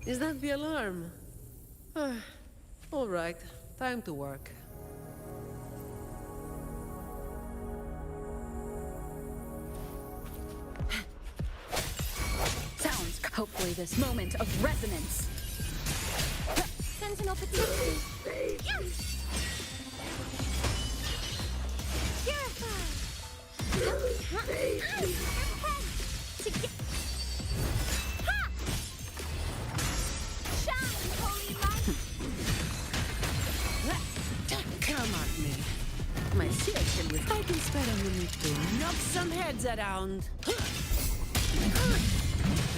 Is that the alarm? All right, time to work. Sounds hopefully this moment of resonance. Sentinel fatigue. Purify. Shine, holy light. Come at me. My shield can with I can spare a minute to knock some heads around.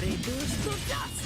Reduced to dust.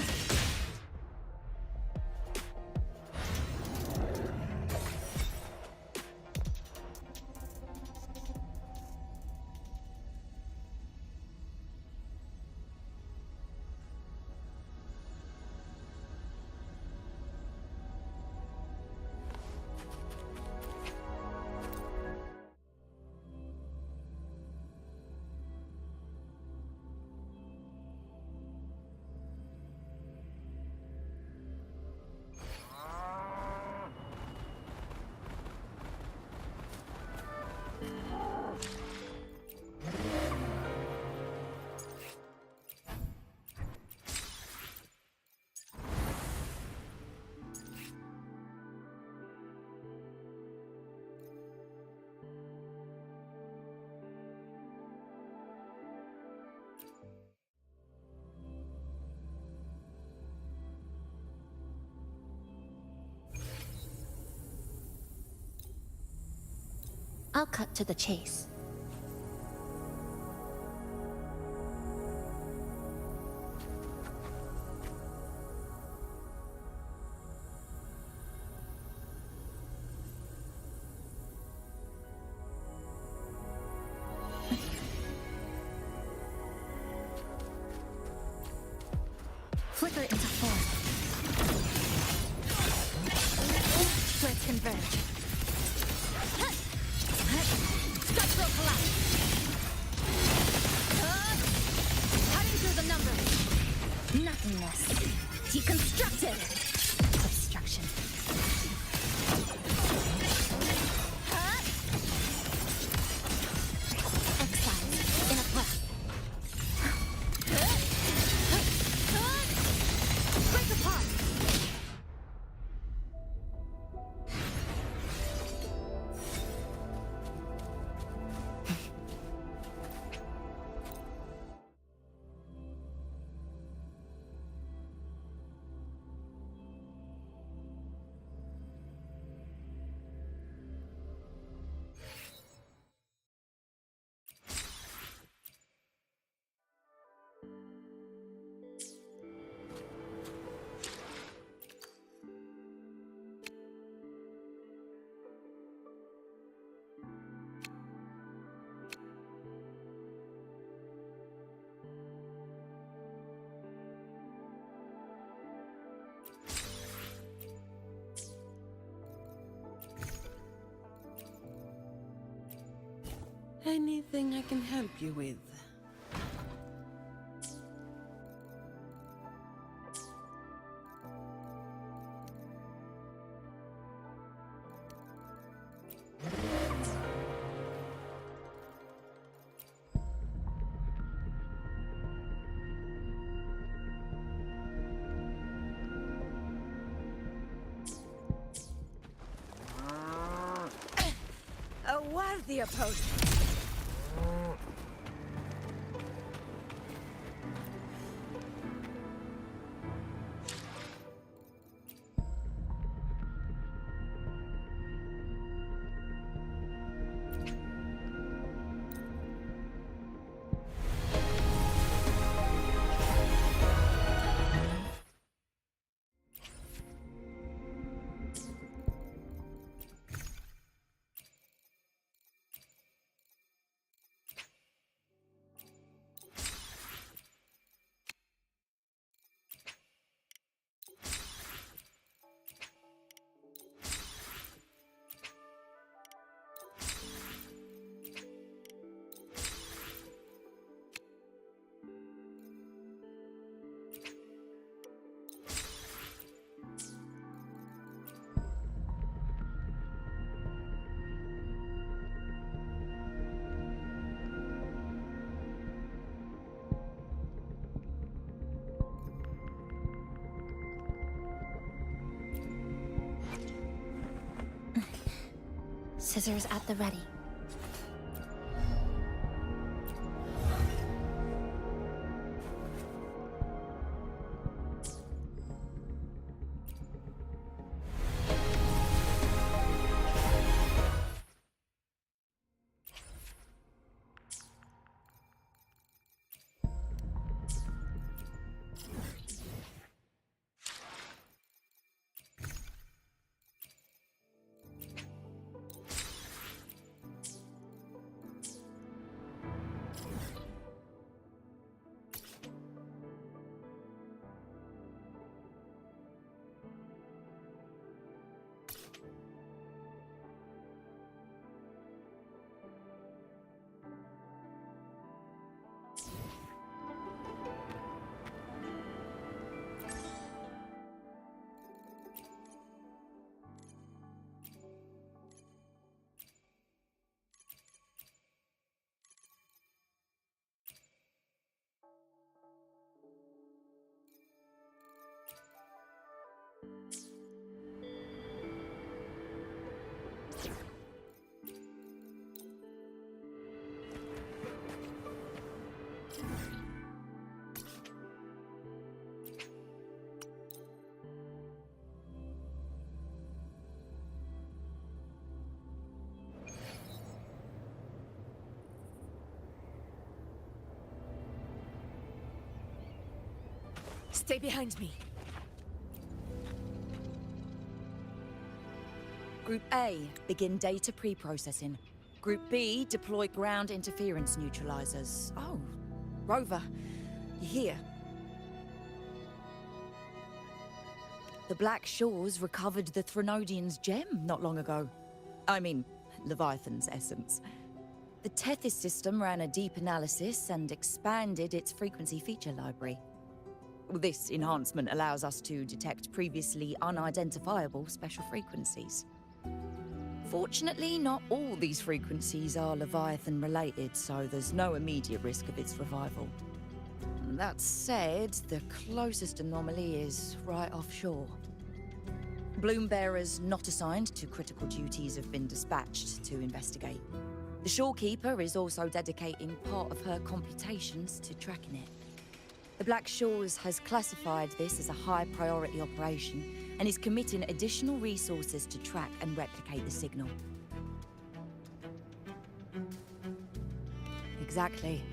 I'll cut to the chase. Flicker into form. Let's converge. Structural collapse. Cutting through the numbers. Nothingness. Deconstructed. Obstruction. Exile in a breath. Break apart. Anything I can help you with? A worthy opponent. Scissors at the ready. Stay behind me. Group A, begin data pre-processing. Group B, deploy ground interference neutralizers. Oh, Rover, you're here. The Black Shores recovered the Threnodian's gem not long ago. I mean, Leviathan's essence. The Tethys system ran a deep analysis and expanded its frequency feature library. This enhancement allows us to detect previously unidentifiable special frequencies. Fortunately, not all these frequencies are Leviathan-related, so there's no immediate risk of its revival. That said, the closest anomaly is right offshore. Bloom bearers not assigned to critical duties have been dispatched to investigate. The shorekeeper is also dedicating part of her computations to tracking it. The Black Shores has classified this as a high-priority operation and is committing additional resources to track and replicate the signal. Exactly.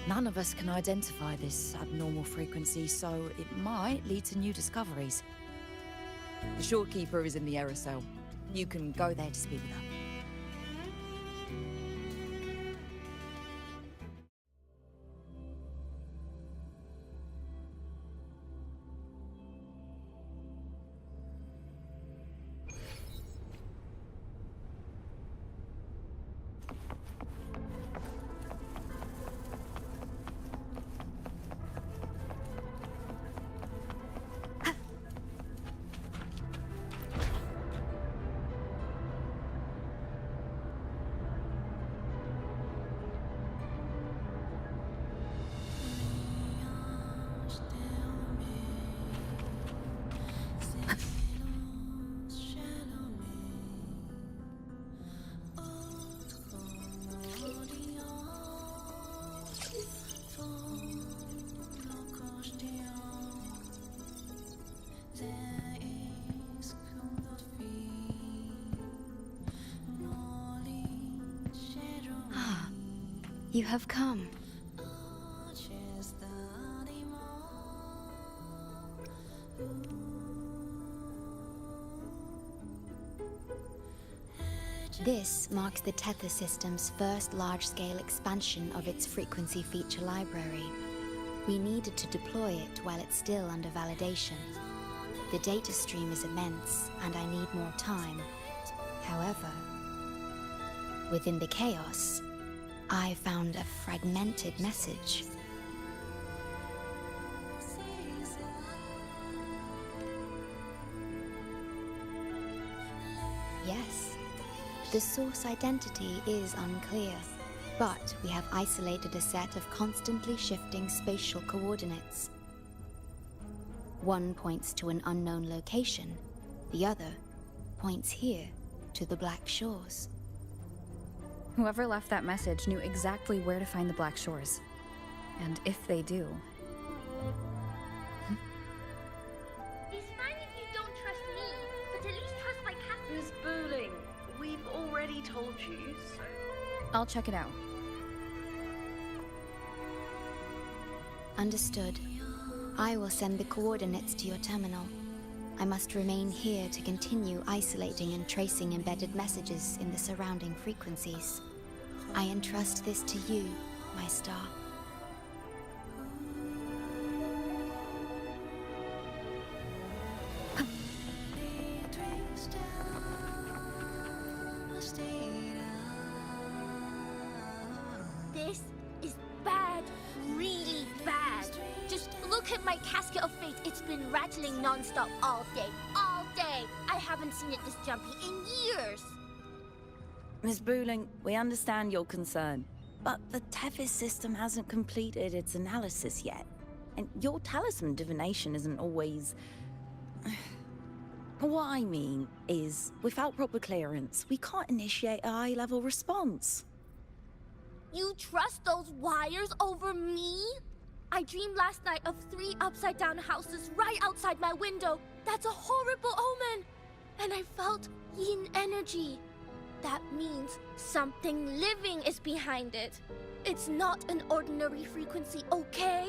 None of us can identify this abnormal frequency, so it might lead to new discoveries. The shorekeeper is in the aerosol. You can go there to speak with her. You have come. This marks the Tethys system's first large-scale expansion of its frequency feature library. We needed to deploy it while it's still under validation. The data stream is immense, and I need more time. However, within the chaos, I found a fragmented message. Yes, the source identity is unclear, but we have isolated a set of constantly shifting spatial coordinates. One points to an unknown location, the other points here to the Black Shores. Whoever left that message knew exactly where to find the Black Shores. And if they do... It's fine if you don't trust me, but at least trust my captain. Miss Booling, we've already told you, so... I'll check it out. Understood. I will send the coordinates to your terminal. I must remain here to continue isolating and tracing embedded messages in the surrounding frequencies. I entrust this to you, my star. This is bad, really bad. Just look at my casket of fate. It's been rattling non-stop all day, all day. I haven't seen it this jumpy in years. Miss Booling, we understand your concern, but the Tethys system hasn't completed its analysis yet. And your talisman divination isn't always... What I mean is, without proper clearance, we can't initiate a high-level response. You trust those wires over me? I dreamed last night of 3 upside-down houses right outside my window. That's a horrible omen. And I felt yin energy. That means something living is behind it. It's not an ordinary frequency, okay?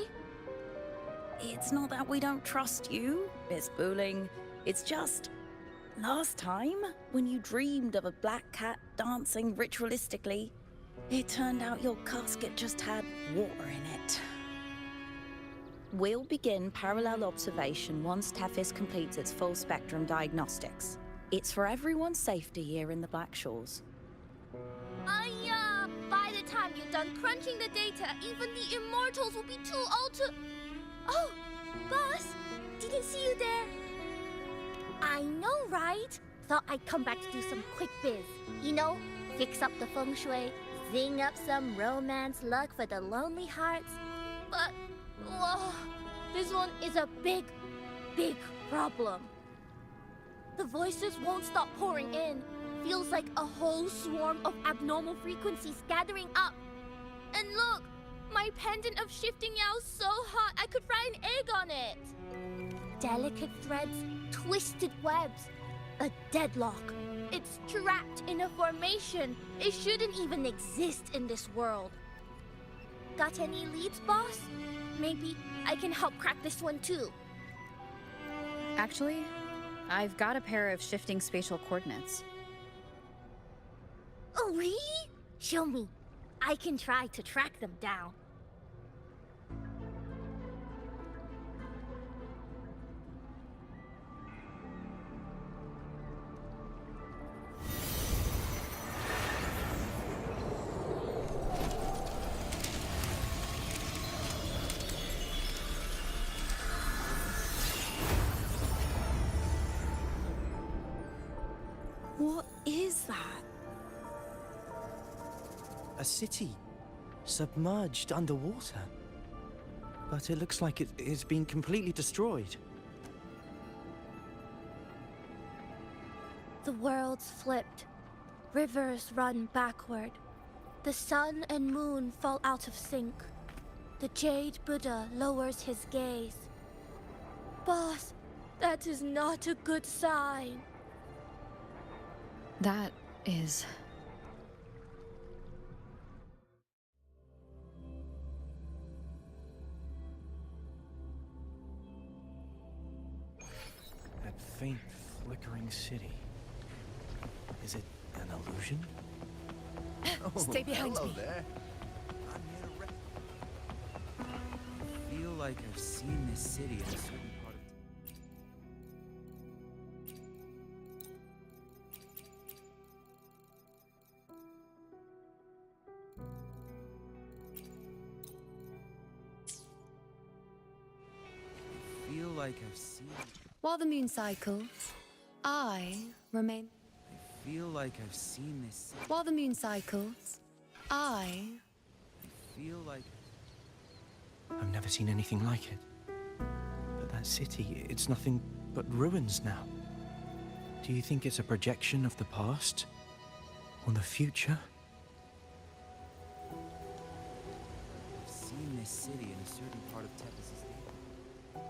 It's not that we don't trust you, Miss Booling. It's just... Last time, when you dreamed of a black cat dancing ritualistically, it turned out your casket just had water in it. We'll begin parallel observation once Tethys completes its full spectrum diagnostics. It's for everyone's safety here in the Black Shores. By the time you're done crunching the data, even the immortals will be too old to... Oh, boss, didn't see you there. I know, right? Thought I'd come back to do some quick biz. You know, fix up the feng shui, zing up some romance luck for the lonely hearts. But, whoa, this one is a big, big problem. The voices won't stop pouring in. Feels like a whole swarm of abnormal frequencies gathering up. And look, my pendant of shifting yao is so hot I could fry an egg on it. Delicate threads, twisted webs, a deadlock. It's trapped in a formation. It shouldn't even exist in this world. Got any leads, boss? Maybe I can help crack this one too. Actually, I've got a pair of shifting spatial coordinates. Oh, really? Show me. I can try to track them down. What is that? A city, submerged underwater. But it looks like it's been completely destroyed. The world's flipped. Rivers run backward. The sun and moon fall out of sync. The Jade Buddha lowers his gaze. Boss, that is not a good sign. That is... That faint, flickering city. Is it an illusion? Stay behind me. There. I'm here to I feel like I've seen this city in a certain part of... I feel like I've seen... While the moon cycles, I remain... I feel like I've seen this city. While the moon cycles, I... I feel like... I've never seen anything like it. But that city, it's nothing but ruins now. Do you think it's a projection of the past? Or the future? I've seen this city in a certain part of Tethys' data.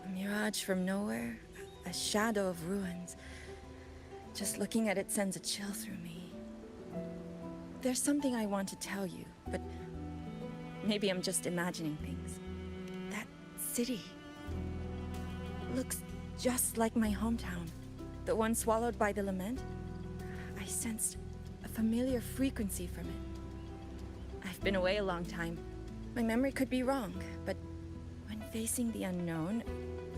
A mirage from nowhere, a shadow of ruins. Just looking at it sends a chill through me. There's something I want to tell you, but maybe I'm just imagining things. That city looks just like my hometown, the one swallowed by the lament. I sensed a familiar frequency from it. I've been away a long time. My memory could be wrong, but when facing the unknown,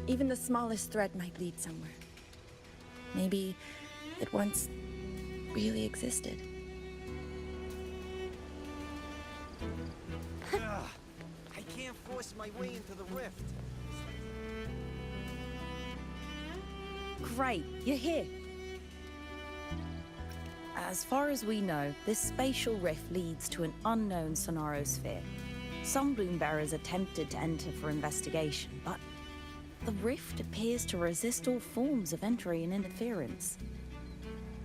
even the smallest thread might lead somewhere. Maybe it once really existed. I can't force my way into the rift. Great, you're here. As far as we know, this spatial rift leads to an unknown sonarosphere. Some bloom-bearers attempted to enter for investigation, but the rift appears to resist all forms of entry and interference.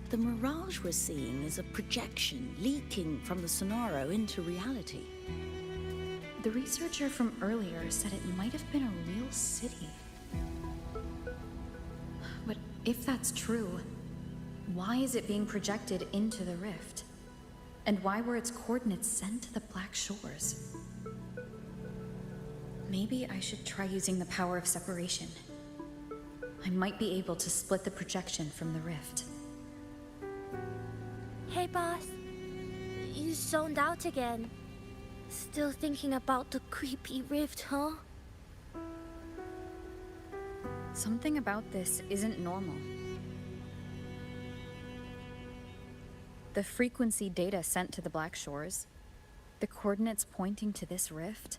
The mirage we're seeing is a projection leaking from the Sonaro into reality. The researcher from earlier said it might have been a real city. But if that's true, why is it being projected into the rift? And why were its coordinates sent to the Black Shores? Maybe I should try using the power of separation. I might be able to split the projection from the rift. Hey, boss. You zoned out again. Still thinking about the creepy rift, huh? Something about this isn't normal. The frequency data sent to the Black Shores, the coordinates pointing to this rift,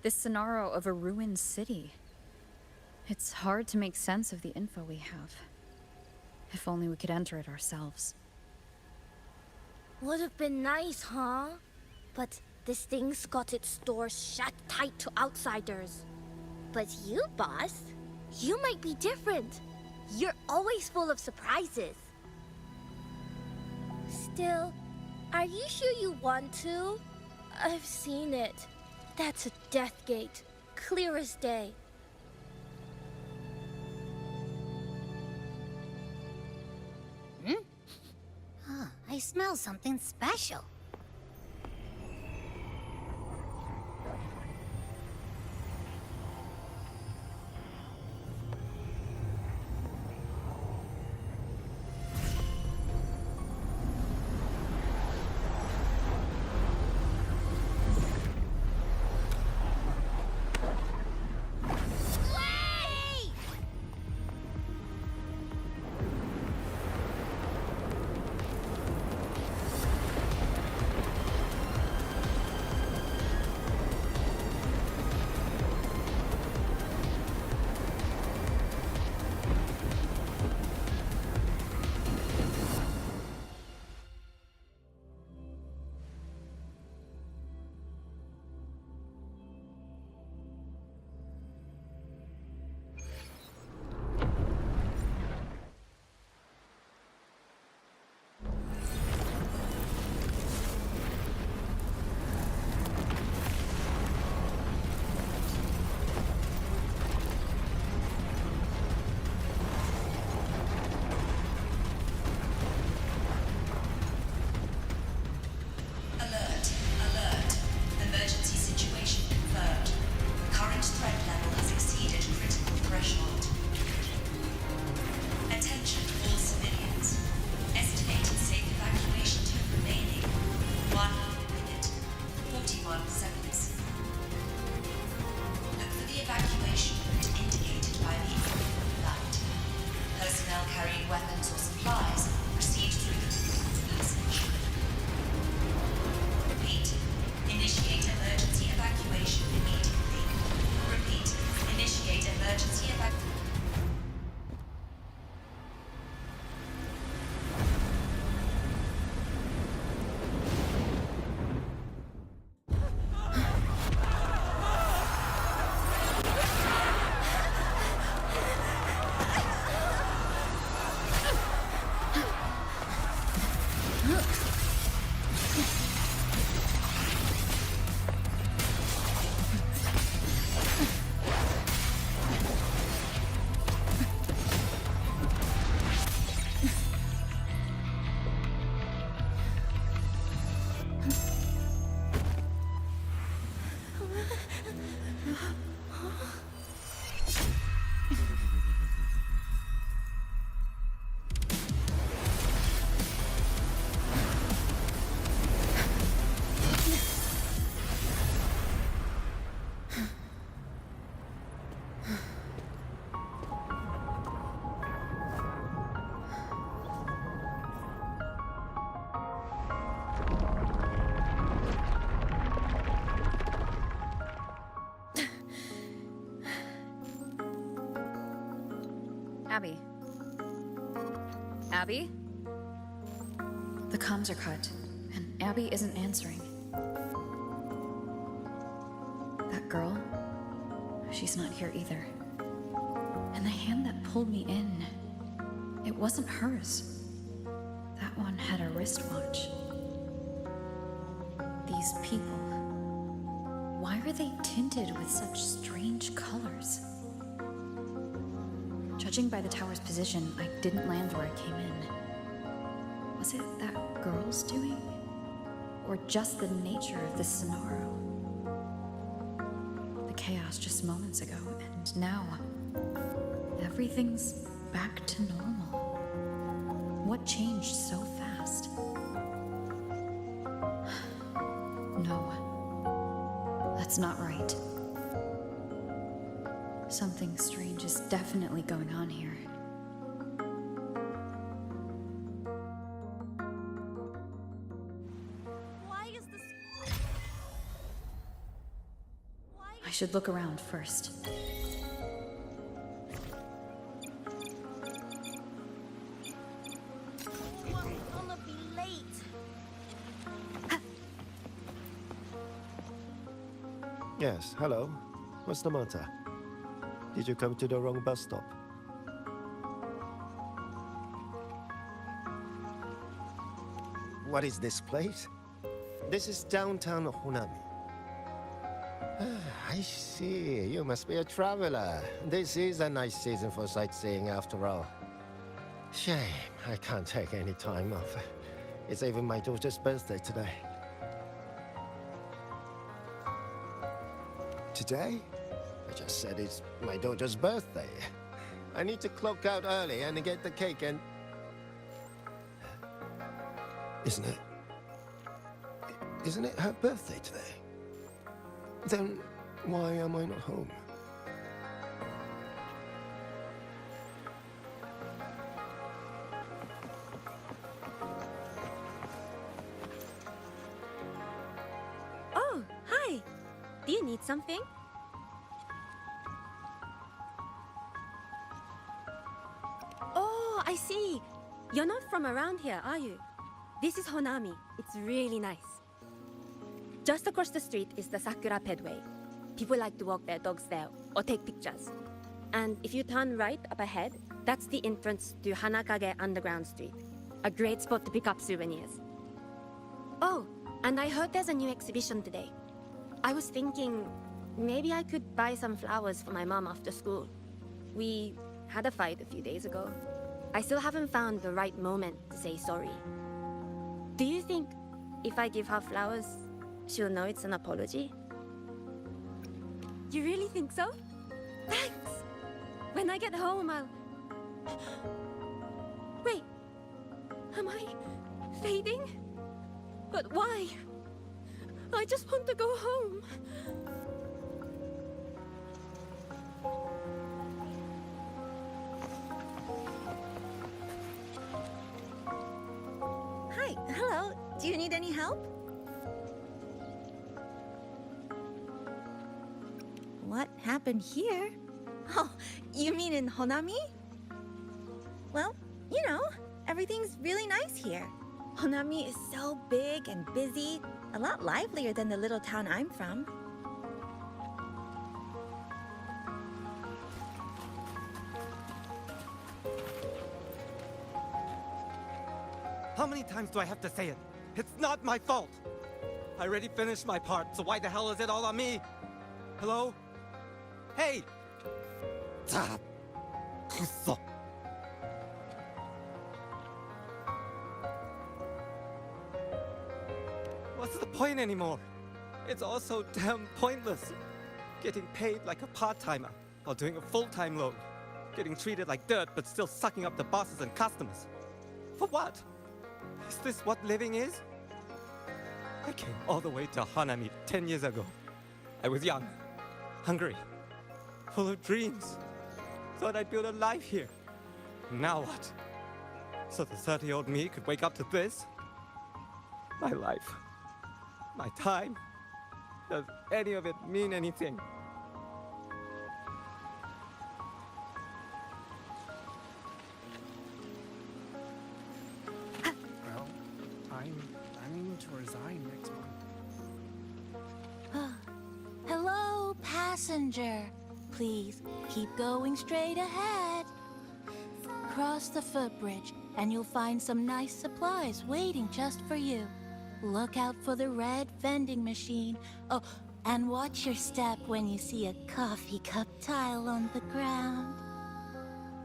this scenario of a ruined city. It's hard to make sense of the info we have. If only we could enter it ourselves. Would have been nice, huh? But this thing's got its doors shut tight to outsiders. But you, boss, you might be different. You're always full of surprises. Still, are you sure you want to? I've seen it. That's a death gate, clear as day. I smell something special. Abby. Abby? The comms are cut, and Abby isn't answering. That girl, she's not here either. And the hand that pulled me in, it wasn't hers. That one had a wristwatch. These people, why are they tinted with such strange colors? Judging by the tower's position, I didn't land where I came in. Was it that girl's doing? Or just the nature of this Sonaro? The chaos just moments ago, and now everything's back to normal. What changed so fast? No, that's not right. Something strange is definitely going on here. Why is this... I should look around first. I'm gonna be late. Yes, hello. What's the matter? Did you come to the wrong bus stop? What is this place? This is downtown Honami. I see. You must be a traveler. This is a nice season for sightseeing after all. Shame, I can't take any time off. It's even my daughter's birthday today. Today? I just said it's my daughter's birthday. I need to clock out early and get the cake and... Isn't it her birthday today? Then why am I not home? Oh, hi. Do you need something? Oh, I see. You're not from around here, are you? This is Honami. It's really nice. Just across the street is the Sakura Pedway. People like to walk their dogs there or take pictures. And if you turn right up ahead, that's the entrance to Hanakage Underground Street. A great spot to pick up souvenirs. Oh, and I heard there's a new exhibition today. I was thinking maybe I could buy some flowers for my mom after school. We had a fight a few days ago. I still haven't found the right moment to say sorry. Do you think if I give her flowers, she'll know it's an apology? You really think so? Thanks! When I get home, I'll... Wait, am I fading? But why? I just want to go home. Hi, hello. Do you need any help? What happened here? Oh, you mean in Honami? Well, you know, everything's really nice here. Honami is so big and busy, a lot livelier than the little town I'm from. How many times do I have to say it? It's not my fault! I already finished my part, so why the hell is it all on me? Hello? Hey! Ah, kusso. What's the point anymore? It's all so damn pointless. Getting paid like a part-timer while doing a full-time load. Getting treated like dirt but still sucking up the bosses and customers. For what? Is this what living is? I came all the way to Honami 10 years ago. I was young, hungry, full of dreams. Thought I'd build a life here. Now what? So the 30-year-old me could wake up to this? My life. My time. Does any of it mean anything? passenger. Please keep going straight ahead. Cross the footbridge, and you'll find some nice supplies waiting just for you. Look out for the red vending machine. Oh, and watch your step when you see a coffee cup tile on the ground.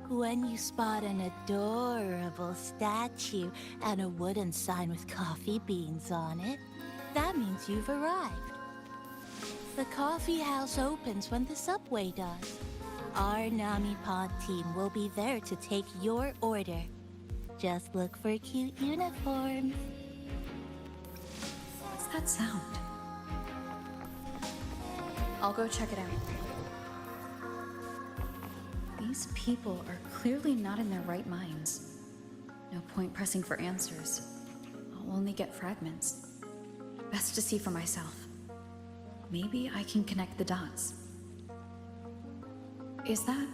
When you spot an adorable statue and a wooden sign with coffee beans on it, that means you've arrived. The coffee house opens when the subway does. Our Nami Pod team will be there to take your order. Just look for cute uniforms. What's that sound? I'll go check it out. These people are clearly not in their right minds. No point pressing for answers. I'll only get fragments. Best to see for myself. Maybe I can connect the dots. Is that...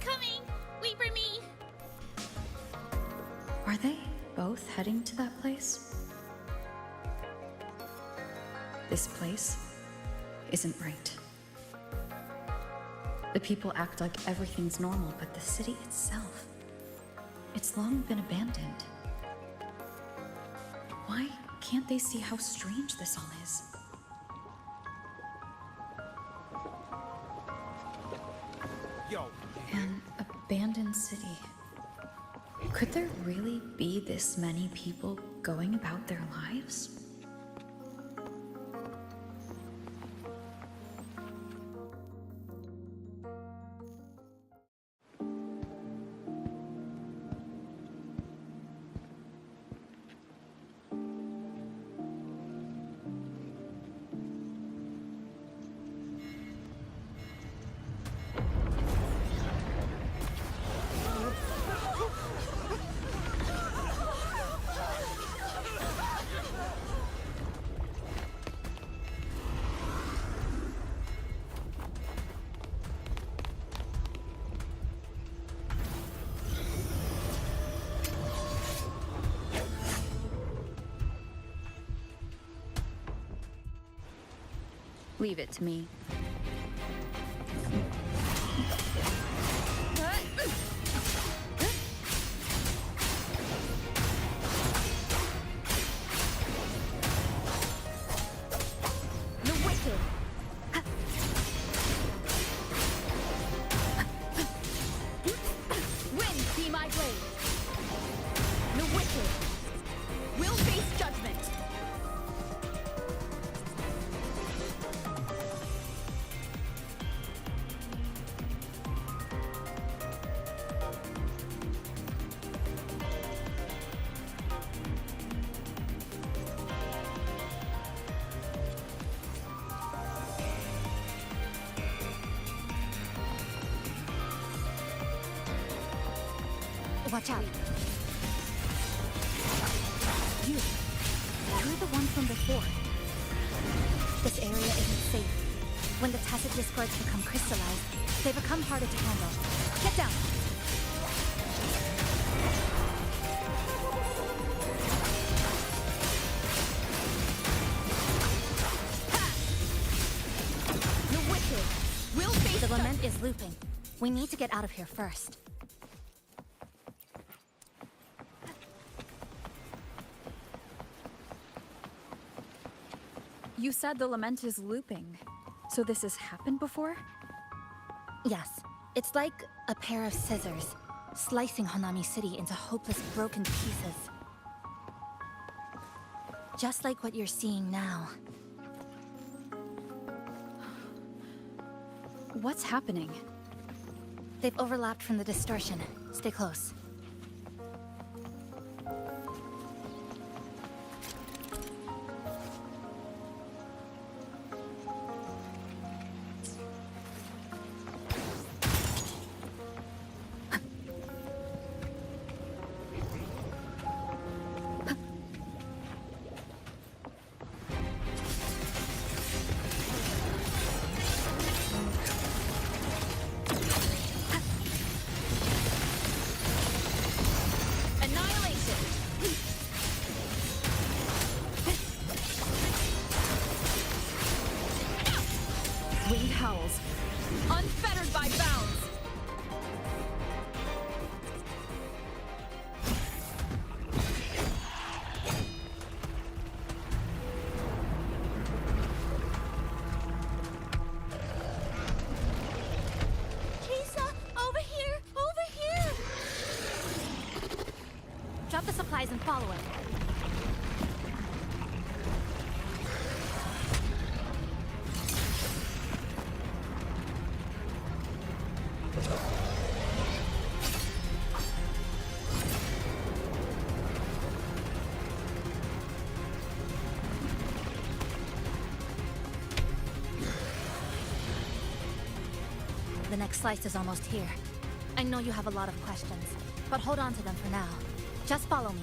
Coming! Wait for me! Are they both heading to that place? This place isn't right. The people act like everything's normal, but the city itself, it's long been abandoned. Why can't they see how strange this all is? Yo. An abandoned city. Could there really be this many people going about their lives? Leave it to me. The wicked! Wind be my blade! The wicked will face judgment! Watch out. You're the one from before. This area isn't safe. When the tacit discords become crystallized, they become harder to handle. Get down! The wicked will face The lament is looping. We need to get out of here first. You said the lament is looping. So this has happened before? Yes, it's like a pair of scissors, slicing Honami City into hopeless broken pieces. Just like what you're seeing now. What's happening? They've overlapped from the distortion. Stay close. Drop the supplies and follow it. The next slice is almost here. I know you have a lot of questions, but hold on to them for now. Just follow me.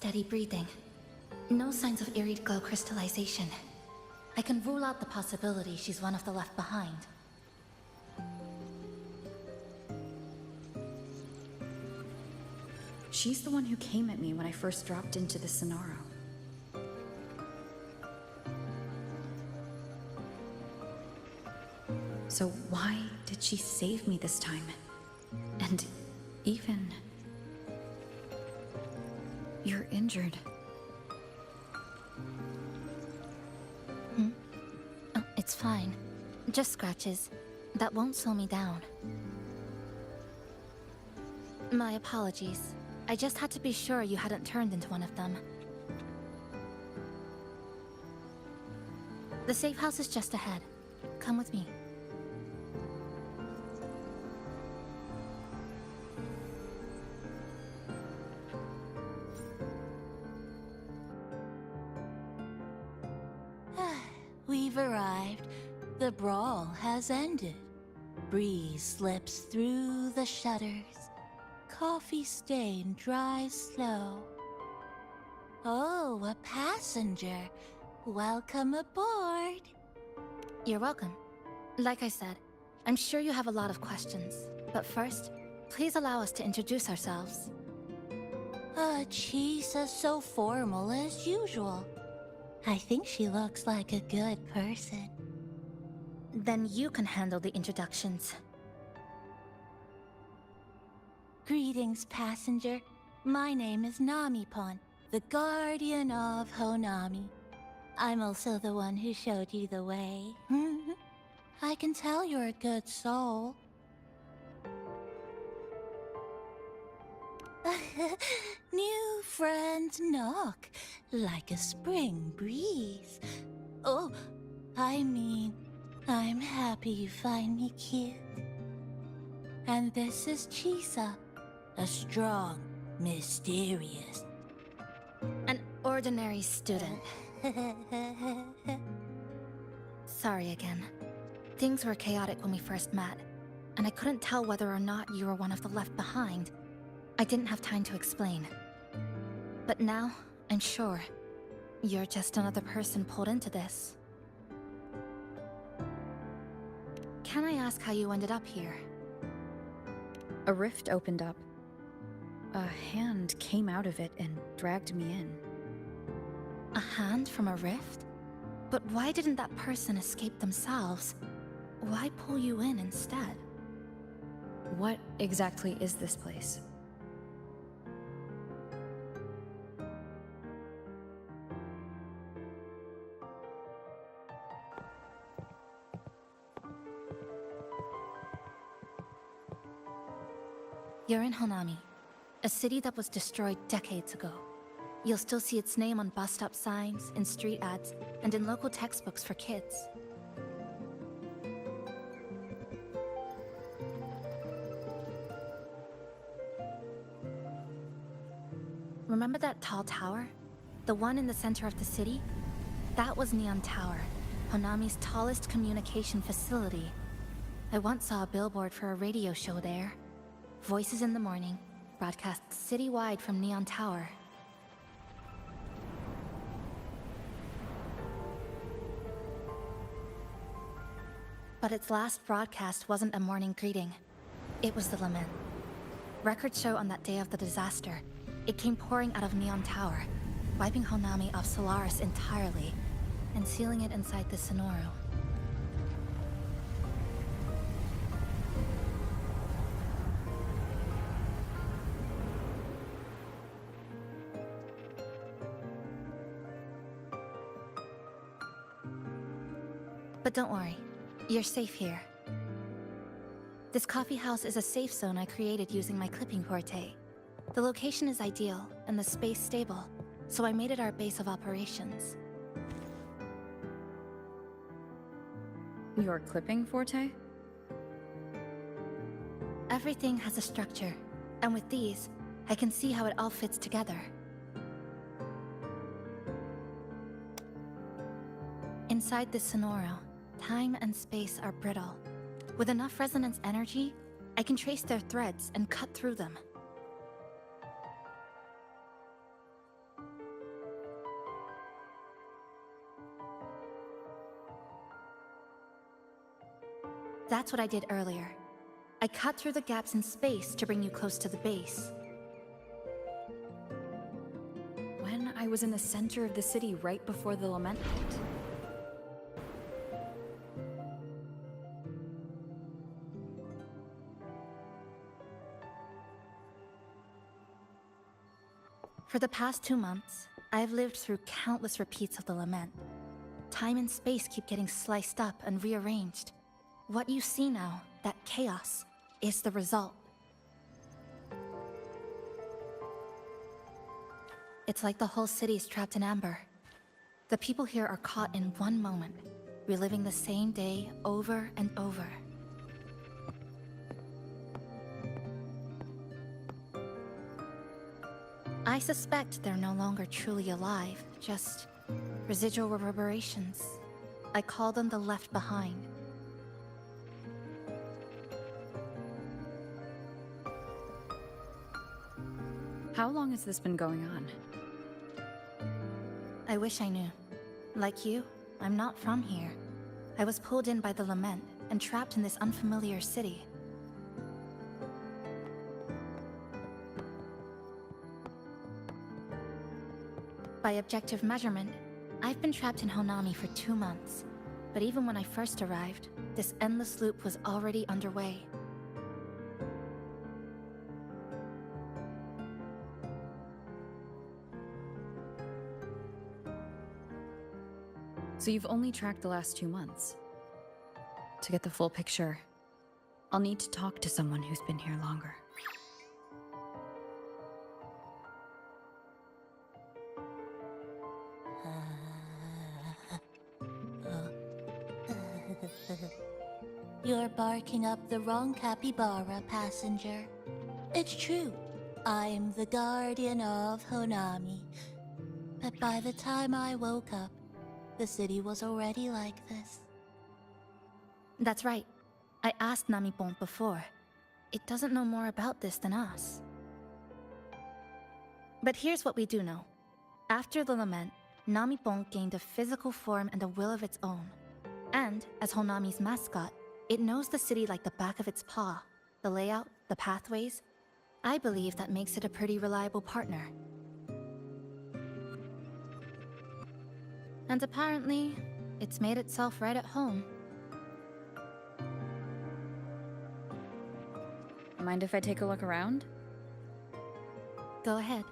Steady breathing. No signs of irid glow crystallization. I can rule out the possibility she's one of the left behind. She's the one who came at me when I first dropped into the Sonaro. So why did she save me this time? And even... You're injured. Oh, it's fine. Just scratches. That won't slow me down. My apologies. I just had to be sure you hadn't turned into one of them. The safe house is just ahead. Come with me. We've arrived. The brawl has ended. Breeze slips through the shutters. Coffee stain dries slow. Oh, a passenger. Welcome aboard. You're welcome. Like I said, I'm sure you have a lot of questions. But first, please allow us to introduce ourselves. Chisa's so formal as usual. I think she looks like a good person. Then you can handle the introductions. Greetings, passenger. My name is Namipon, the guardian of Honami. I'm also the one who showed you the way. I can tell you're a good soul. New friends knock like a spring breeze. Oh, I mean, I'm happy you find me cute. And this is Chisa, a strong, mysterious... An ordinary student. Sorry again. Things were chaotic when we first met, and I couldn't tell whether or not you were one of the left behind. I didn't have time to explain. But now, I'm sure. You're just another person pulled into this. Can I ask how you ended up here? A rift opened up. A hand came out of it and dragged me in. A hand from a rift? But why didn't that person escape themselves? Why pull you in instead? What exactly is this place? You're in Honami, a city that was destroyed decades ago. You'll still see its name on bus stop signs, in street ads, and in local textbooks for kids. Remember that tall tower? The one in the center of the city? That was Neon Tower, Honami's tallest communication facility. I once saw a billboard for a radio show there. Voices in the morning, broadcast citywide from Neon Tower. But its last broadcast wasn't a morning greeting. It was the lament. Records show on that day of the disaster, it came pouring out of Neon Tower, wiping Honami off Solaris entirely, and sealing it inside the Sonoro. But don't worry, you're safe here. This coffee house is a safe zone I created using my clipping forte. The location is ideal, and the space stable, so I made it our base of operations. Your clipping forte? Everything has a structure, and with these, I can see how it all fits together. Inside this Sonoro, time and space are brittle. With enough resonance energy, I can trace their threads and cut through them. That's what I did earlier. I cut through the gaps in space to bring you close to the base. When I was in the center of the city right before the lament hit. For the past 2 months, I have lived through countless repeats of the lament. Time and space keep getting sliced up and rearranged. What you see now, that chaos, is the result. It's like the whole city is trapped in amber. The people here are caught in one moment, reliving the same day over and over. I suspect they're no longer truly alive, just residual reverberations. I call them the left behind. How long has this been going on? I wish I knew. Like you, I'm not from here. I was pulled in by the lament and trapped in this unfamiliar city. By objective measurement, I've been trapped in Honami for 2 months. But even when I first arrived, this endless loop was already underway. So you've only tracked the last 2 months. To get the full picture, I'll need to talk to someone who's been here longer. You're barking up the wrong capybara, passenger. It's true, I'm the guardian of Honami. But by the time I woke up, the city was already like this. That's right. I asked Namipon before. It doesn't know more about this than us. But here's what we do know. After the lament, Namipon gained a physical form and a will of its own. And, as Honami's mascot, it knows the city like the back of its paw. The layout, the pathways. I believe that makes it a pretty reliable partner. And apparently, it's made itself right at home. Mind if I take a look around? Go ahead.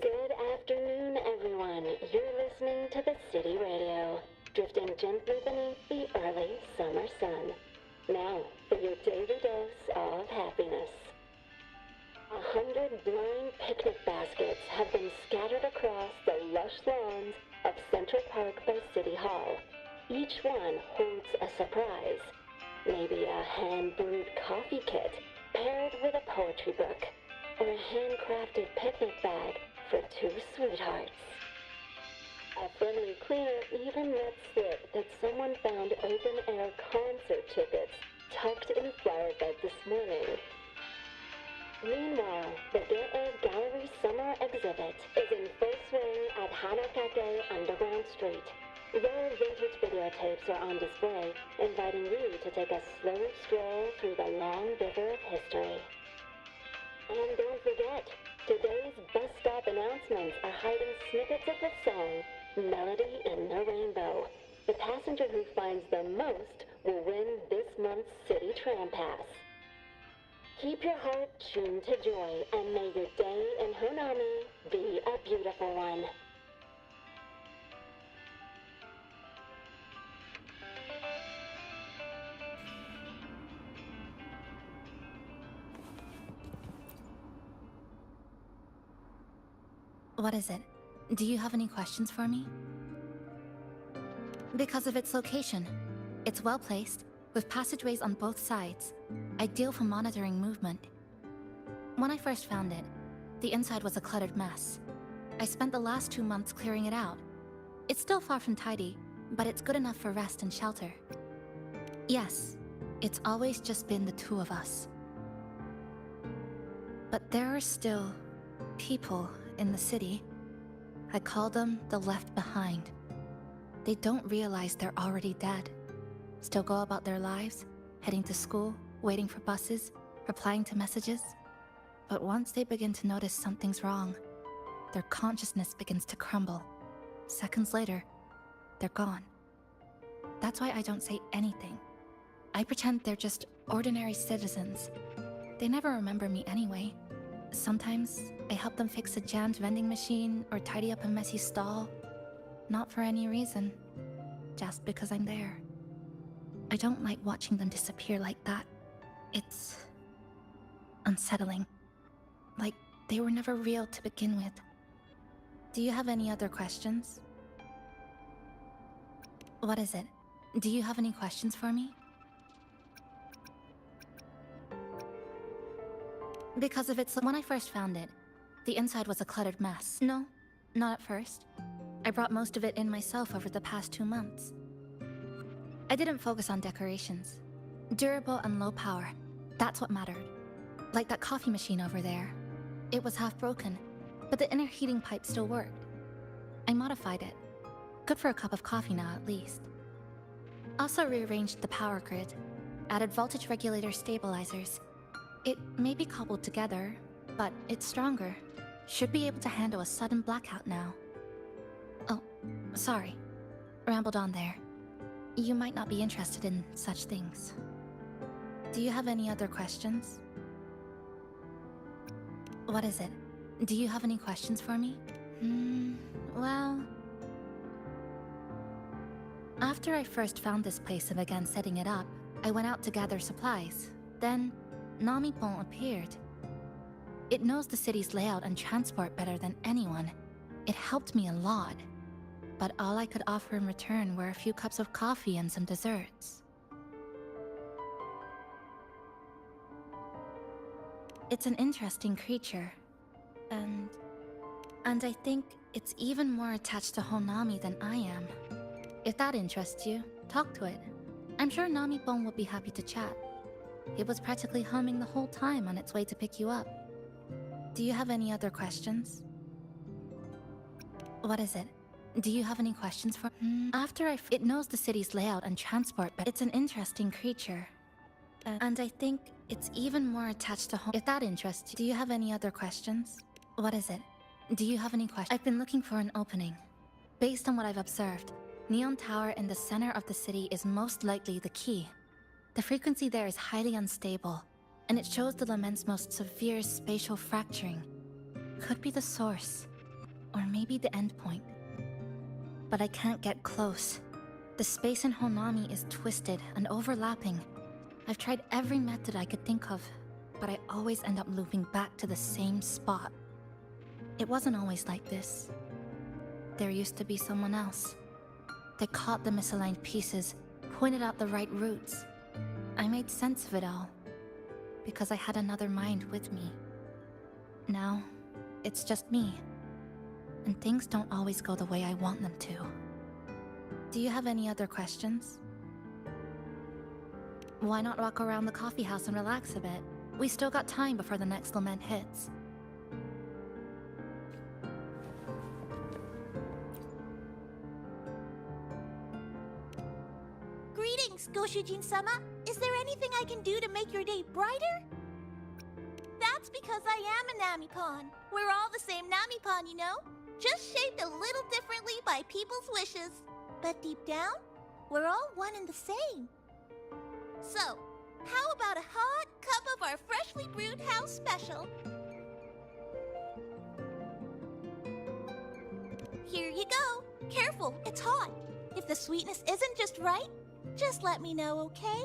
Good afternoon, everyone. You're listening to the City Radio, drifting gently beneath the early summer sun. Now, for your daily dose of happiness. 100 blind picnic baskets have been scattered across the lush lawns of Central Park by City Hall. Each one holds a surprise. Maybe a hand-brewed coffee kit paired with a poetry book, or a handcrafted picnic bag for two sweethearts. A friendly cleaner even let slip that someone found open-air concert tickets tucked in a flower bed this morning. Meanwhile, the Get-A Gallery Summer Exhibit is in full swing at Hanakake Underground Street. Rare vintage videotapes are on display, inviting you to take a slow stroll through the long river of history. And don't forget, today's bus stop announcements are hiding snippets of the song Melody in the Rainbow. The passenger who finds the most will win this month's City Tram Pass. Keep your heart tuned to joy, and may your day in Honami be a beautiful one. What is it? Do you have any questions for me? Because of its location. It's well placed, with passageways on both sides, ideal for monitoring movement. When I first found it, the inside was a cluttered mess. I spent the last 2 months clearing it out. It's still far from tidy, but it's good enough for rest and shelter. Yes, it's always just been the two of us. But there are still people in the city. I call them the left behind. They don't realize they're already dead. Still go about their lives, heading to school, waiting for buses, replying to messages. But once they begin to notice something's wrong, their consciousness begins to crumble. Seconds later, they're gone. That's why I don't say anything. I pretend they're just ordinary citizens. They never remember me anyway. Sometimes I help them fix a jammed vending machine or tidy up a messy stall. Not for any reason, just because I'm there. I don't like watching them disappear like that. It's unsettling. Like they were never real to begin with. Do you have any other questions? What is it? Do you have any questions for me? Because of its... When I first found it, the inside was a cluttered mess. No, not at first. I brought most of it in myself over the past 2 months. I didn't focus on decorations. Durable and low power, that's what mattered. Like that coffee machine over there. It was half broken, but the inner heating pipe still worked. I modified it. Good for a cup of coffee now, at least. Also rearranged the power grid, added voltage regulator stabilizers. It may be cobbled together, but it's stronger. Should be able to handle a sudden blackout now. Oh, sorry. Rambled on there. You might not be interested in such things. Do you have any other questions? What is it? Do you have any questions for me? Well... After I first found this place and began setting it up, I went out to gather supplies. Then, Namipon appeared. It knows the city's layout and transport better than anyone. It helped me a lot. But all I could offer in return were a few cups of coffee and some desserts. It's an interesting creature. And I think it's even more attached to Honami than I am. If that interests you, talk to it. I'm sure Namipon would be happy to chat. It was practically humming the whole time on its way to pick you up. Do you have any other questions? What is it? Do you have any questions for... It knows the city's layout and transport, but it's an interesting creature. And I think it's even more attached to home. If that interests you, do you have any other questions? What is it? Do you have any questions? I've been looking for an opening. Based on what I've observed, Neon Tower in the center of the city is most likely the key. The frequency there is highly unstable, and it shows the Lament's most severe spatial fracturing. Could be the source, or maybe the endpoint. But I can't get close. The space in Honami is twisted and overlapping. I've tried every method I could think of, but I always end up looping back to the same spot. It wasn't always like this. There used to be someone else. They caught the misaligned pieces, pointed out the right routes. I made sense of it all. Because I had another mind with me. Now, it's just me. And things don't always go the way I want them to. Do you have any other questions? Why not walk around the coffee house and relax a bit? We still got time before the next lament hits. Greetings, Goshujin-sama. Is there anything I can do to make your day brighter? That's because I am a Nami-pon. We're all the same Nami-pon, you know? Just shaped a little differently by people's wishes. But deep down, we're all one and the same. So, how about a hot cup of our freshly brewed house special? Here you go. Careful, it's hot. If the sweetness isn't just right, just let me know, okay?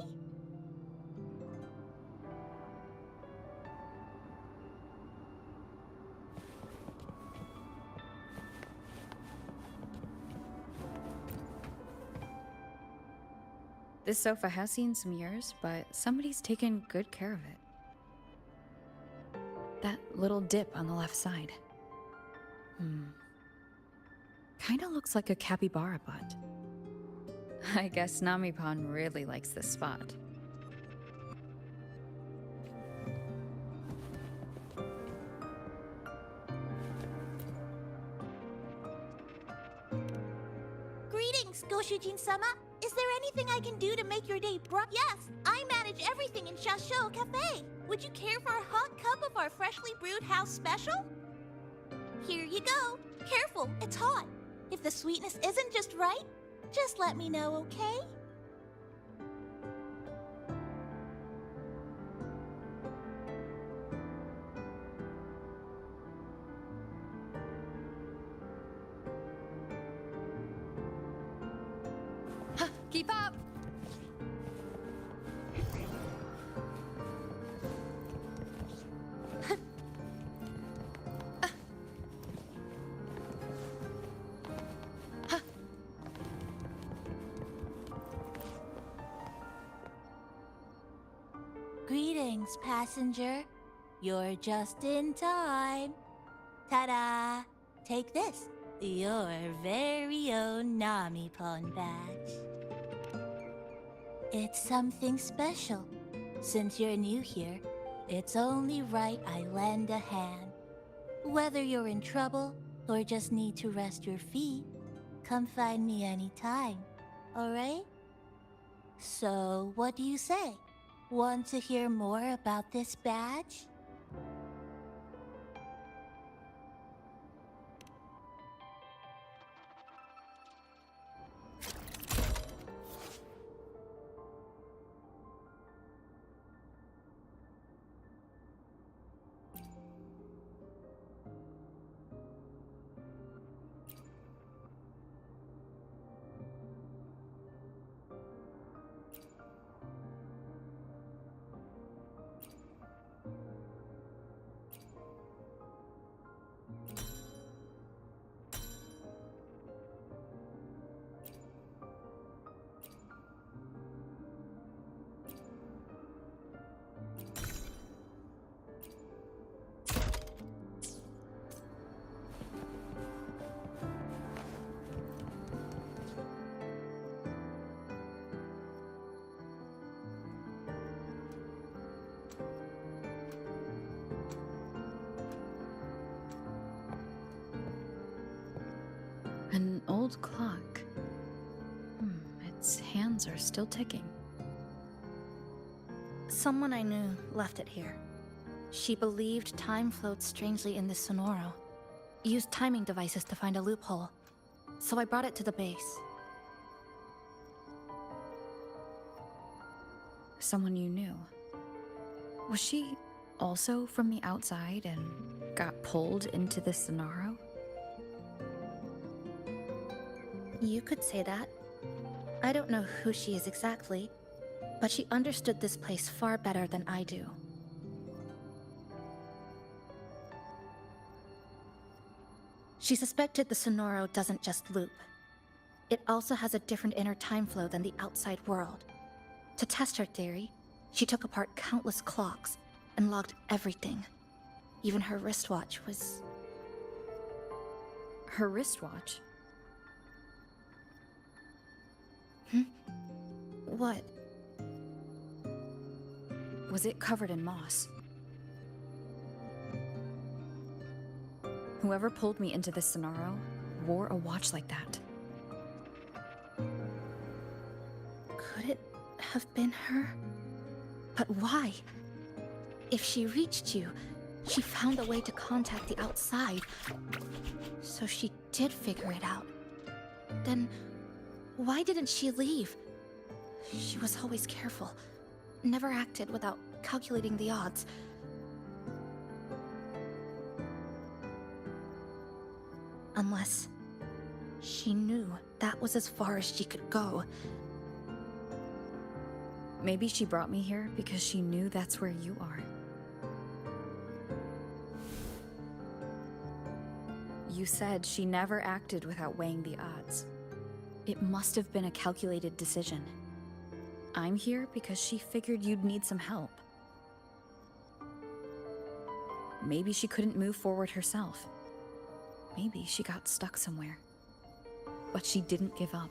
This sofa has seen some years, but somebody's taken good care of it. That little dip on the left side. Kinda looks like a capybara butt. I guess Nami-pon really likes this spot. Greetings, Goshujin-sama. Is there anything I can do to make your day bright? Yes, I manage everything in Shasho Cafe. Would you care for a hot cup of our freshly brewed house special? Here you go. Careful, it's hot. If the sweetness isn't just right, just let me know, okay? Keep up! Greetings, passenger. You're just in time. Ta-da! Take this, your very own Nami-pon badge. It's something special. Since you're new here, it's only right I lend a hand. Whether you're in trouble or just need to rest your feet, come find me anytime, alright? So, what do you say? Want to hear more about this badge? An old clock. Its hands are still ticking. Someone I knew left it here. She believed time flowed strangely in this Sonoro. Used timing devices to find a loophole. So I brought it to the base. Someone you knew. Was she also from the outside and got pulled into this Sonaro? You could say that. I don't know who she is exactly, but she understood this place far better than I do. She suspected the Sonoro doesn't just loop. It also has a different inner time flow than the outside world. To test her theory, She took apart countless clocks and logged everything. Even her wristwatch was... Her wristwatch? What? Was it covered in moss? Whoever pulled me into this scenario wore a watch like that. Could it have been her? But why? If she reached you, she found a way to contact the outside. So she did figure it out. Then why didn't she leave? She was always careful, never acted without calculating the odds. Unless she knew that was as far as she could go. Maybe she brought me here because she knew that's where you are. You said she never acted without weighing the odds. It must have been a calculated decision. I'm here because she figured you'd need some help. Maybe she couldn't move forward herself. Maybe she got stuck somewhere. But she didn't give up.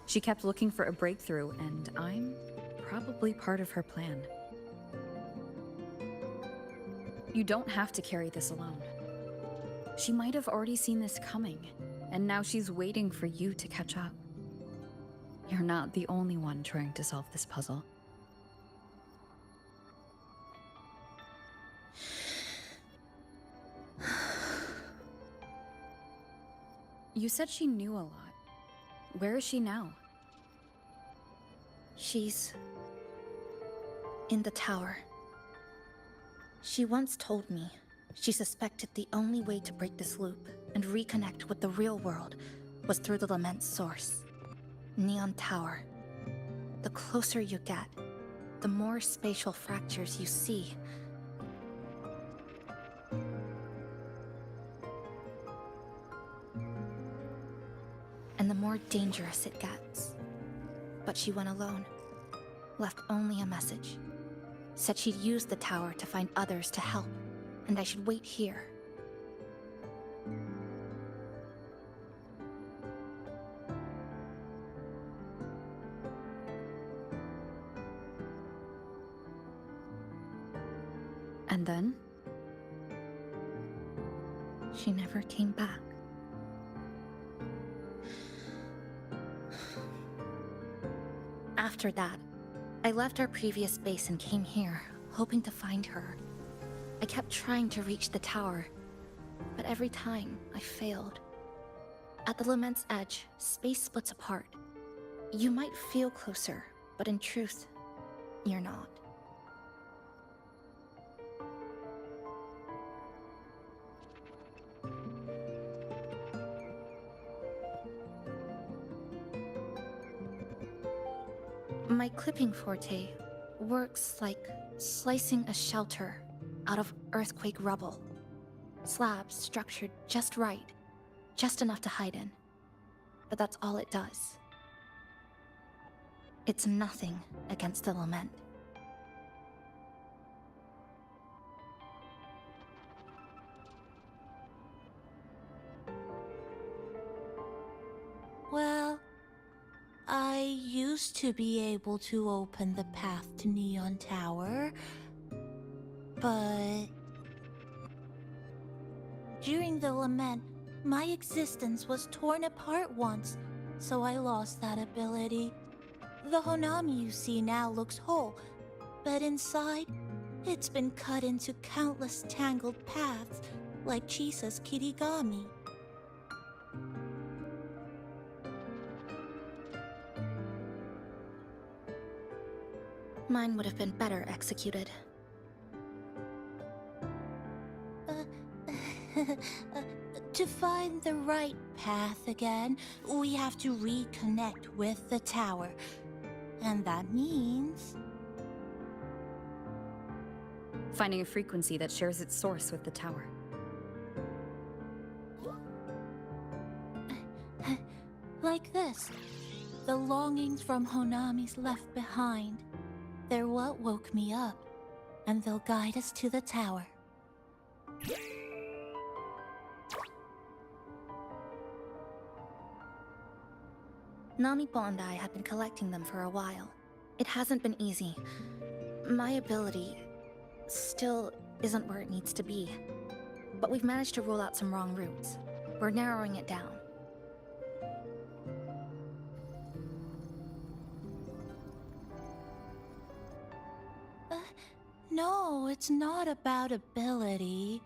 She kept looking for a breakthrough, and I'm probably part of her plan. You don't have to carry this alone. She might have already seen this coming, and now she's waiting for you to catch up. You're not the only one trying to solve this puzzle. You said she knew a lot. Where is she now? She's in the tower. She once told me she suspected the only way to break this loop and reconnect with the real world was through the Lament's source, Neon Tower. The closer you get, the more spatial fractures you see. And the more dangerous it gets. But she went alone, left only a message. Said she'd use the tower to find others to help, and I should wait here. And then? She never came back. After that, I left our previous base and came here, hoping to find her. I kept trying to reach the tower, but every time I failed. At the Lament's edge, space splits apart. You might feel closer, but in truth, you're not. My clipping forte works like slicing a shelter out of earthquake rubble. Slabs structured just right, just enough to hide in. But that's all it does. It's nothing against the Lament. Well, I used to be able to open the path to Neon Tower, but during the Lament, my existence was torn apart once, so I lost that ability. The Honami you see now looks whole, but inside, it's been cut into countless tangled paths, like Chisa's Kirigami. Mine would have been better executed. To find the right path again, we have to reconnect with the tower. And that means... finding a frequency that shares its source with the tower. Like this. The longings from Honami's left behind. They're what woke me up, and they'll guide us to the tower. Namipo and I have been collecting them for a while. It hasn't been easy. My ability still isn't where it needs to be. But we've managed to rule out some wrong routes. We're narrowing it down. No, it's not about ability.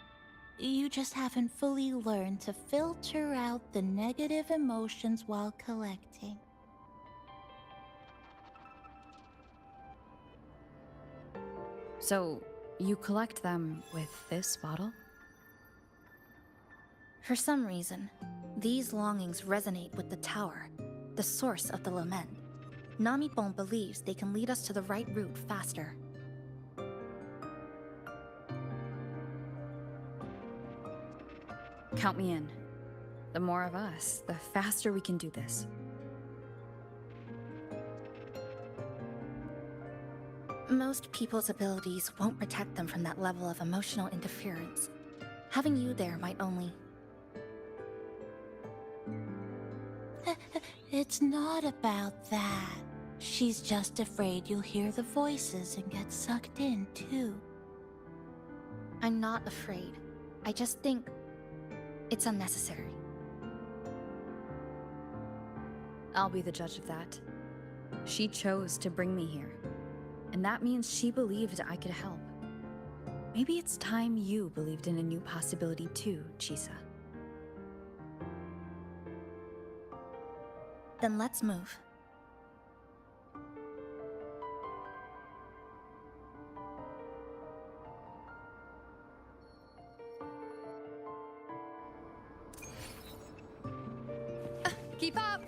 You just haven't fully learned to filter out the negative emotions while collecting. So, you collect them with this bottle? For some reason, these longings resonate with the tower, the source of the lament. Namipon believes they can lead us to the right route faster. Count me in. The more of us, the faster we can do this. Most people's abilities won't protect them from that level of emotional interference. Having you there might only... It's not about that. She's just afraid you'll hear the voices and get sucked in, too. I'm not afraid. I just think it's unnecessary. I'll be the judge of that. She chose to bring me here, and that means she believed I could help. Maybe it's time you believed in a new possibility too, Chisa. Then let's move. Keep up!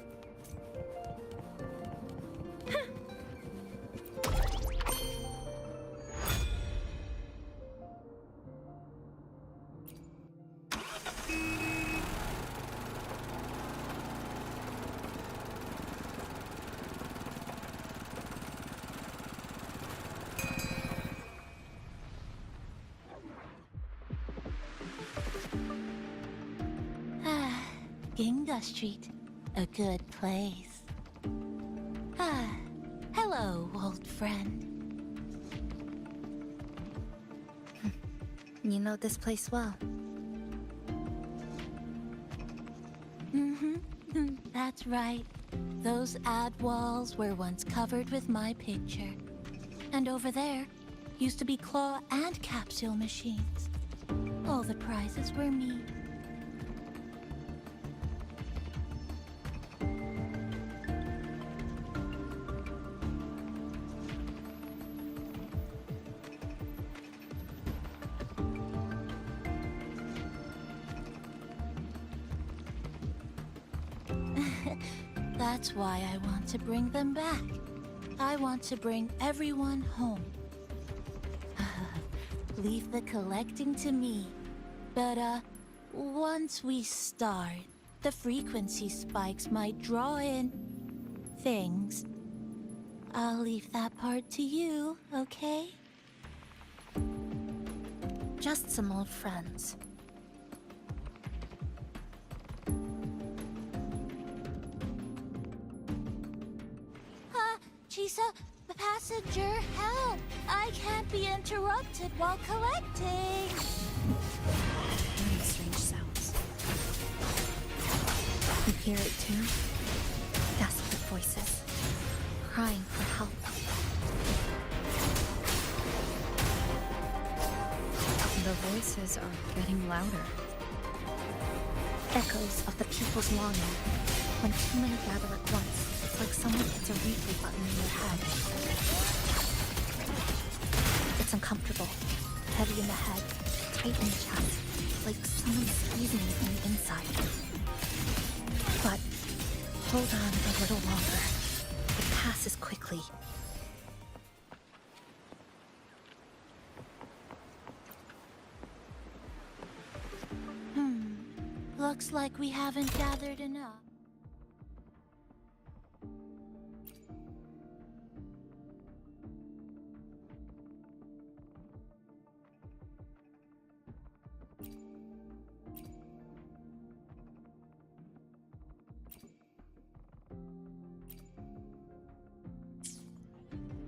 Ginga Street, a good place. Hello, old friend. You know this place well. That's right. Those ad walls were once covered with my picture. And over there used to be claw and capsule machines. All the prizes were me. That's why I want to bring them back. I want to bring everyone home. Leave the collecting to me. But, once we start, the frequency spikes might draw in things. I'll leave that part to you, okay? Just some old friends. Chisa, passenger, help! I can't be interrupted while collecting. Very strange sounds. You hear it too? Desperate voices, crying for help. The voices are getting louder. Echoes of the people's longing. When too many gather at once, it's like someone hits a replay button in their head. It's uncomfortable, heavy in the head, tight in the chest, like someone squeezing you from the inside. But hold on a little longer. It passes quickly. Looks like we haven't gathered enough.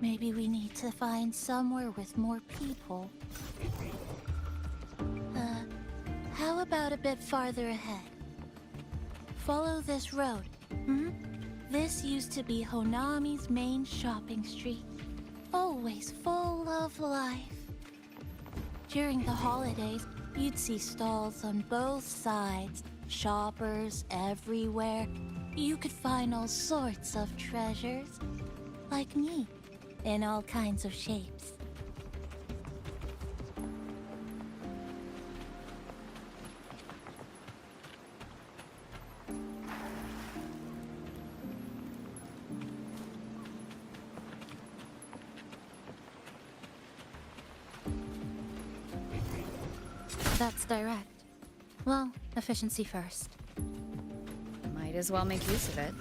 Maybe we need to find somewhere with more people. How about a bit farther ahead? Follow this road. This used to be Honami's main shopping street. Always full of life. During the holidays, you'd see stalls on both sides, shoppers everywhere. You could find all sorts of treasures. Like me, in all kinds of shapes. That's direct. Well, efficiency first. Might as well make use of it.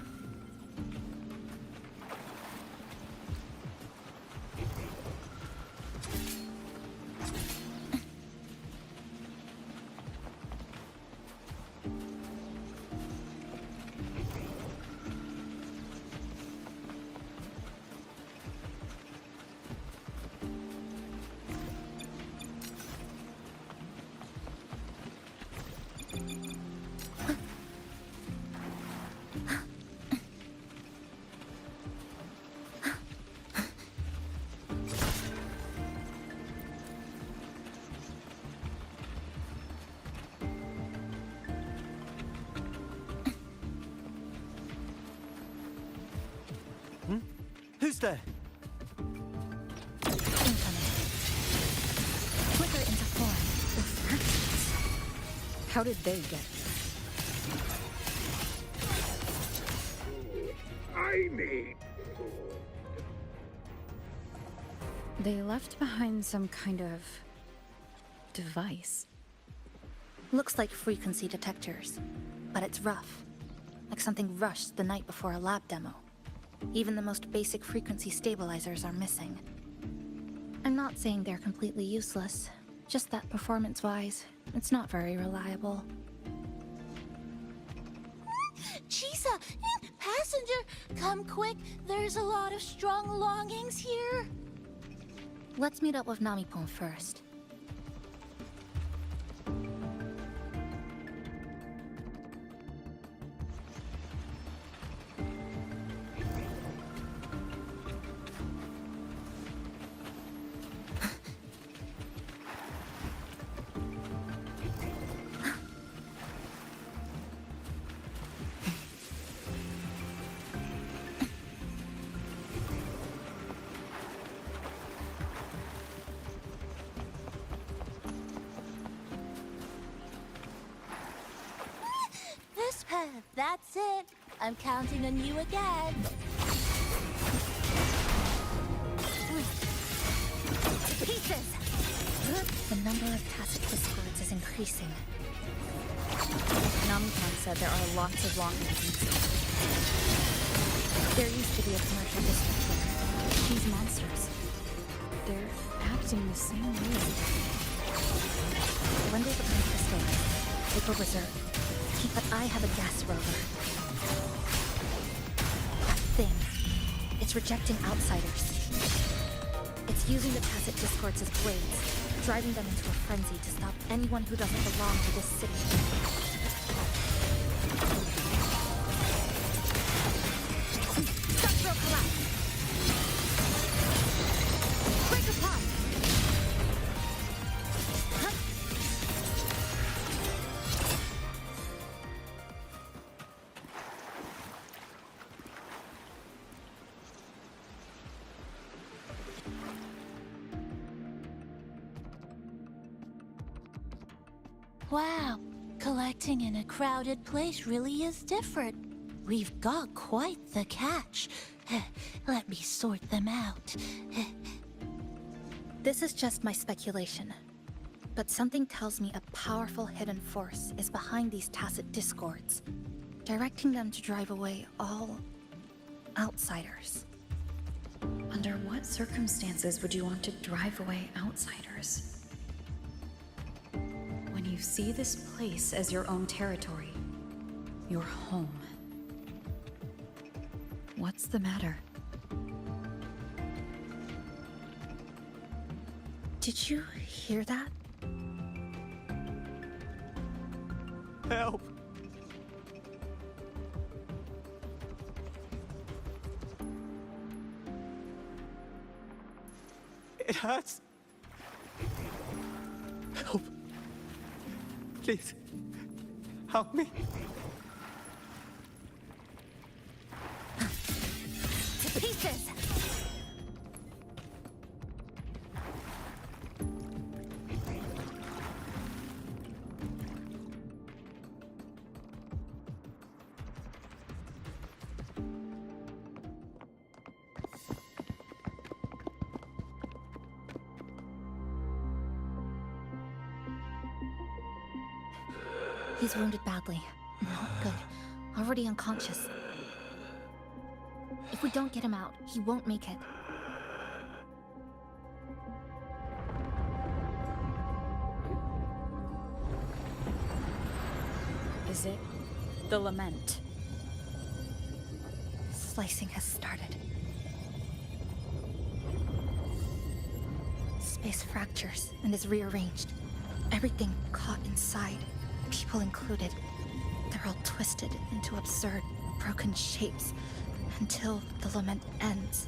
Who's there? Incoming. Flicker into form. The fractions. How did they get I They left behind some kind of device. Looks like frequency detectors, but it's rough. Like something rushed the night before a lab demo. Even the most basic frequency stabilizers are missing. I'm not saying they're completely useless, just that performance-wise, it's not very reliable. Chisa! Passenger! Come quick! There's a lot of strong longings here! Let's meet up with Namipon first. That's it. I'm counting on you again. Pieces! The number of tacit discords is increasing. Namipon said there are lots of long distance. There used to be a commercial district here. These monsters, they're acting the same way. When they become crystallized, they go berserk. But I have a gas rover. That thing. It's rejecting outsiders. It's using the tacit discords as blades, driving them into a frenzy to stop anyone who doesn't belong to this city. Structural collapse! Break apart! Wow, collecting in a crowded place really is different. We've got quite the catch. Let me sort them out. This is just my speculation, but something tells me a powerful hidden force is behind these tacit discords, directing them to drive away all outsiders. Under what circumstances would you want to drive away outsiders? When you see this place as your own territory, your home. What's the matter? Did you hear that? Help! It hurts. Help. Please. Help me. To pieces! He's wounded badly. Not good. Already unconscious. If we don't get him out, he won't make it. Is it the lament? Slicing has started. Space fractures and is rearranged. Everything caught inside, people included. They're all twisted into absurd, broken shapes until the lament ends.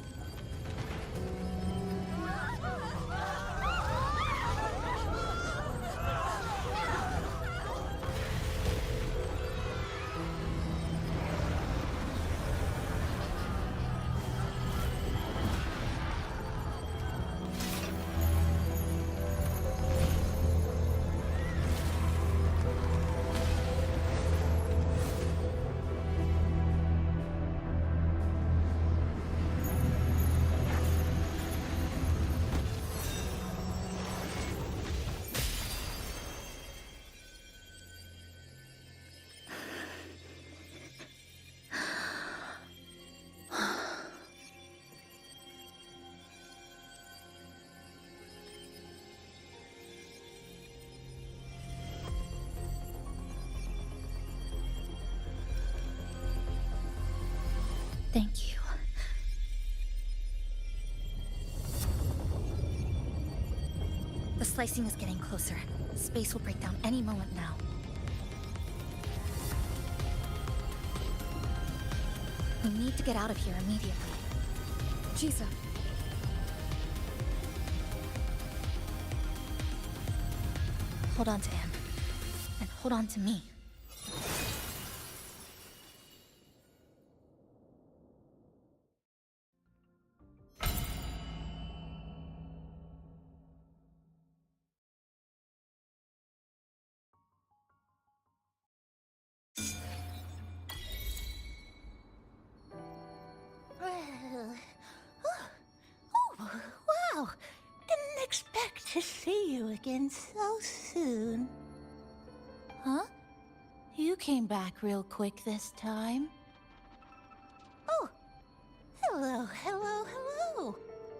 Thank you. The slicing is getting closer. Space will break down any moment now. We need to get out of here immediately. Jisa. Hold on to him. And hold on to me. Wow! Didn't expect to see you again so soon. Huh? You came back real quick this time. Oh! Hello, hello, hello!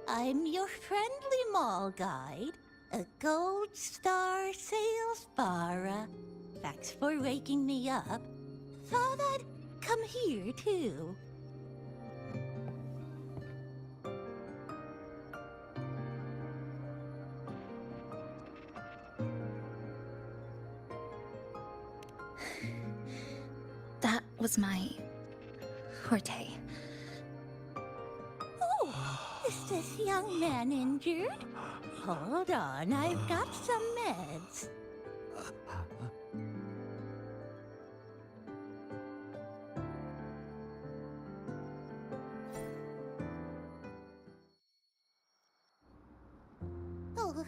I'm your friendly mall guide, a gold star sales barra. Thanks for waking me up. Thought I'd come here too. That was my forte. Oh, is this young man injured? Hold on, I've got some meds. Oh,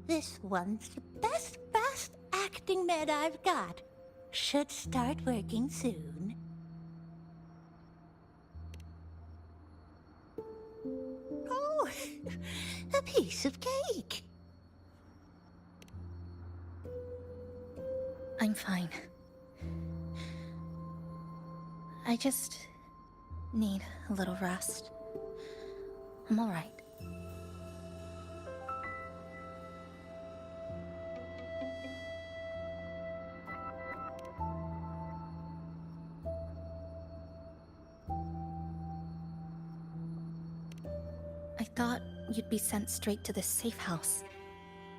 this one's the best fast acting med I've got. Should start working soon. Oh, a piece of cake. I'm fine. I just need a little rest. I'm all right. I thought you'd be sent straight to the safe house.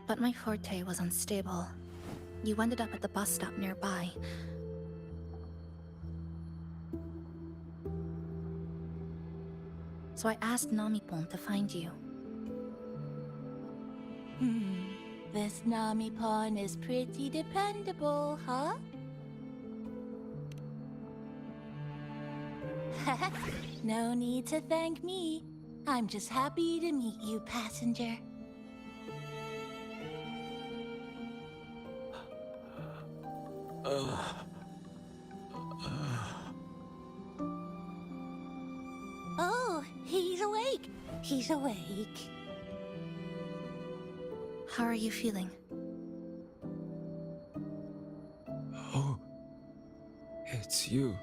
But my forte was unstable. You ended up at the bus stop nearby. So I asked Namipon to find you. This Namipon is pretty dependable, huh? No need to thank me. I'm just happy to meet you, passenger. Oh, he's awake. He's awake. How are you feeling? Oh, it's you.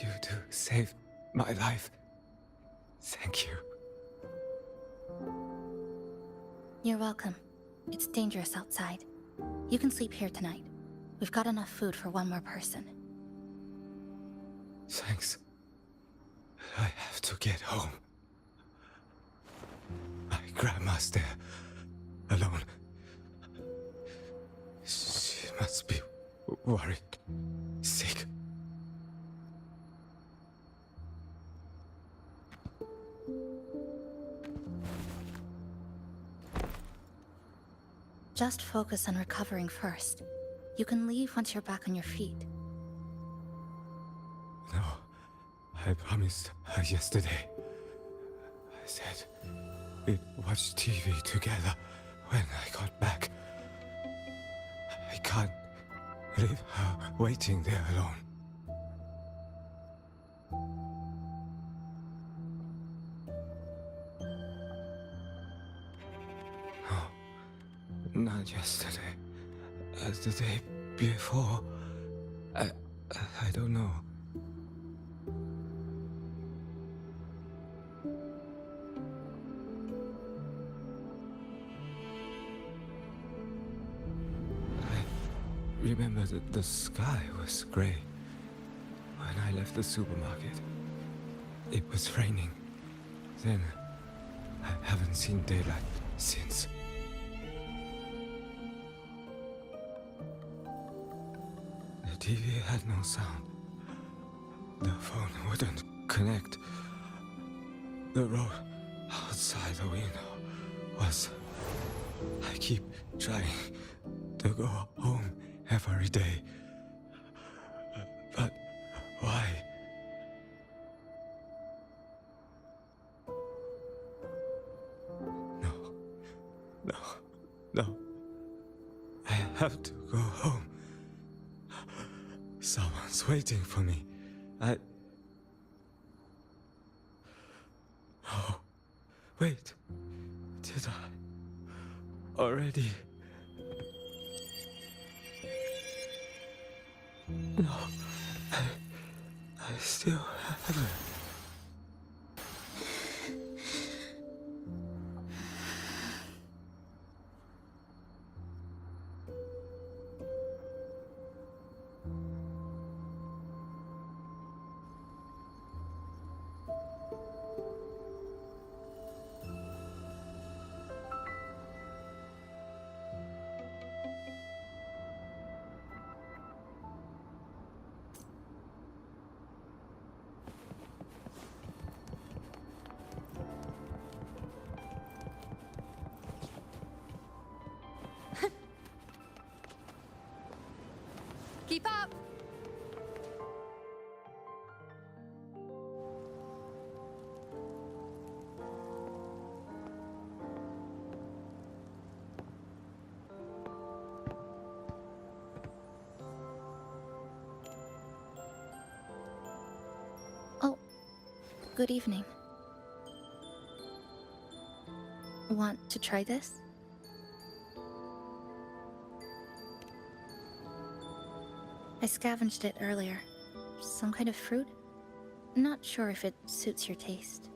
You do save my life. Thank you. You're welcome. It's dangerous outside. You can sleep here tonight. We've got enough food for one more person. Thanks. I have to get home. My grandma's there, alone. She must be worried, sick. Just focus on recovering first. You can leave once you're back on your feet. No, I promised her yesterday. I said we'd watch TV together when I got back. I can't leave her waiting there alone. No, not yesterday. The day before. I don't know. I remember that the sky was gray when I left the supermarket. It was raining. Then I haven't seen daylight since. The TV had no sound. The phone wouldn't connect. The road outside the window was... I keep trying to go home every day. But why? No. I have to go home. Someone's waiting for me. Oh, wait. Did I already? No, I still haven't. Keep up! Oh, good evening. Want to try this? I scavenged it earlier. Some kind of fruit? Not sure if it suits your taste.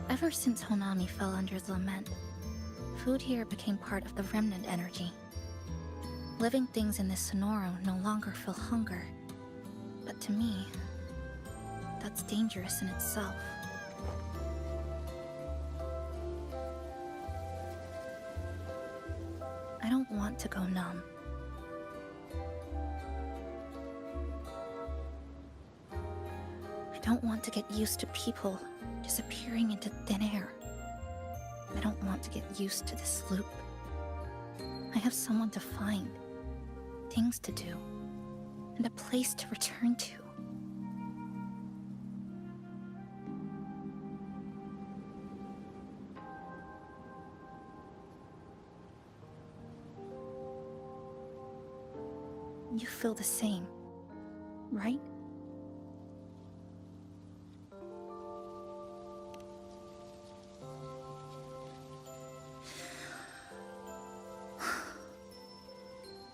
Ever since Honami fell under the lament, food here became part of the remnant energy. Living things in this Sonoro no longer feel hunger. But to me, that's dangerous in itself. I don't want to go numb. I don't want to get used to people disappearing into thin air. I don't want to get used to this loop. I have someone to find, things to do, and a place to return to. You feel the same, right?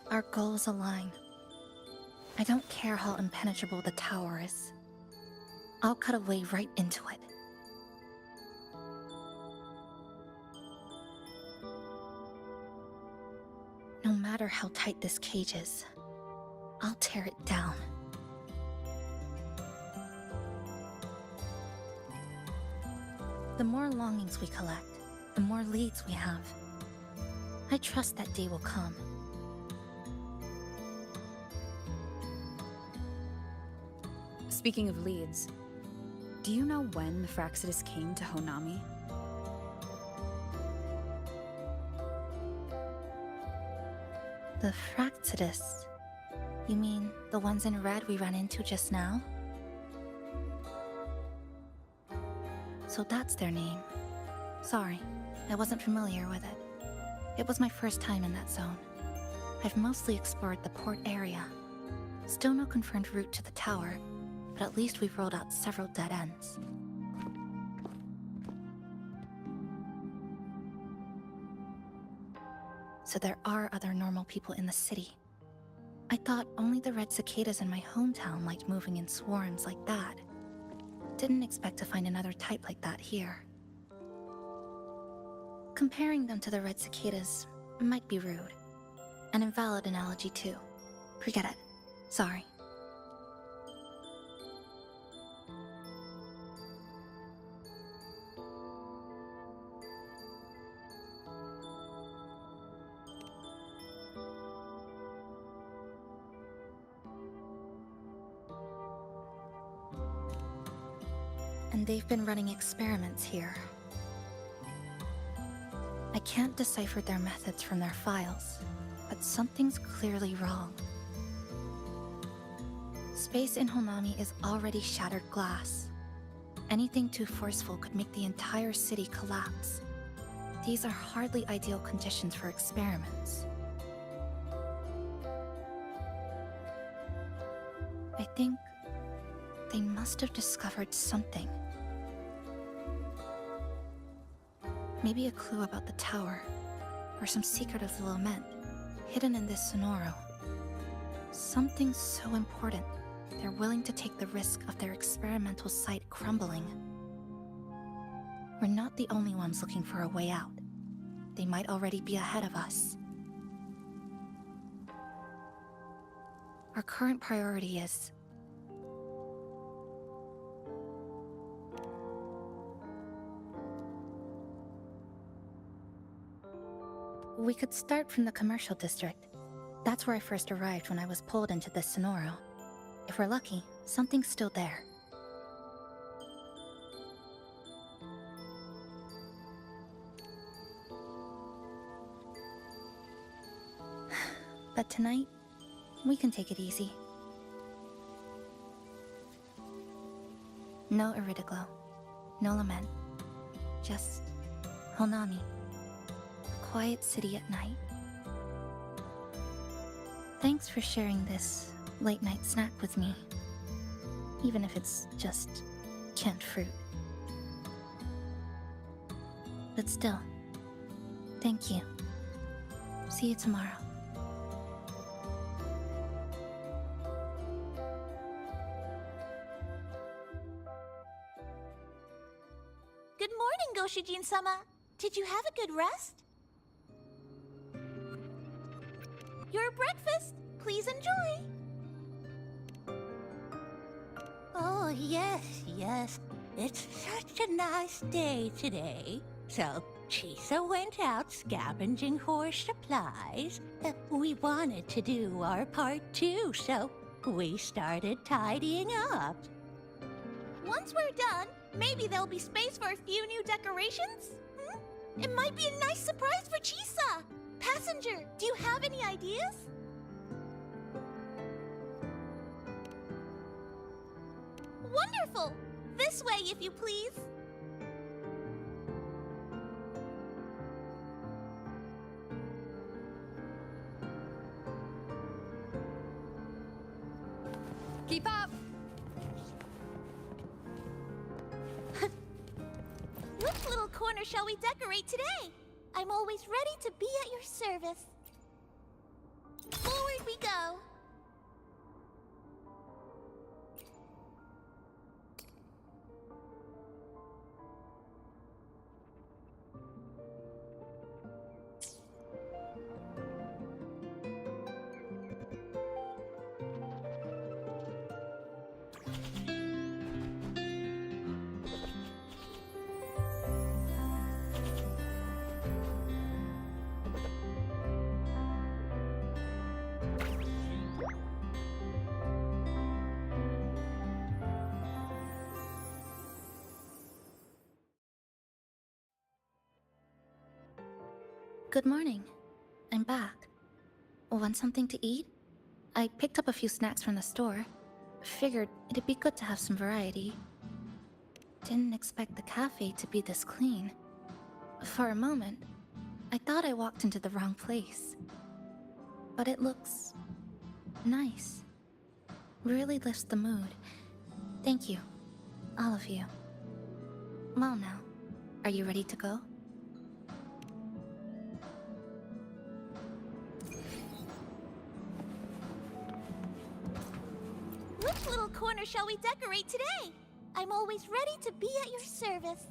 Our goals align. I don't care how impenetrable the tower is. I'll cut a way right into it. No matter how tight this cage is, I'll tear it down. The more longings we collect, the more leads we have. I trust that day will come. Speaking of leads, do you know when the Fraxidus came to Honami? The Fraxidus? You mean the ones in red we ran into just now? So that's their name. Sorry, I wasn't familiar with it. It was my first time in that zone. I've mostly explored the port area. Still no confirmed route to the tower, but at least we've rolled out several dead ends. So there are other normal people in the city. I thought only the red cicadas in my hometown liked moving in swarms like that. Didn't expect to find another type like that here. Comparing them to the red cicadas might be rude. An invalid analogy too. Forget it. Sorry. And they've been running experiments here. I can't decipher their methods from their files, but something's clearly wrong. Space in Honami is already shattered glass. Anything too forceful could make the entire city collapse. These are hardly ideal conditions for experiments. I think they must have discovered something. Maybe a clue about the tower, or some secret of the lament, hidden in this Sonoro. Something so important, they're willing to take the risk of their experimental site crumbling. We're not the only ones looking for a way out. They might already be ahead of us. Our current priority is we could start from the commercial district. That's where I first arrived when I was pulled into the Sonoro. If we're lucky, something's still there. But tonight, we can take it easy. No Iridoglow, no lament, just Honami. Quiet city at night. Thanks for sharing this late-night snack with me, even if it's just canned fruit. But still, thank you. See you tomorrow. Good morning, Goshijin-sama. Did you have a good rest? Your breakfast. Please enjoy. Oh, yes. It's such a nice day today. So, Chisa went out scavenging for supplies. We wanted to do our part too, so we started tidying up. Once we're done, maybe there'll be space for a few new decorations? It might be a nice surprise for Chisa. Passenger, do you have any ideas? Wonderful! This way, if you please. Keep up! Which little corner shall we decorate today? I'm always ready to be at your service. Forward we go. Good morning. I'm back. Want something to eat? I picked up a few snacks from the store. Figured it'd be good to have some variety. Didn't expect the cafe to be this clean. For a moment, I thought I walked into the wrong place. But it looks nice. Really lifts the mood. Thank you, all of you. Well now, are you ready to go? Which little corner shall we decorate today? I'm always ready to be at your service.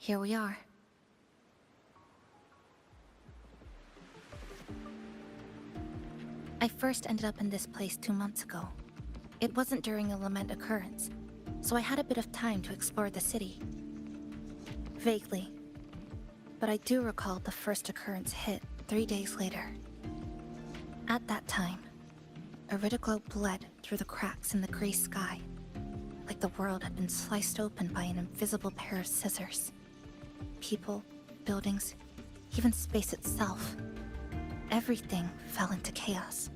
Here we are. I first ended up in this place 2 months ago. It wasn't during a lament occurrence, so I had a bit of time to explore the city. Vaguely. But I do recall the first occurrence hit 3 days later. At that time, Iridoglow bled through the cracks in the gray sky, like the world had been sliced open by an invisible pair of scissors. People, buildings, even space itself. Everything fell into chaos.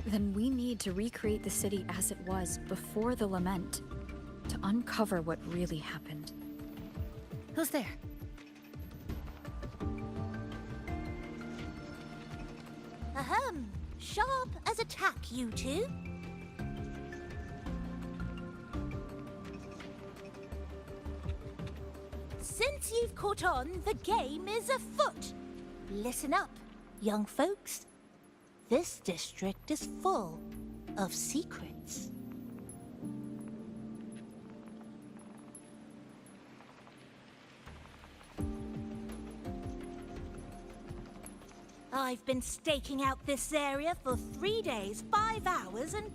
Then we need to recreate the city as it was before the lament, to uncover what really happened. Who's there? Ahem. Sharp as a tack, you two. Since you've caught on, the game is afoot. Listen up, young folks. This district is full of secrets. I've been staking out this area for 3 days, 5 hours, and,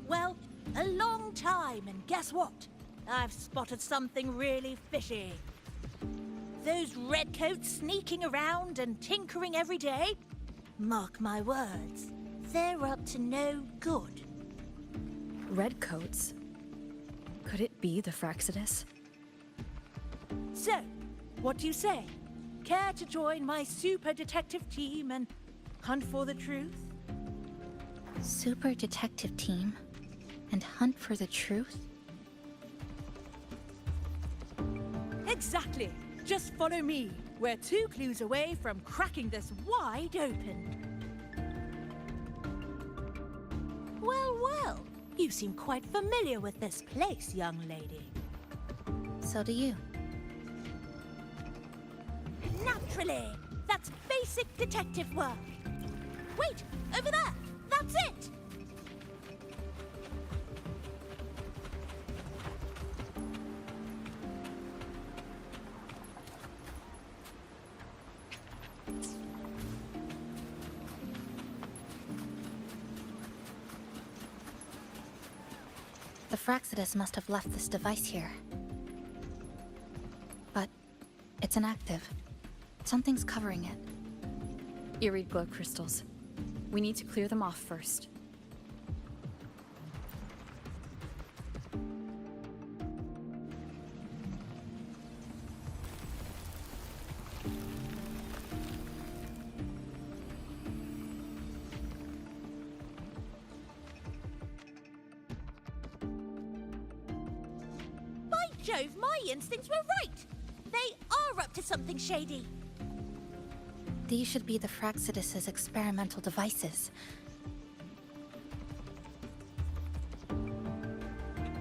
well, a long time. And guess what? I've spotted something really fishy. Those redcoats sneaking around and tinkering every day? Mark my words, they're up to no good. Redcoats? Could it be the Fraxidus? So, what do you say? Care to join my super detective team and hunt for the truth? Super detective team? And hunt for the truth? Exactly. Just follow me. We're 2 clues away from cracking this wide open. You seem quite familiar with this place, young lady. So do you. Naturally! That's basic detective work. Wait! Over there! That's it! The Fraxidus must have left this device here. But it's inactive. Something's covering it. Eerie glow crystals. We need to clear them off first. By Jove, my instincts were right! They are up to something shady. These should be the Fraxidus's experimental devices.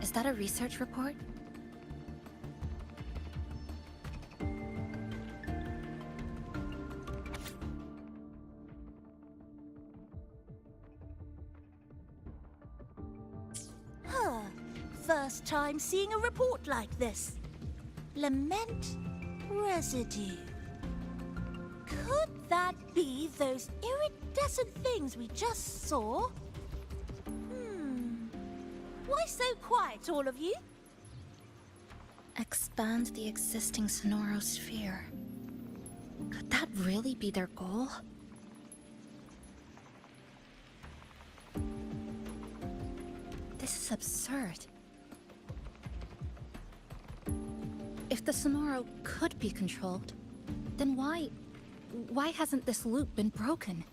Is that a research report? Huh. First time seeing a report like this. Lament residue. Could that be those iridescent things we just saw? Why so quiet, all of you? Expand the existing Sonoro sphere. Could that really be their goal? This is absurd. If the Sonoro could be controlled, then why hasn't this loop been broken?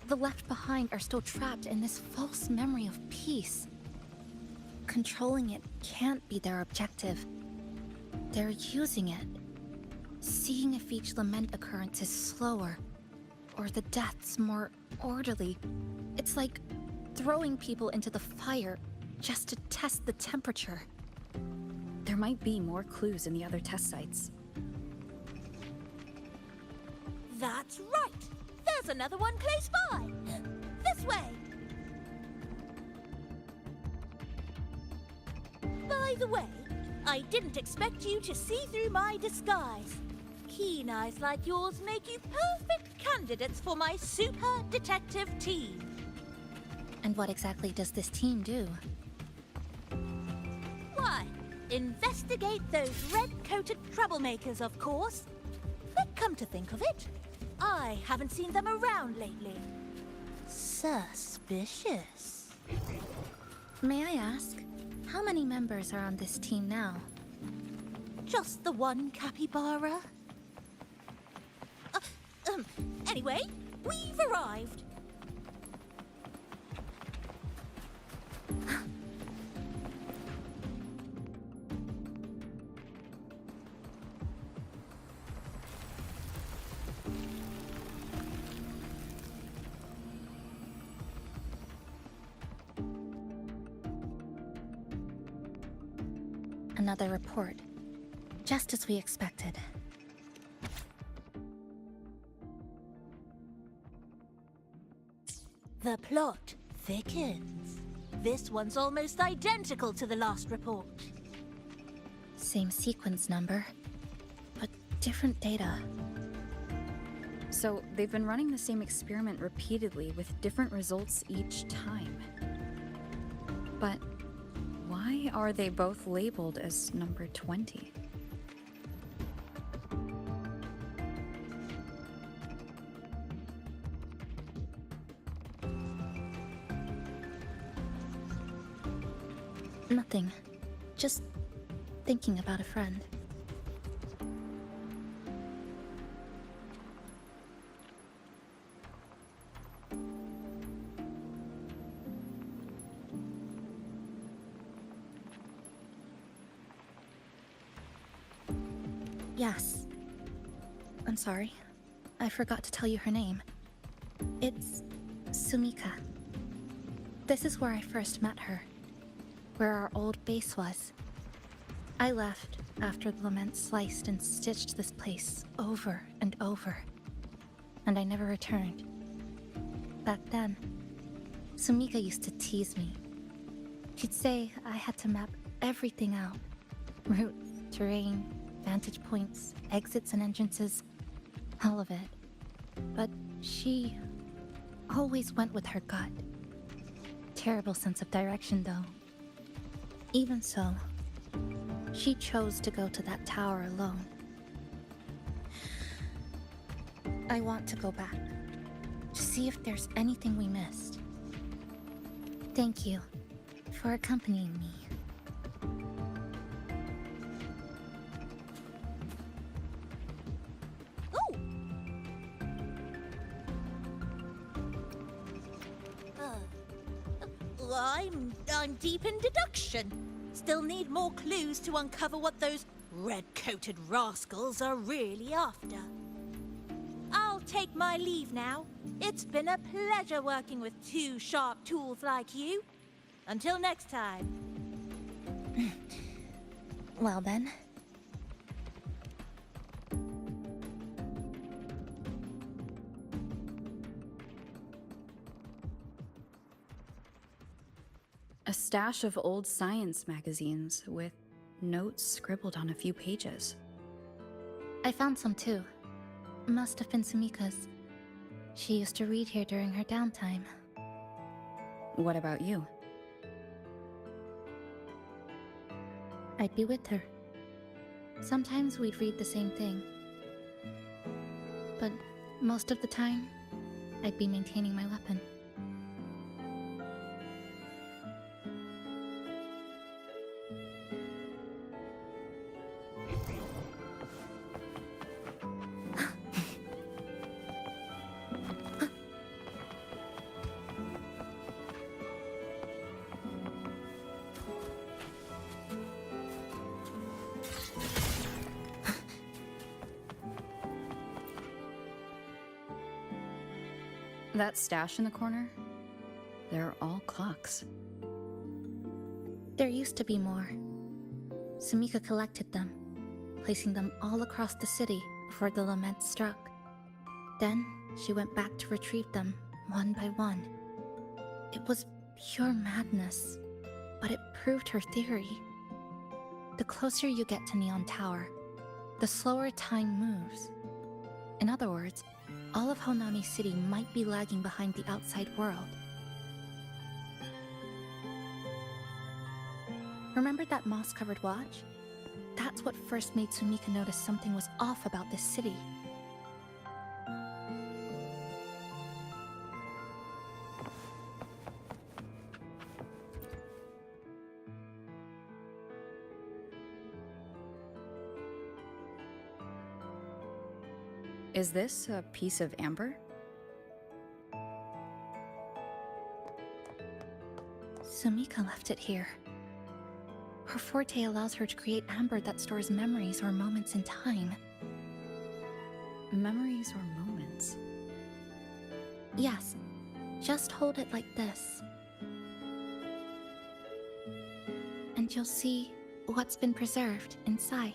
The left behind are still trapped in this false memory of peace. Controlling it can't be their objective. They're using it. Seeing if each lament occurrence is slower, or the deaths more orderly. It's like throwing people into the fire just to test the temperature. There might be more clues in the other test sites. That's right! There's another one close by! This way! By the way, I didn't expect you to see through my disguise. Keen eyes like yours make you perfect candidates for my super detective team. And what exactly does this team do? Why, investigate those red-coated troublemakers, of course. But come to think of it, I haven't seen them around lately. Suspicious. May I ask, how many members are on this team now? Just the one capybara. Anyway, we've arrived. Another report. Just as we expected. The plot thickens. This one's almost identical to the last report. Same sequence number, but different data. So they've been running the same experiment repeatedly with different results each time. But why are they both labeled as number 20? Nothing. Just thinking about a friend. Yes. I'm sorry. I forgot to tell you her name. It's Sumika. This is where I first met her. where our old base was. I left after the lament sliced and stitched this place over and over, and I never returned. Back then, Sumika used to tease me. She'd say I had to map everything out. Route, terrain, vantage points, exits and entrances, all of it. But she always went with her gut. Terrible sense of direction, though. Even so, she chose to go to that tower alone. I want to go back, to see if there's anything we missed. Thank you for accompanying me. I'm deep in deduction. Still need more clues to uncover what those red-coated rascals are really after. I'll take my leave now. It's been a pleasure working with two sharp tools like you. Until next time. Well then. A stash of old science magazines with notes scribbled on a few pages. I found some too. Must have been Sumika's. She used to read here during her downtime. What about you? I'd be with her. Sometimes we'd read the same thing. But most of the time, I'd be maintaining my weapon. That stash in the corner? They're all clocks. There used to be more. Sumika collected them, placing them all across the city before the lament struck. Then she went back to retrieve them one by one. It was pure madness, but it proved her theory. The closer you get to Neon Tower, the slower time moves. In other words, all of Honami City might be lagging behind the outside world. Remember that moss-covered watch? That's what first made Sumika notice something was off about this city. Is this a piece of amber? Sumika left it here. Her forte allows her to create amber that stores memories or moments in time. Memories or moments? Yes. Just hold it like this. And you'll see what's been preserved inside.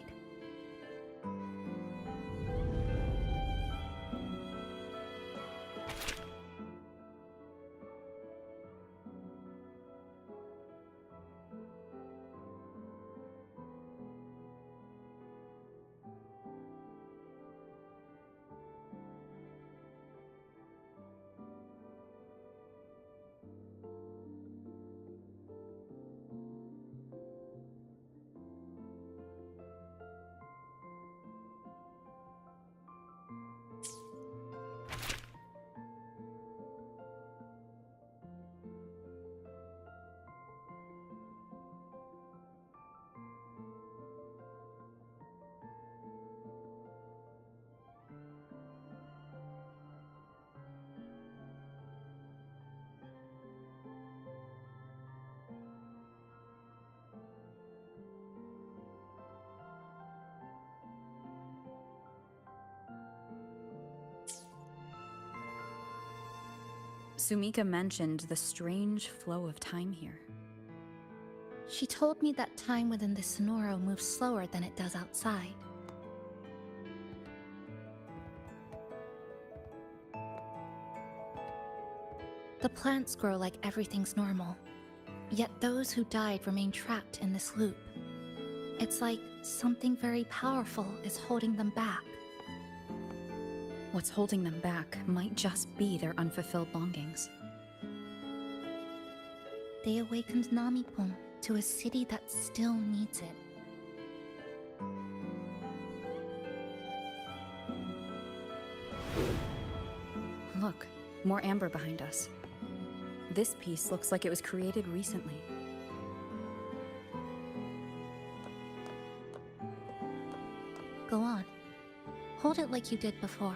Sumika mentioned the strange flow of time here. She told me that time within the Sonoro moves slower than it does outside. The plants grow like everything's normal, yet those who died remain trapped in this loop. It's like something very powerful is holding them back. What's holding them back might just be their unfulfilled longings. They awakened Namipon to a city that still needs it. Look, more amber behind us. This piece looks like it was created recently. Go on. Hold it like you did before.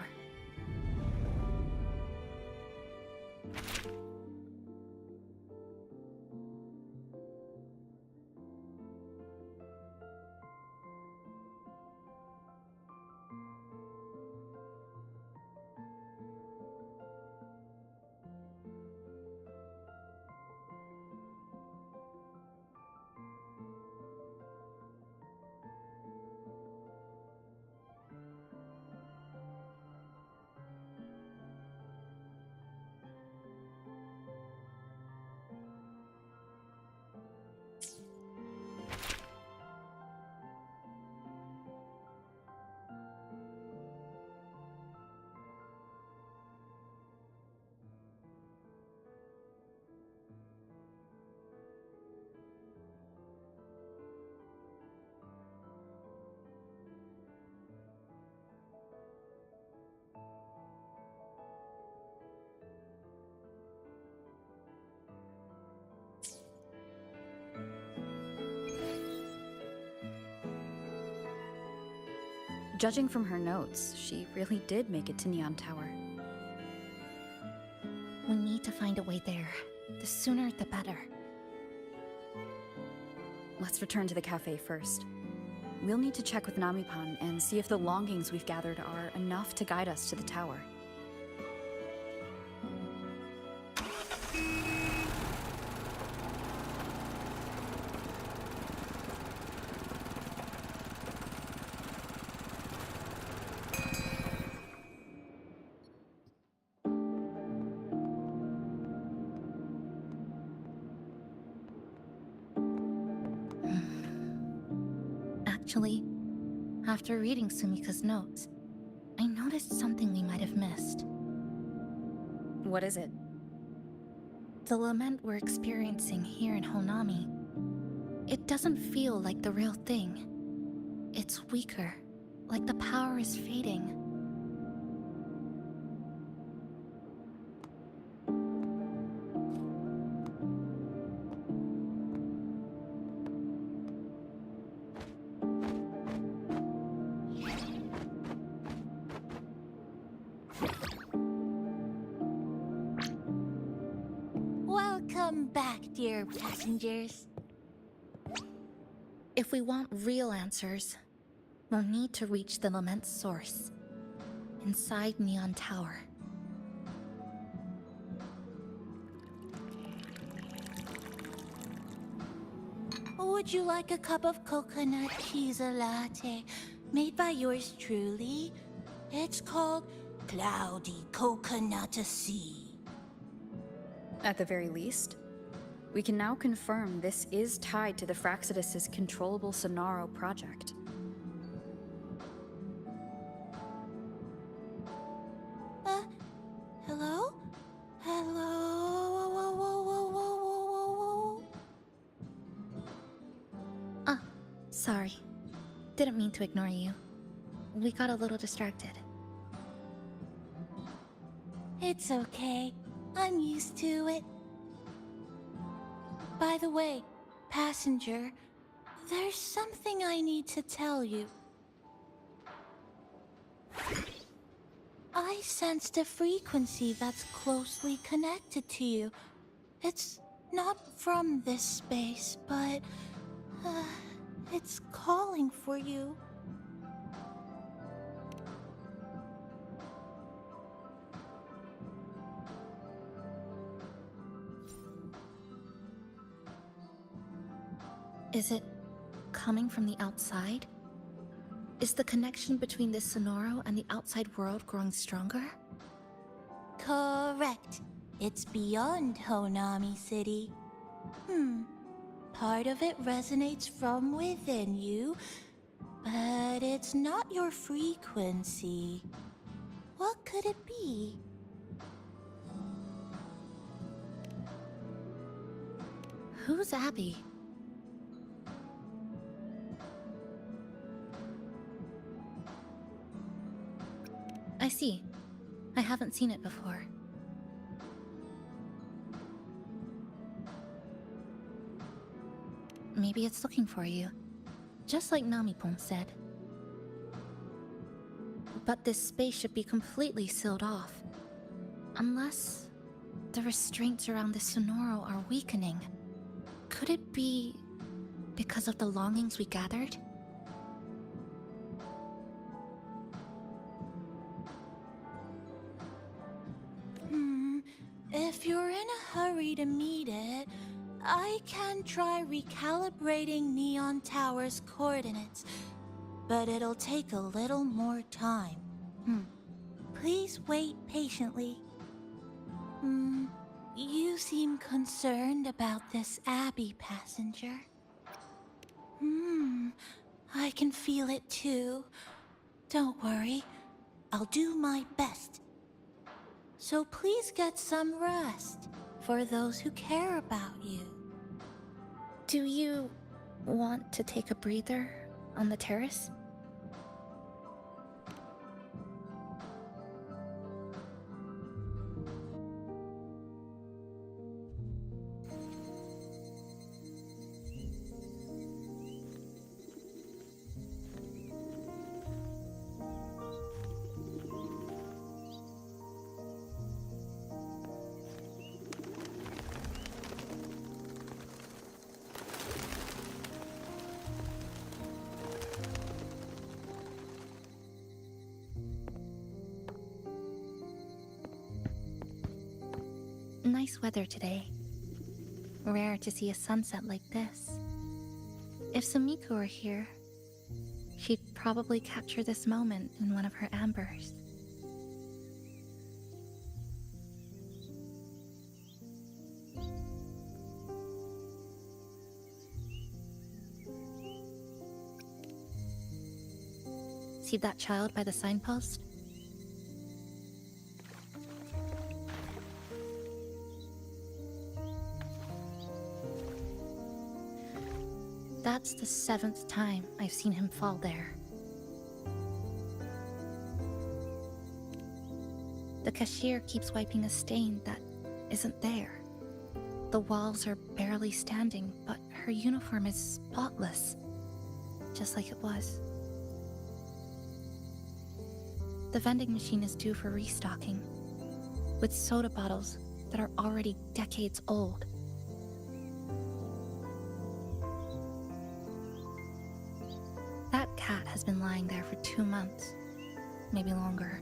Judging from her notes, she really did make it to Neon Tower. We need to find a way there. The sooner, the better. Let's return to the cafe first. We'll need to check with Namipon and see if the longings we've gathered are enough to guide us to the tower. Actually, after reading Sumika's notes, I noticed something we might have missed. What is it? The lament we're experiencing here in Honami. It doesn't feel like the real thing. It's weaker, like the power is fading. Welcome back, dear passengers. If we want real answers, we'll need to reach the lament's source, inside Neon Tower. Would you like a cup of coconut cheese latte made by yours truly? It's called Cloudy Coconut Sea. At the very least, we can now confirm this is tied to the Fraxidus' controllable Sonaro project. Hello? Hello? Whoa, whoa, whoa, whoa, whoa, whoa, whoa. Ah, sorry. Didn't mean to ignore you. We got a little distracted. It's okay. I'm used to it. By the way, passenger, there's something I need to tell you. I sensed a frequency that's closely connected to you. It's not from this space, but it's calling for you. Is it coming from the outside? Is the connection between this Sonoro and the outside world growing stronger? Correct. It's beyond Honami City. Part of it resonates from within you, but it's not your frequency. What could it be? Who's Abby? I see. I haven't seen it before. Maybe it's looking for you, just like Namipon said. But this space should be completely sealed off. Unless the restraints around the Sonoro are weakening. Could it be because of the longings we gathered? If you're in a hurry to meet it, I can try recalibrating Neon Tower's coordinates, but it'll take a little more time. Please wait patiently. You seem concerned about this Abby passenger. I can feel it too. Don't worry, I'll do my best. So please get some rest for those who care about you. Do you want to take a breather on the terrace? Nice weather today. Rare to see a sunset like this. If Sumiko were here, she'd probably capture this moment in one of her ambers. See that child by the signpost? That's the 7th time I've seen him fall there. The cashier keeps wiping a stain that isn't there. The walls are barely standing, but her uniform is spotless, just like it was. The vending machine is due for restocking, with soda bottles that are already decades old. That cat has been lying there for 2 months, maybe longer.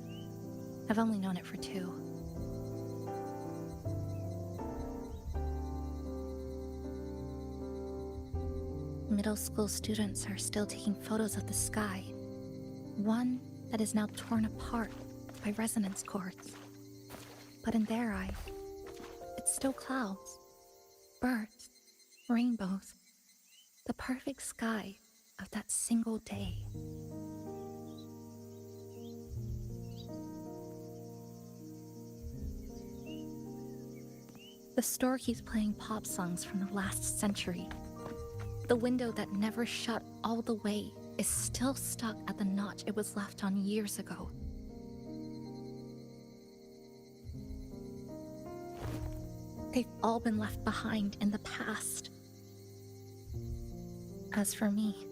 I've only known it for 2. Middle school students are still taking photos of the sky. One that is now torn apart by resonance cords. But in their eyes, it's still clouds, birds, rainbows, the perfect sky of that single day. The store keeps playing pop songs from the last century. The window that never shut all the way is still stuck at the notch it was left on years ago. They've all been left behind in the past. As for me,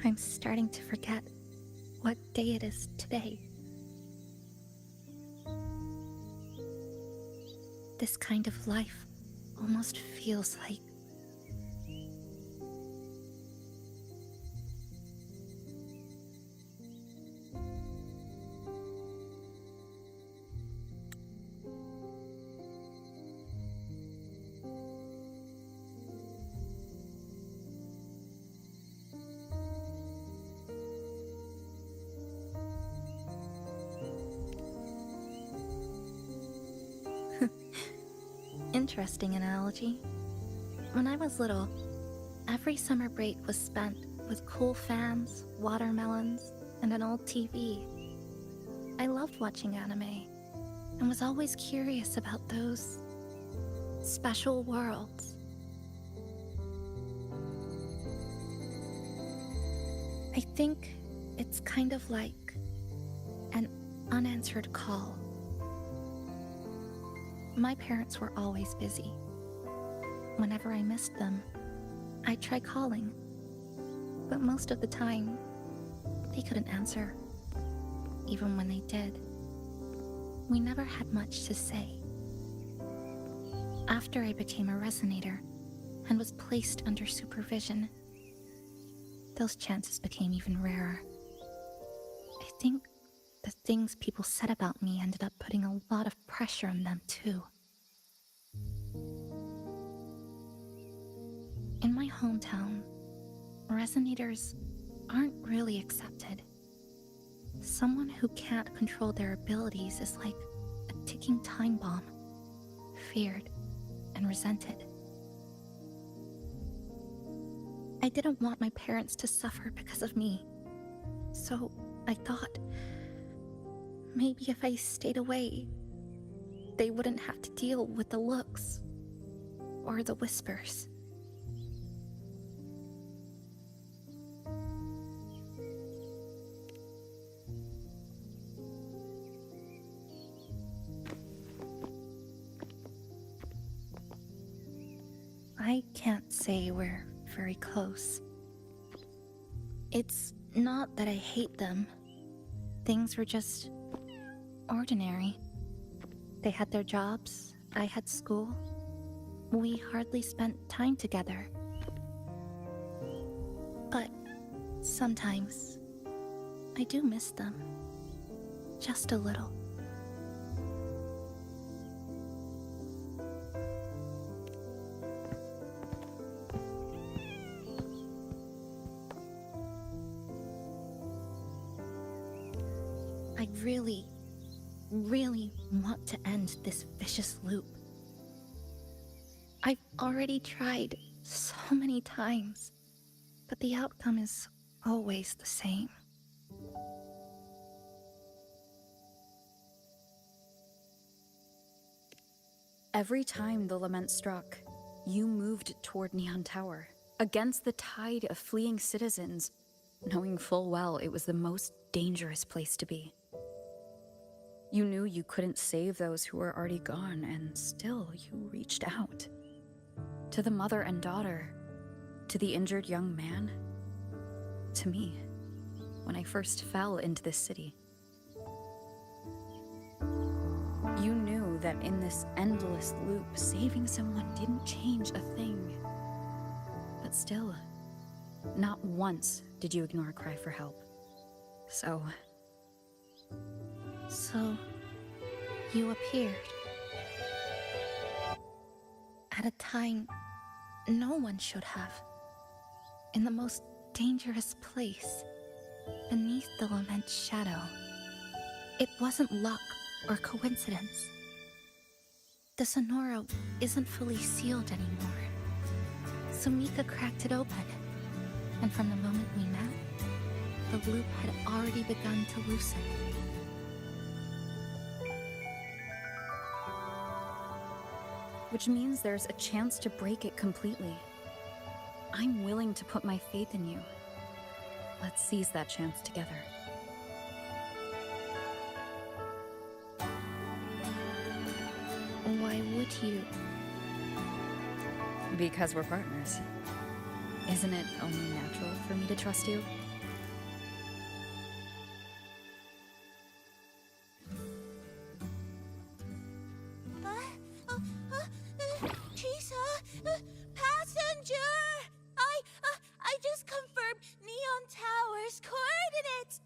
I'm starting to forget what day it is today. This kind of life almost feels like interesting analogy. When I was little, every summer break was spent with cool fans, watermelons, and an old TV. I loved watching anime, and was always curious about those special worlds. I think it's kind of like an unanswered call. My parents were always busy. Whenever I missed them, I'd try calling, but most of the time, they couldn't answer. Even when they did, we never had much to say. After I became a resonator and was placed under supervision, those chances became even rarer. I think the things people said about me ended up putting a lot of pressure on them too. In my hometown, resonators aren't really accepted. Someone who can't control their abilities is like a ticking time bomb, feared and resented. I didn't want my parents to suffer because of me, so I thought maybe if I stayed away, they wouldn't have to deal with the looks or the whispers. I can't say we're very close. It's not that I hate them. Things were just ordinary. They had their jobs, I had school. We hardly spent time together. But sometimes I do miss them. Just a little. I really want to end this vicious loop. I've already tried so many times, but the outcome is always the same. Every time the lament struck, you moved toward Neon Tower, against the tide of fleeing citizens, knowing full well it was the most dangerous place to be. You knew you couldn't save those who were already gone, and still you reached out. To the mother and daughter, to the injured young man, to me, when I first fell into this city. You knew that in this endless loop, saving someone didn't change a thing. But still, not once did you ignore a cry for help. So you appeared. At a time no one should have. In the most dangerous place, beneath the lament's shadow. It wasn't luck or coincidence. The Sonoro isn't fully sealed anymore. Sumika cracked it open, and from the moment we met, the loop had already begun to loosen. which means there's a chance to break it completely. I'm willing to put my faith in you. Let's seize that chance together. Why would you? Because we're partners. Isn't it only natural for me to trust you? Passenger! I just confirmed Neon Tower's coordinates!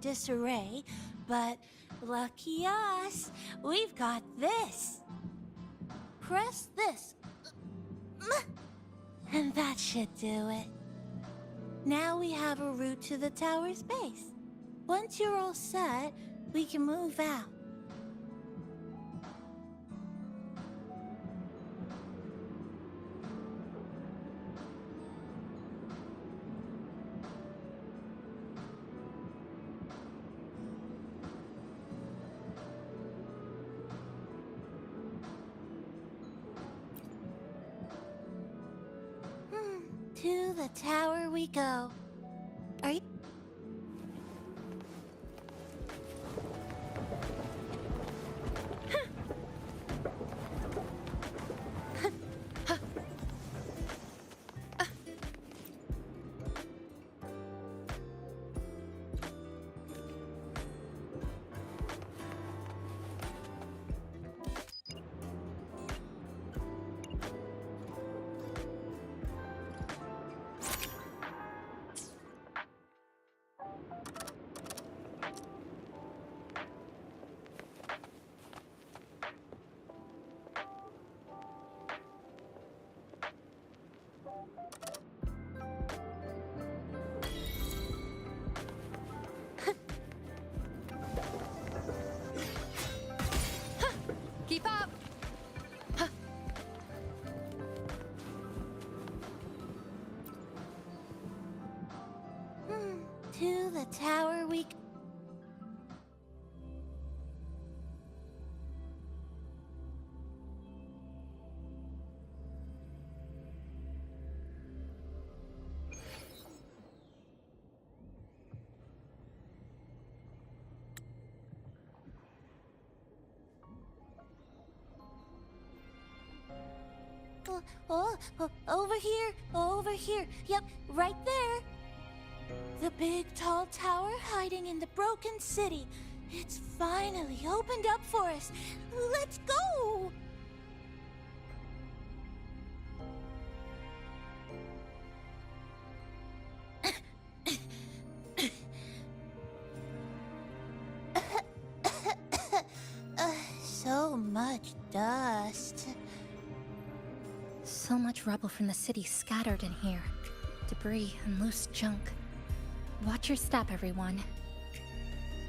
disarray, but lucky us, we've got this. Press this. And that should do it. Now we have a route to the tower's base. Once you're all set, we can move out. To the tower we go. Are you? Keep up! To the tower we... over here. Yep, right there. The big tall tower hiding in the broken city. It's finally opened up for us. Let's go! So much dust. So much rubble from the city scattered in here. Debris and loose junk. Watch your step, everyone.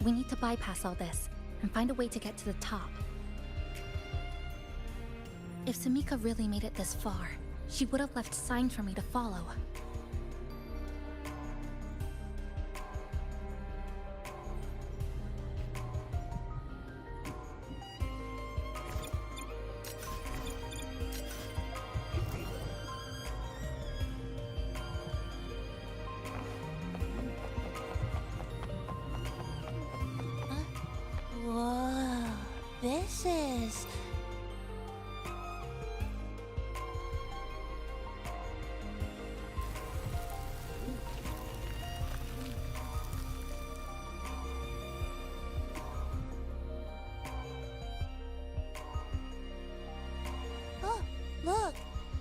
We need to bypass all this and find a way to get to the top. If Sumika really made it this far, she would have left signs for me to follow. Whoa, this is... Oh, look,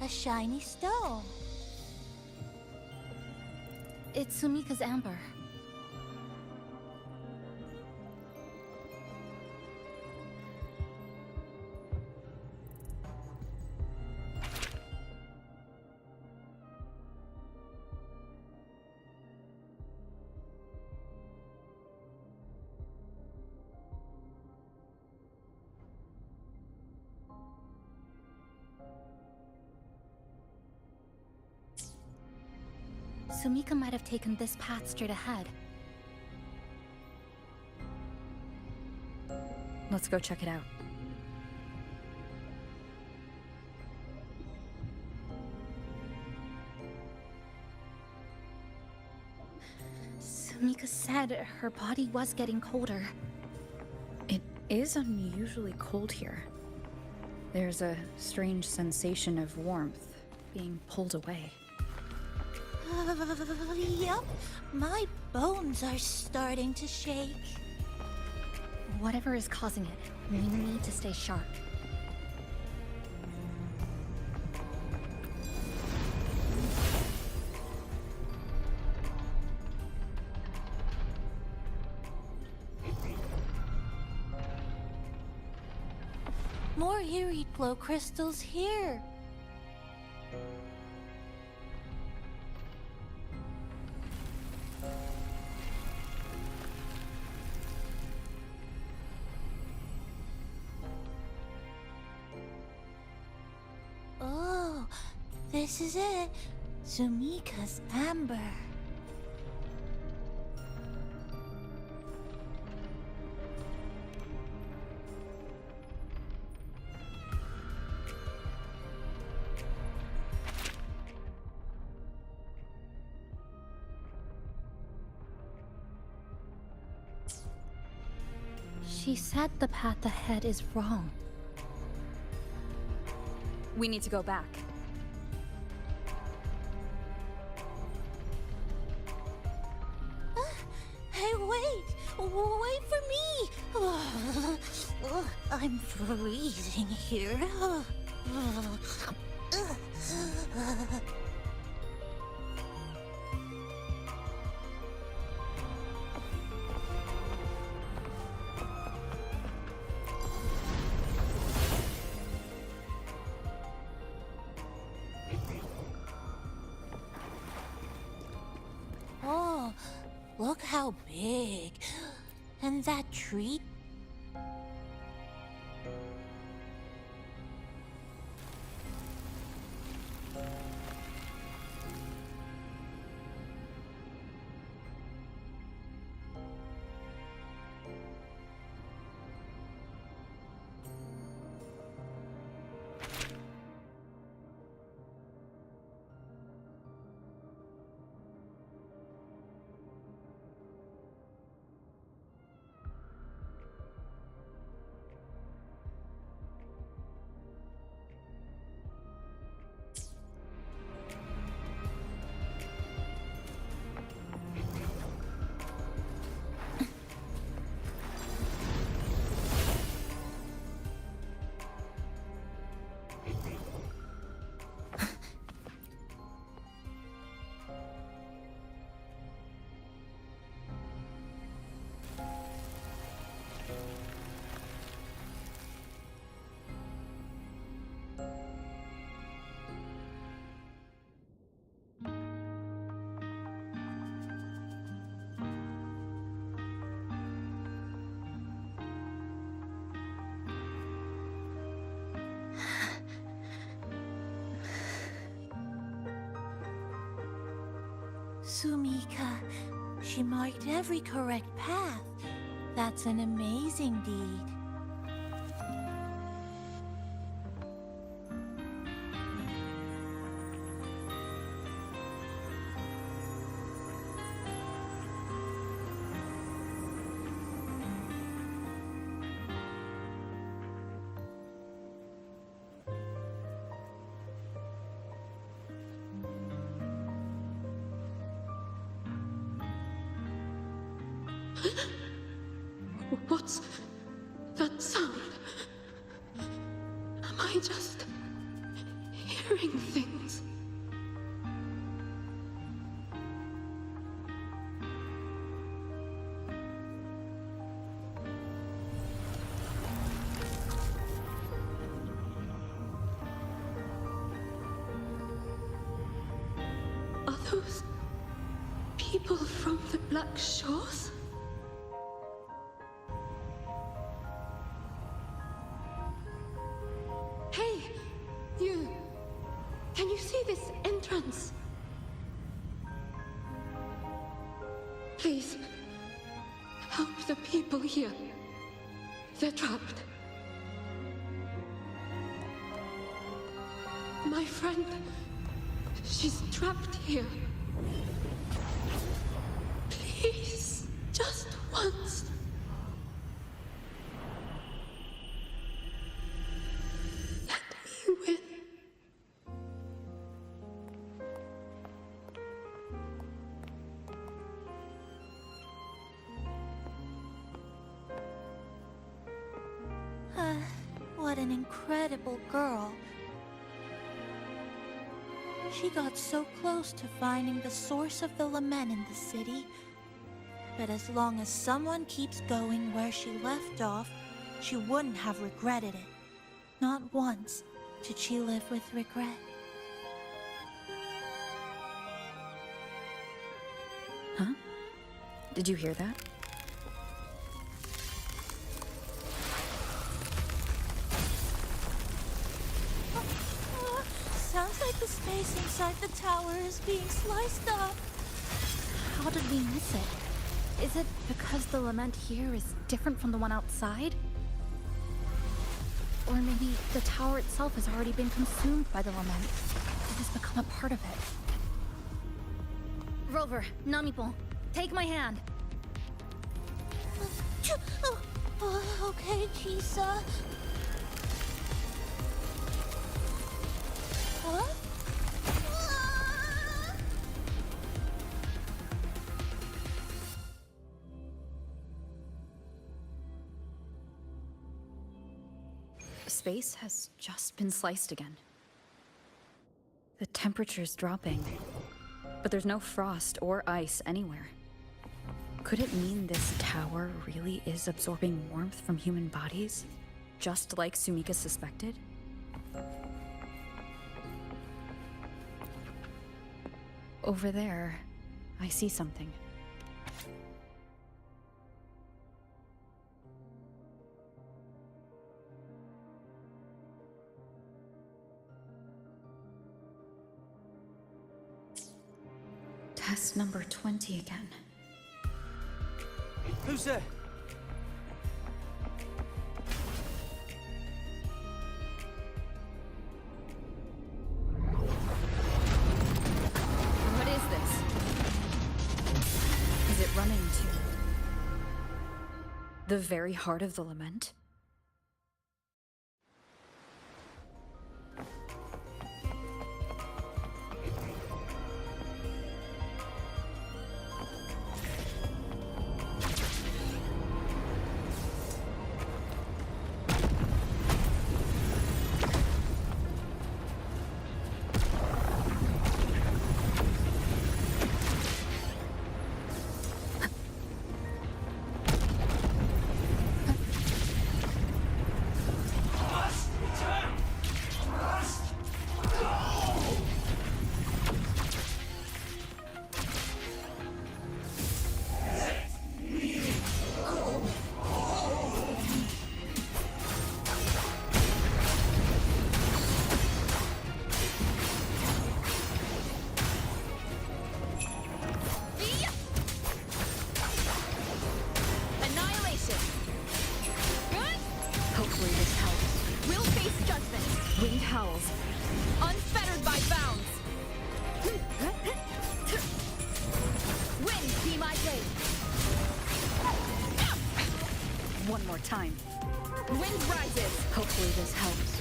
a shiny stone. It's Sumika's amber. Sumika might have taken this path straight ahead. Let's go check it out. Sumika said her body was getting colder. It is unusually cold here. There's a strange sensation of warmth being pulled away. Yep, my bones are starting to shake. Whatever is causing it, we need to stay sharp. More eerie glow crystals here. Oh, this is it. Sumika's amber. She said the path ahead is wrong. We need to go back. Hey, wait! Wait for me! I'm freezing here. Oh, look how big. And that tree? Sumika, she marked every correct path. That's an amazing deed. What's that sound? Am I just hearing things? Are those people from the Black Shores? Hey, you! Can you see this entrance? Please, help the people here. They're trapped. My friend, she's trapped here. Please, just once. What an incredible girl. She got so close to finding the source of the lament in the city. But as long as someone keeps going where she left off, she wouldn't have regretted it. Not once did she live with regret. Huh? Did you hear that? Sounds like the space inside the tower is being sliced up. How did we miss it? Is it because the lament here is different from the one outside? Or maybe the tower itself has already been consumed by the lament. It has become a part of it. Rover, Namipon, take my hand. Okay, Chisa. Huh? Space has just been sliced again. The temperature's dropping, but there's no frost or ice anywhere. Could it mean this tower really is absorbing warmth from human bodies, just like Sumika suspected? Over there, I see something. Test number 20 again. Who's there? What is this? Is it running to the very heart of the lament? Hopefully this helps. We'll face judgment. Winged howls. Unfettered by bounds. Wind, be my blade. One more time. Wind rises. Hopefully this helps.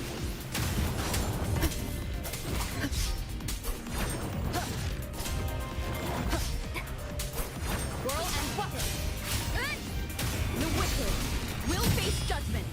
Whirl and butter. The wicked will face judgment.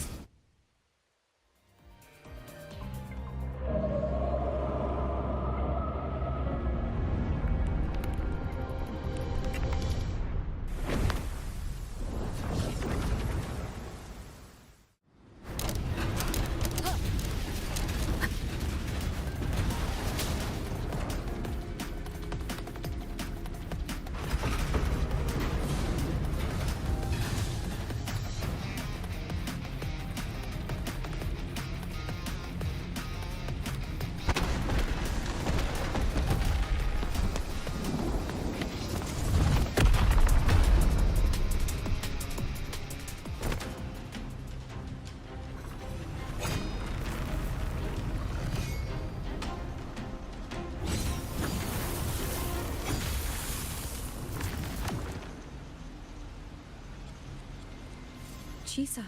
Chisa.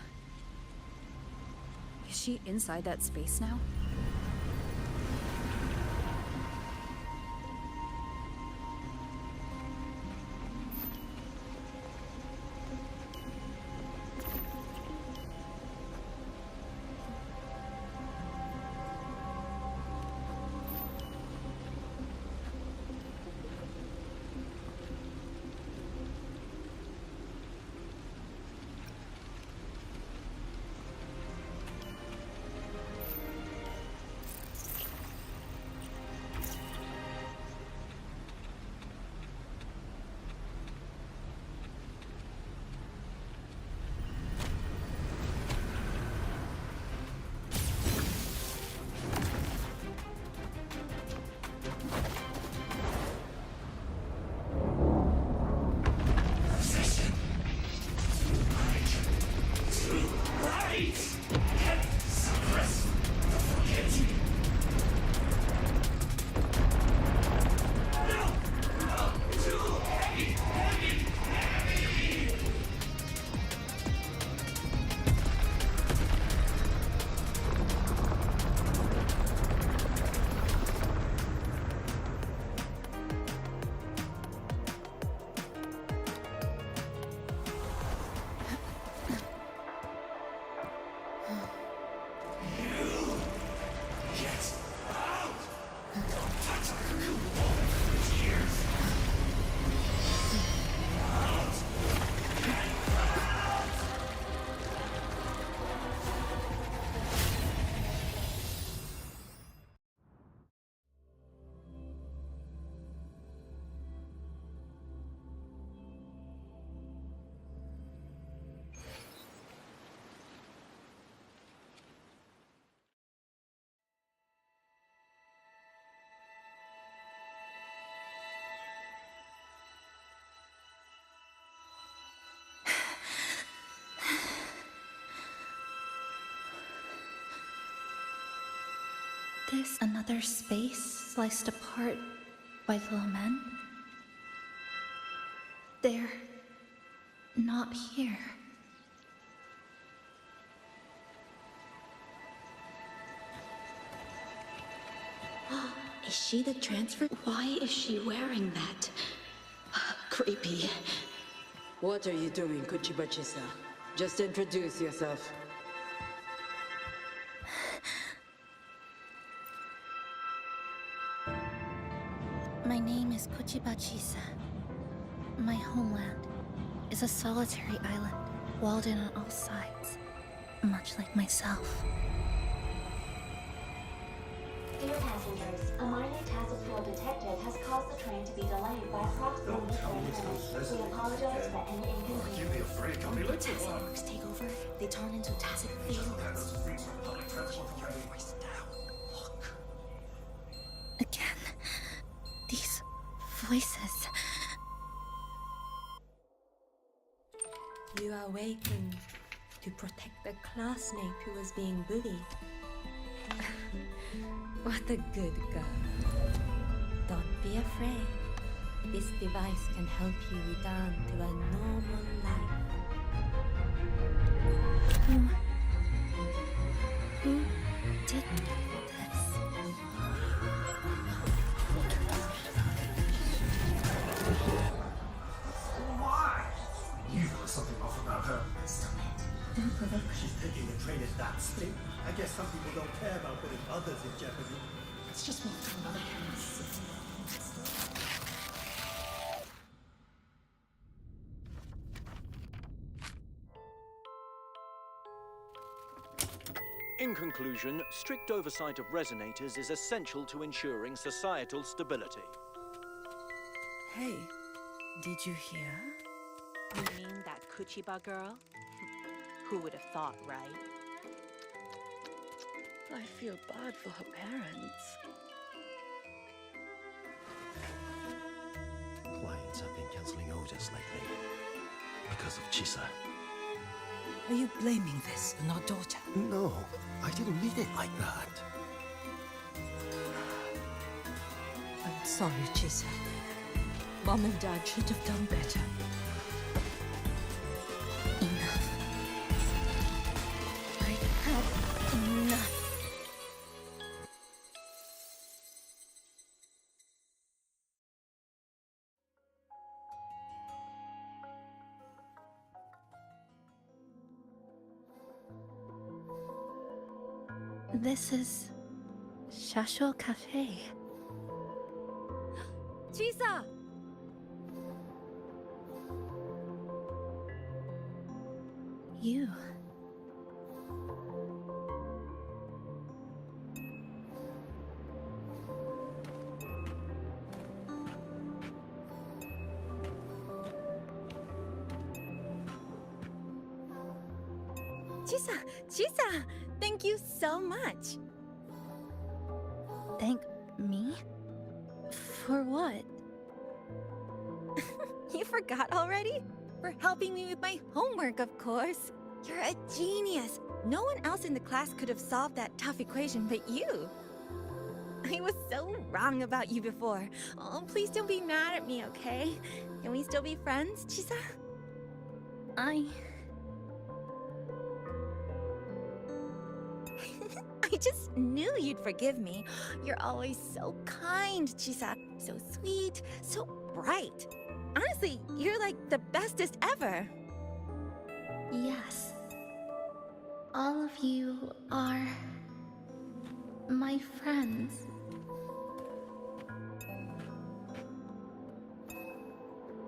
Is she inside that space now? This another space sliced apart by the lament? They're not here. Is she the transfer? Why is she wearing that? Creepy. What are you doing, Kuchibachi-san? Just introduce yourself. My name is Kuchibachi-sa. My homeland is a solitary island, walled in on all sides, much like myself. Dear passengers, a minor task force detected has caused the train to be delayed by approximately 30 minutes. We apologize for any inconvenience. Give me a break, I'll be late. Taxi networks take over, they turn into tacit feelings. Again, these voices. You awakened to protect the classmate who was being bullied. What a good girl. Don't be afraid. This device can help you return to a normal life. Who did this? Why? You know something off about her. Stop it. She's thinking the train is that slick. I guess some people don't care about putting others in jeopardy. Let's just move to another house. In conclusion, strict oversight of resonators is essential to ensuring societal stability. Hey, did you hear? You mean that Kuchiba girl? Who would have thought, right? I feel bad for her parents. Clients have been canceling orders lately because of Chisa. Are you blaming this on our daughter? No, I didn't mean it like that. I'm sorry, Chisa. Mom and Dad should have done better. Enough. I had enough. This is Shasho Cafe. Chisa! You. Chisa! Thank you so much! Thank me? For what? You forgot already? For helping me with my homework, of course. You're a genius. No one else in the class could have solved that tough equation but you. I was so wrong about you before. Oh, please don't be mad at me, okay? Can we still be friends, Chisa? I just knew you'd forgive me. You're always so kind, Chisa. So sweet, so bright. Honestly, you're like the bestest ever. Yes. All of you are my friends.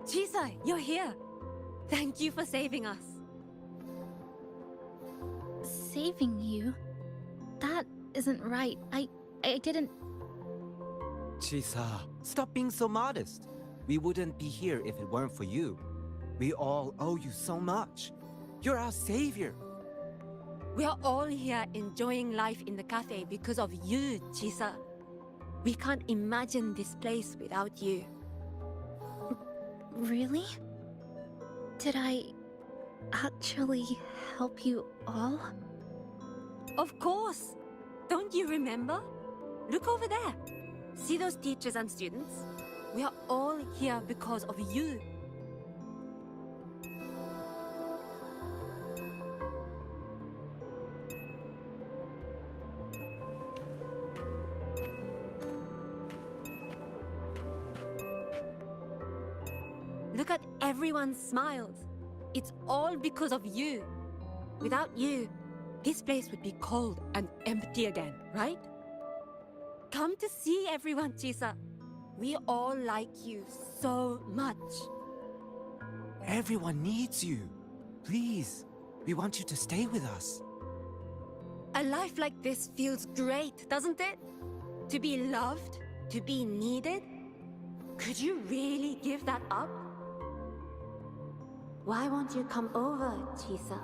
Chisa, you're here. Thank you for saving us. Saving you? That isn't right. I didn't... Chisa, stop being so modest. We wouldn't be here if it weren't for you. We all owe you so much. You're our savior. We are all here enjoying life in the cafe because of you, Chisa. We can't imagine this place without you. Really? Did I actually help you all? Of course! Don't you remember? Look over there. See those teachers and students? We are all here because of you. Look at everyone's smiles. It's all because of you. Without you, this place would be cold and empty again, right? Come to see everyone, Chisa. We all like you so much. Everyone needs you. Please, we want you to stay with us. A life like this feels great, doesn't it? To be loved, to be needed. Could you really give that up? Why won't you come over, Chisa?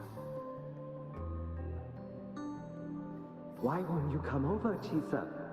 Why won't you come over, Chisa?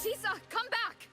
Chisa, come back!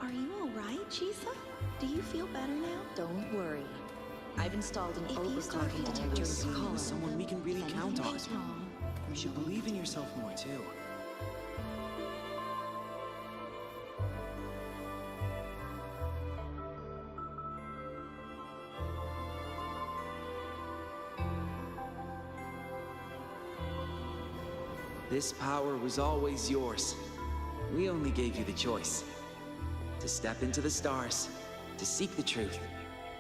Are you alright, Chisa? Do you feel better now? Don't worry. I've installed an If you start overclocking feeling detector in your worse, car. Someone we can really then count on. anything's wrong. You should believe in yourself more, too. This power was always yours. We only gave you the choice. To step into the stars, to seek the truth,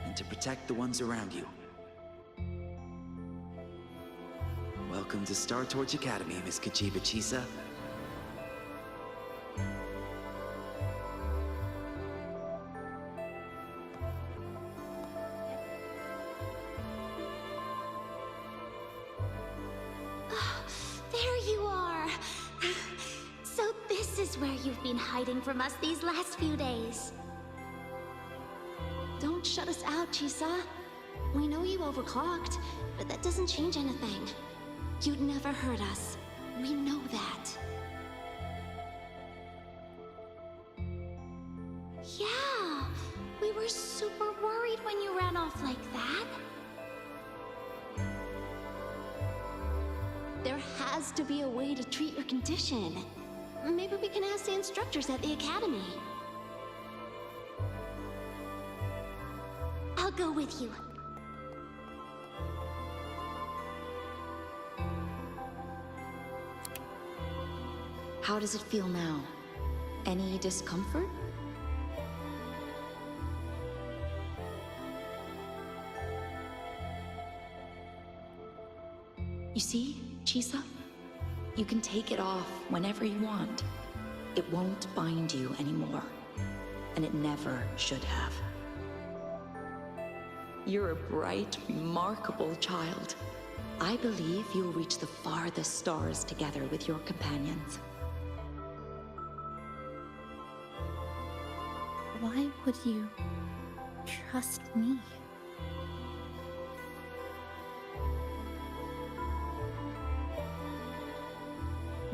and to protect the ones around you. Welcome to Star Torch Academy, Miss Kachiba Chisa. where you've been hiding from us these last few days. Don't shut us out, Chisa. We know you overclocked, but that doesn't change anything. You'd never hurt us. We know that. Yeah, we were super worried when you ran off like that. There has to be a way to treat your condition. Maybe we can ask the instructors at the academy. I'll go with you. How does it feel now? Any discomfort? You see, Chisa? You can take it off whenever you want. It won't bind you anymore. And it never should have. You're a bright, remarkable child. I believe you'll reach the farthest stars together with your companions. Why would you trust me?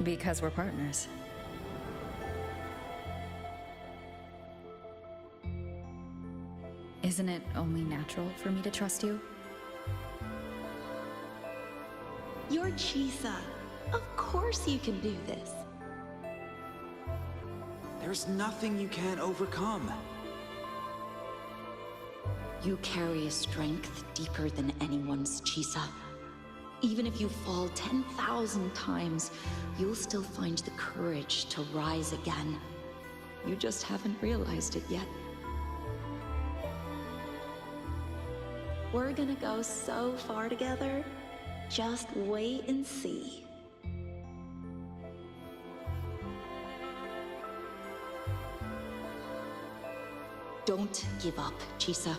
Because we're partners. Isn't it only natural for me to trust you? You're Chisa. Of course you can do this. There's nothing you can't overcome. You carry a strength deeper than anyone's, Chisa. Even if you fall 10,000 times, you'll still find the courage to rise again. You just haven't realized it yet. We're gonna go so far together. Just wait and see. Don't give up, Chisa.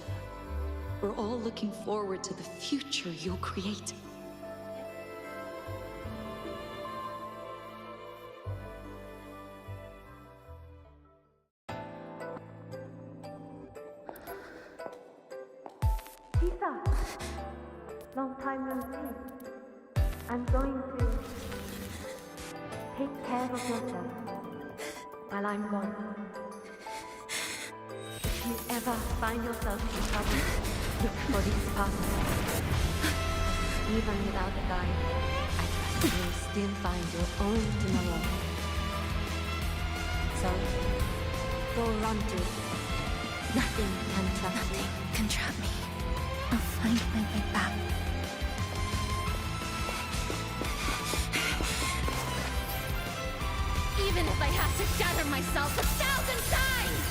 We're all looking forward to the future you'll create. Chisa! Long time no see. I'm going to take care of yourself while I'm gone. If you ever find yourself in trouble, look for these passes. Even without a guide, I trust you'll still find your own tomorrow. So, go run to it. Nothing can trap you. Nothing can trap me. I'll find my way back. Even if I have to shatter myself 1,000 times!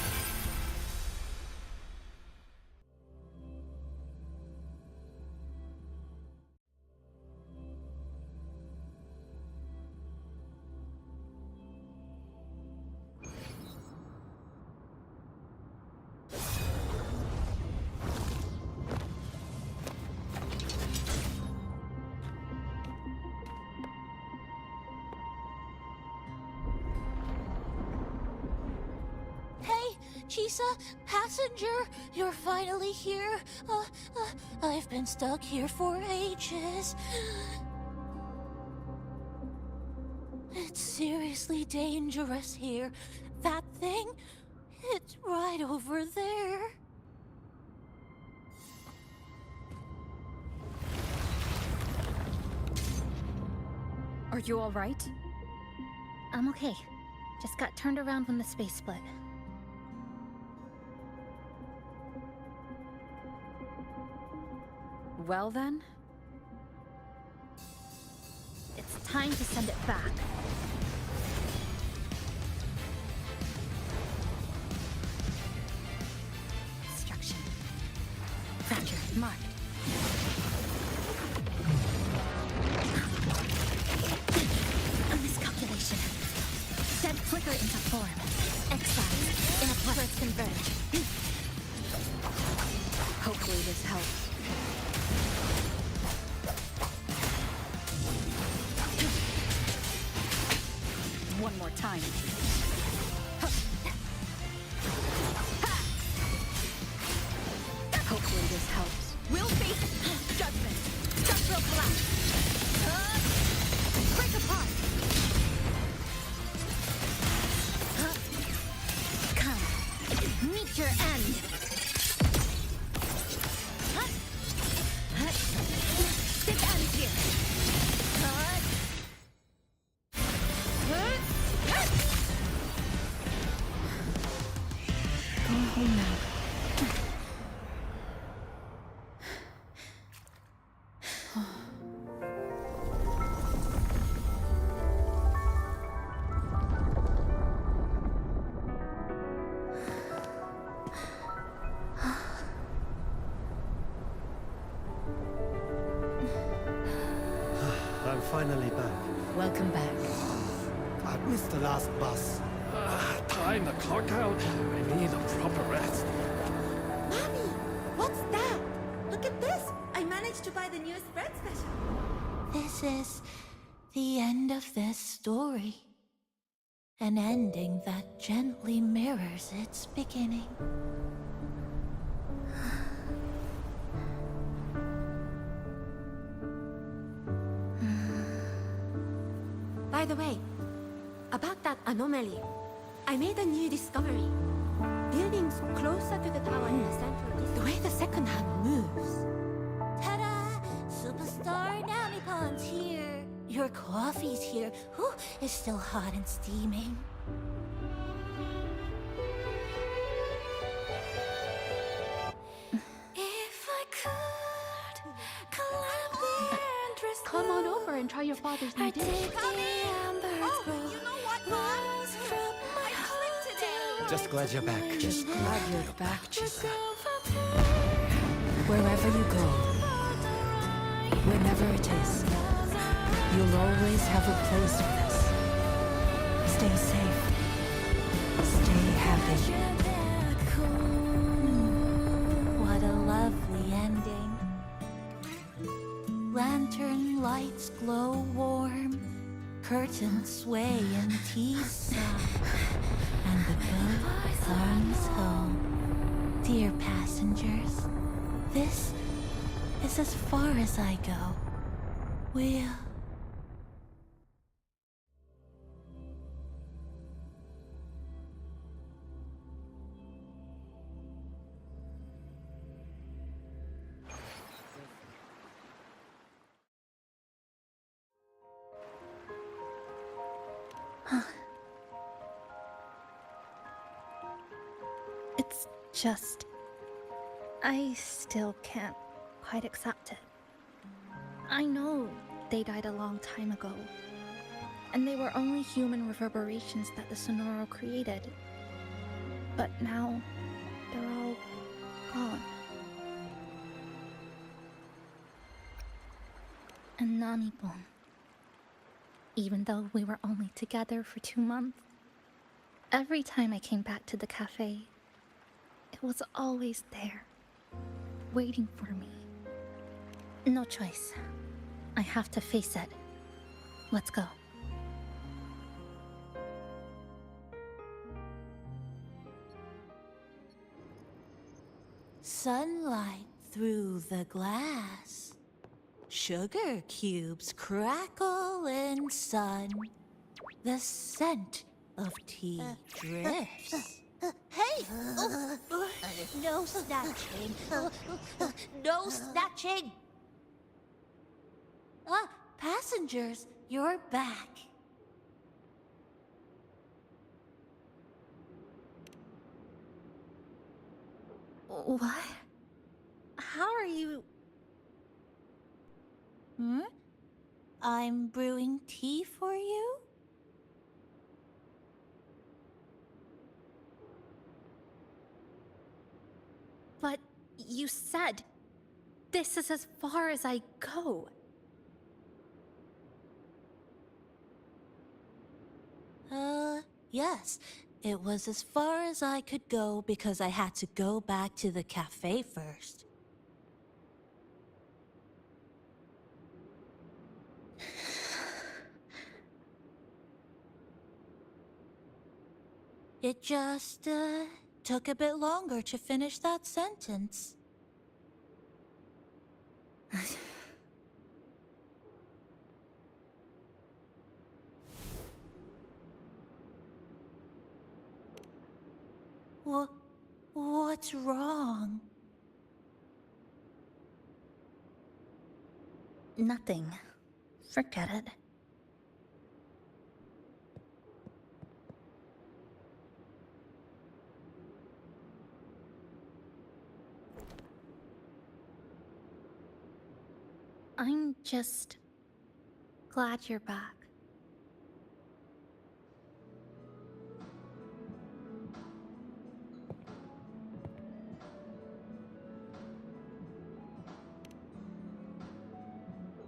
Chisa, passenger, you're finally here. I've been stuck here for ages. It's seriously dangerous here. That thing, it's right over there. Are you all right? I'm okay. Just got turned around when the space split. Well then? It's time to send it back. Destruction. Fracture marked. A miscalculation. Send flicker into form. Exile. In a plus converge. Hopefully this helps. One more time. home now. I'm finally back. Welcome back. I missed the last bus. Time to clock out. I need a proper rest. Mommy, what's that? Look at this. I managed to buy the newest bread special. This is the end of this story. An ending that gently mirrors its beginning. By the way, about that anomaly, I made a new discovery. Buildings closer to the tower in the center, the way the second hand moves. Ta-da! Superstar Namipon's here. Your coffee's here. Whew, it's still hot and steaming. If I could climb the entrance. Come on over and try your father's new dish. Just glad you're back. Just glad you're back, Chisa. Wherever you go, whenever it is, you'll always have a place with us. Stay safe. Stay happy. What a lovely ending. Lantern lights glow warm, curtains sway in tea sigh, and the boat comes home. Dear passengers, this is as far as I go. We'll... It's just... I still can't quite accept it. I know they died a long time ago, and they were only human reverberations that the Sonoro created. But now, they're all gone. And Namipon. Even though we were only together for 2 months, every time I came back to the cafe, it was always there, waiting for me. No choice. I have to face it. Let's go. Sunlight through the glass. Sugar cubes crackle in sun. The scent of tea drifts. Hey! No snatching. No snatching! Ah, passengers, you're back. What? How are you... I'm brewing tea for you? But you said this is as far as I go. Yes. It was as far as I could go because I had to go back to the cafe first. It just, took a bit longer to finish that sentence. What's wrong? Nothing. Forget it. I'm just glad you're back.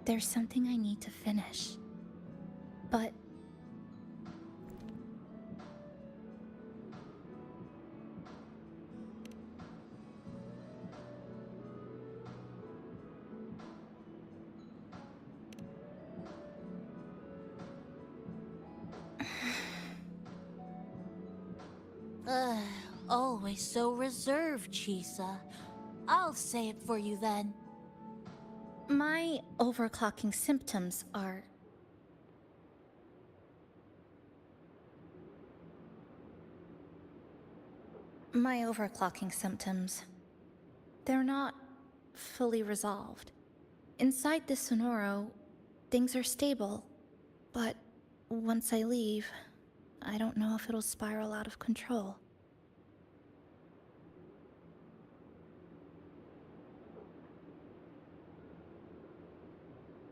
There's something I need to finish. But Always so reserved, Chisa. I'll say it for you then. my overclocking symptoms are... My overclocking symptoms... They're not fully resolved. Inside the Sonoro, things are stable. But once I leave, I don't know if it'll spiral out of control.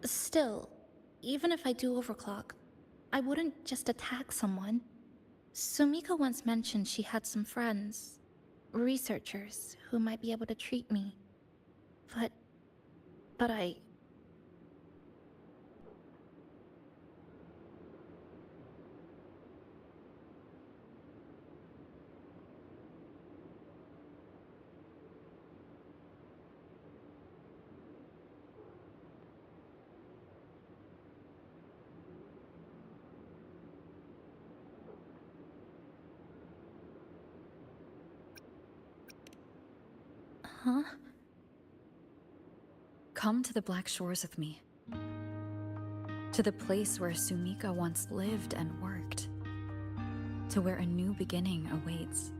Still, even if I do overclock, I wouldn't just attack someone. Sumika once mentioned she had some friends, researchers, who might be able to treat me. But I... Huh? Come to the Black Shores with me. To the place where Sumika once lived and worked. To where a new beginning awaits.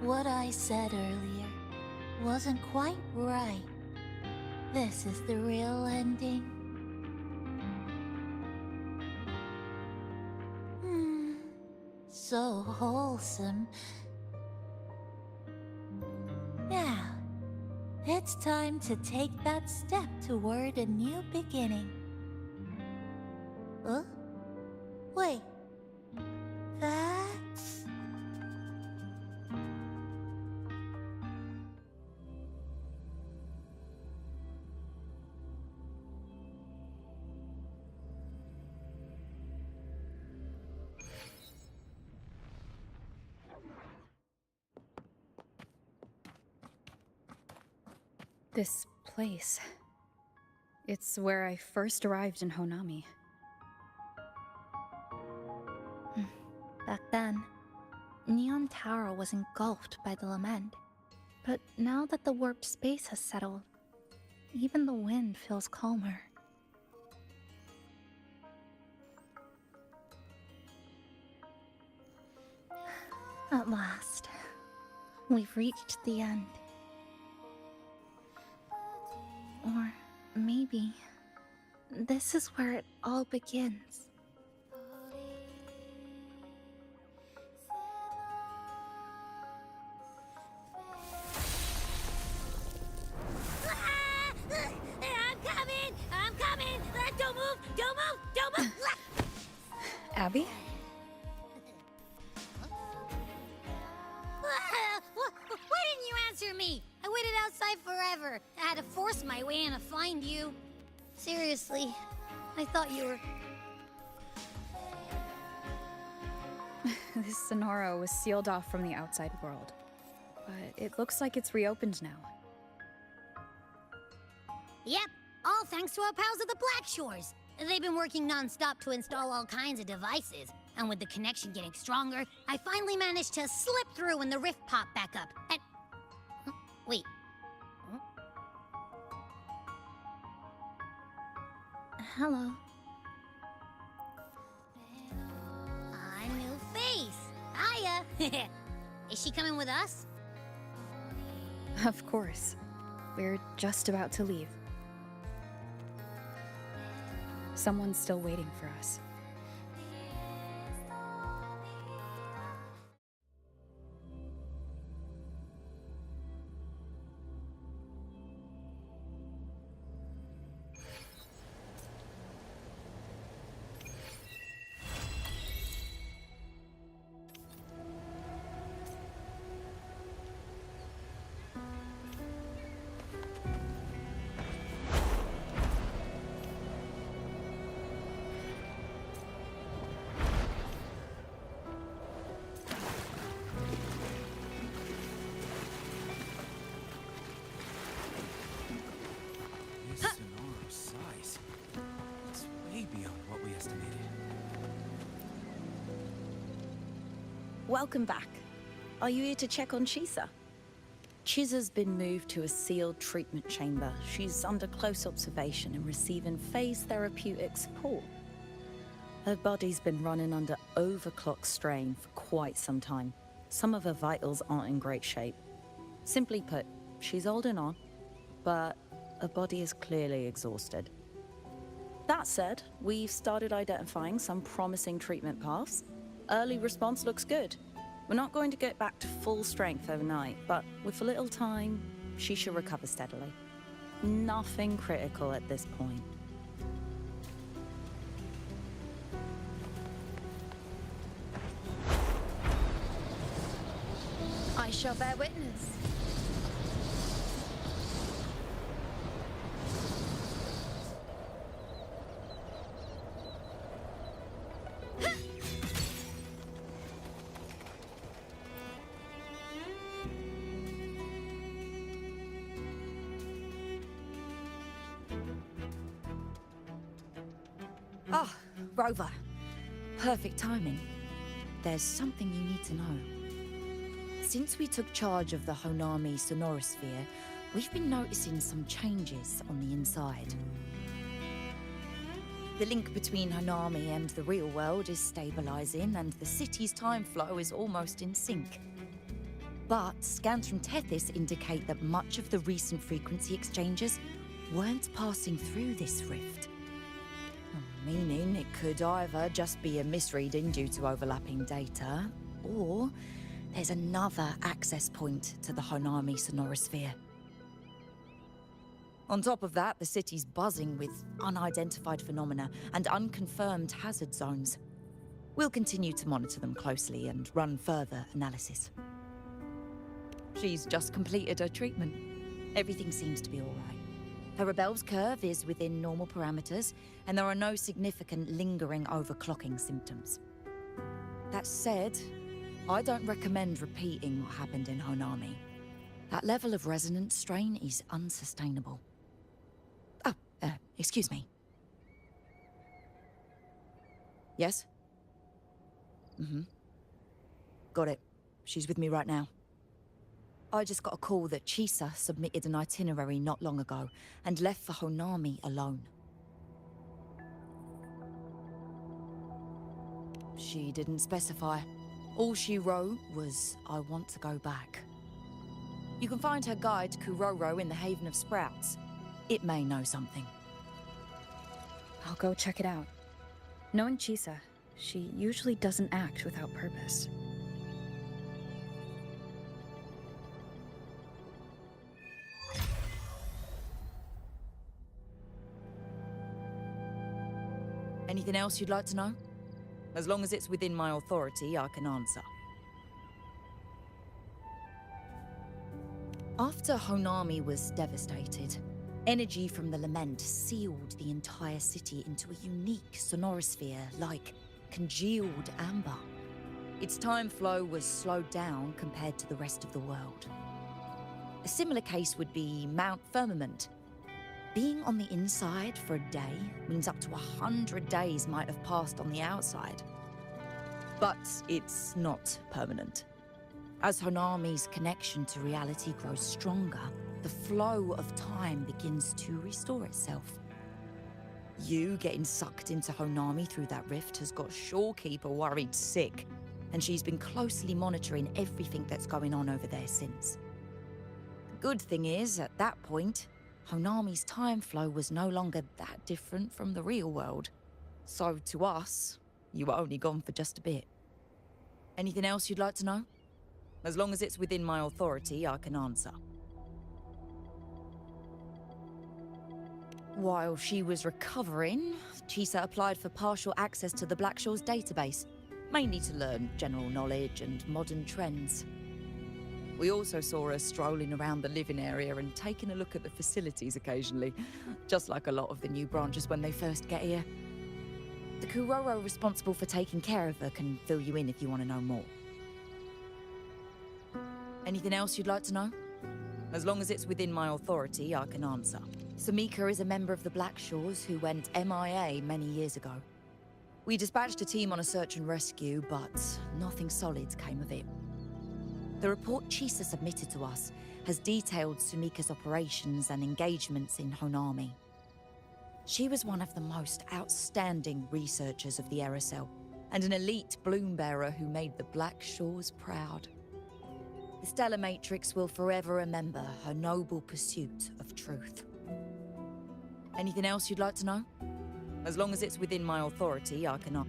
What I said earlier wasn't quite right. This is the real ending. So wholesome. Now, it's time to take that step toward a new beginning. Huh? Wait. That's... This place. It's where I first arrived in Honami. Back then, Neon Tower was engulfed by the lament. But now that the warped space has settled, even the wind feels calmer. At last, we've reached the end. Or maybe this is where it all begins. I'm coming! Don't move! Don't move! Don't move! Abby? Why didn't you answer me? I waited outside forever. I had to force my way in to find you. Seriously, I thought you were... This Sonoro was sealed off from the outside world. But it looks like it's reopened now. Yep, all thanks to our pals at the Black Shores. They've been working non-stop to install all kinds of devices. And with the connection getting stronger, I finally managed to slip through when the rift popped back up. And... Wait. Hello. A new face. Hiya. Is she coming with us? Of course. We're just about to leave. Someone's still waiting for us. This Sonora's size. It's way beyond what we estimated. Welcome back. Are you here to check on Chisa? Chisa's been moved to a sealed treatment chamber. She's under close observation and receiving phase therapeutic support. Her body's been running under overclock strain for quite some time. Some of her vitals aren't in great shape. Simply put, she's holding on, but her body is clearly exhausted. That said, we've started identifying some promising treatment paths. Early response looks good. We're not going to get back to full strength overnight, but with a little time, she should recover steadily. Nothing critical at this point. I shall bear witness. Ah, Rover. Perfect timing. There's something you need to know. Since we took charge of the Honami Sonorosphere, we've been noticing some changes on the inside. The link between Honami and the real world is stabilizing, and the city's time flow is almost in sync. But scans from Tethys indicate that much of the recent frequency exchanges weren't passing through this rift. Meaning it could either just be a misreading due to overlapping data, or there's another access point to the Honami Sonorosphere. On top of that, the city's buzzing with unidentified phenomena and unconfirmed hazard zones. We'll continue to monitor them closely and run further analysis. She's just completed her treatment. Everything seems to be all right. Her Rebel's curve is within normal parameters, and there are no significant lingering overclocking symptoms. That said, I don't recommend repeating what happened in Honami. That level of resonance strain is unsustainable. Oh, excuse me. Yes? Mm-hmm. Got it. She's with me right now. I just got a call that Chisa submitted an itinerary not long ago and left for Honami alone. She didn't specify. All she wrote was, "I want to go back." You can find her guide to Kuroro in the Haven of Sprouts. It may know something. I'll go check it out. Knowing Chisa, she usually doesn't act without purpose. Anything else you'd like to know? As long as it's within my authority, I can answer. After Honami was devastated, energy from the lament sealed the entire city into a unique sonorosphere like congealed amber. Its time flow was slowed down compared to the rest of the world. A similar case would be Mount Firmament. Being on the inside for a day means up to 100 days might have passed on the outside. But it's not permanent. As Honami's connection to reality grows stronger, the flow of time begins to restore itself. You getting sucked into Honami through that rift has got Shorekeeper worried sick, and she's been closely monitoring everything that's going on over there since. good thing is, at that point, Honami's time flow was no longer that different from the real world. So to us, you were only gone for just a bit. Anything else you'd like to know? As long as it's within my authority, I can answer. While she was recovering, Chisa applied for partial access to the Black Shores database, mainly to learn general knowledge and modern trends. We also saw her strolling around the living area and taking a look at the facilities occasionally, just like a lot of the new branches when they first get here. The Kuroro responsible for taking care of her can fill you in if you want to know more. Anything else you'd like to know? As long as it's within my authority, I can answer. Samika is a member of the Black Shores who went MIA many years ago. We dispatched a team on a search and rescue, but nothing solid came of it. The report Chisa submitted to us has detailed Sumika's operations and engagements in Honami. She was one of the most outstanding researchers of the Aerosol, and an elite bloom bearer who made the Black Shores proud. The Stellar Matrix will forever remember her noble pursuit of truth. Anything else you'd like to know? As long as it's within my authority, I can I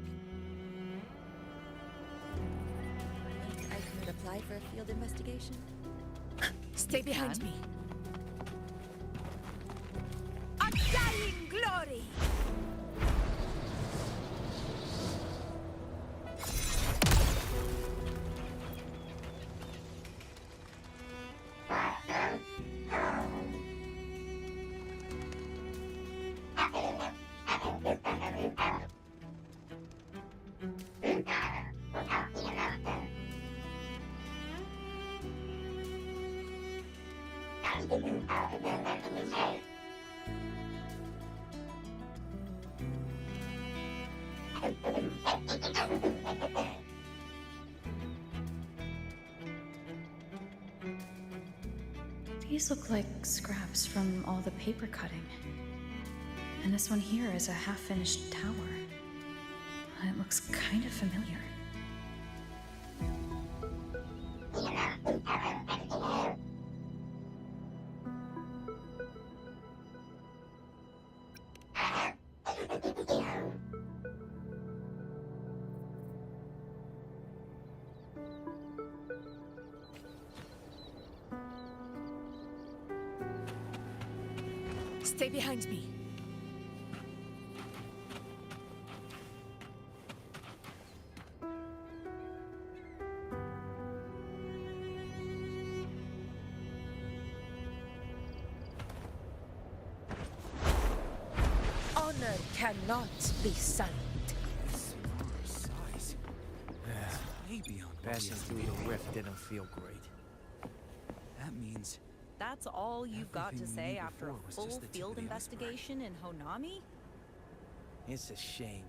could apply for a field investigation. Stay behind me. Undying glory! These look like scraps from all the paper cutting. And this one here is a half-finished tower. It looks kind of familiar. Stay behind me. Honor cannot be silent. Size. Maybe on passing through the rift didn't feel great. That means That's all you've got to everything we say knew after a before was full just the tip field of the iceberg. investigation in Honami? it's a shame.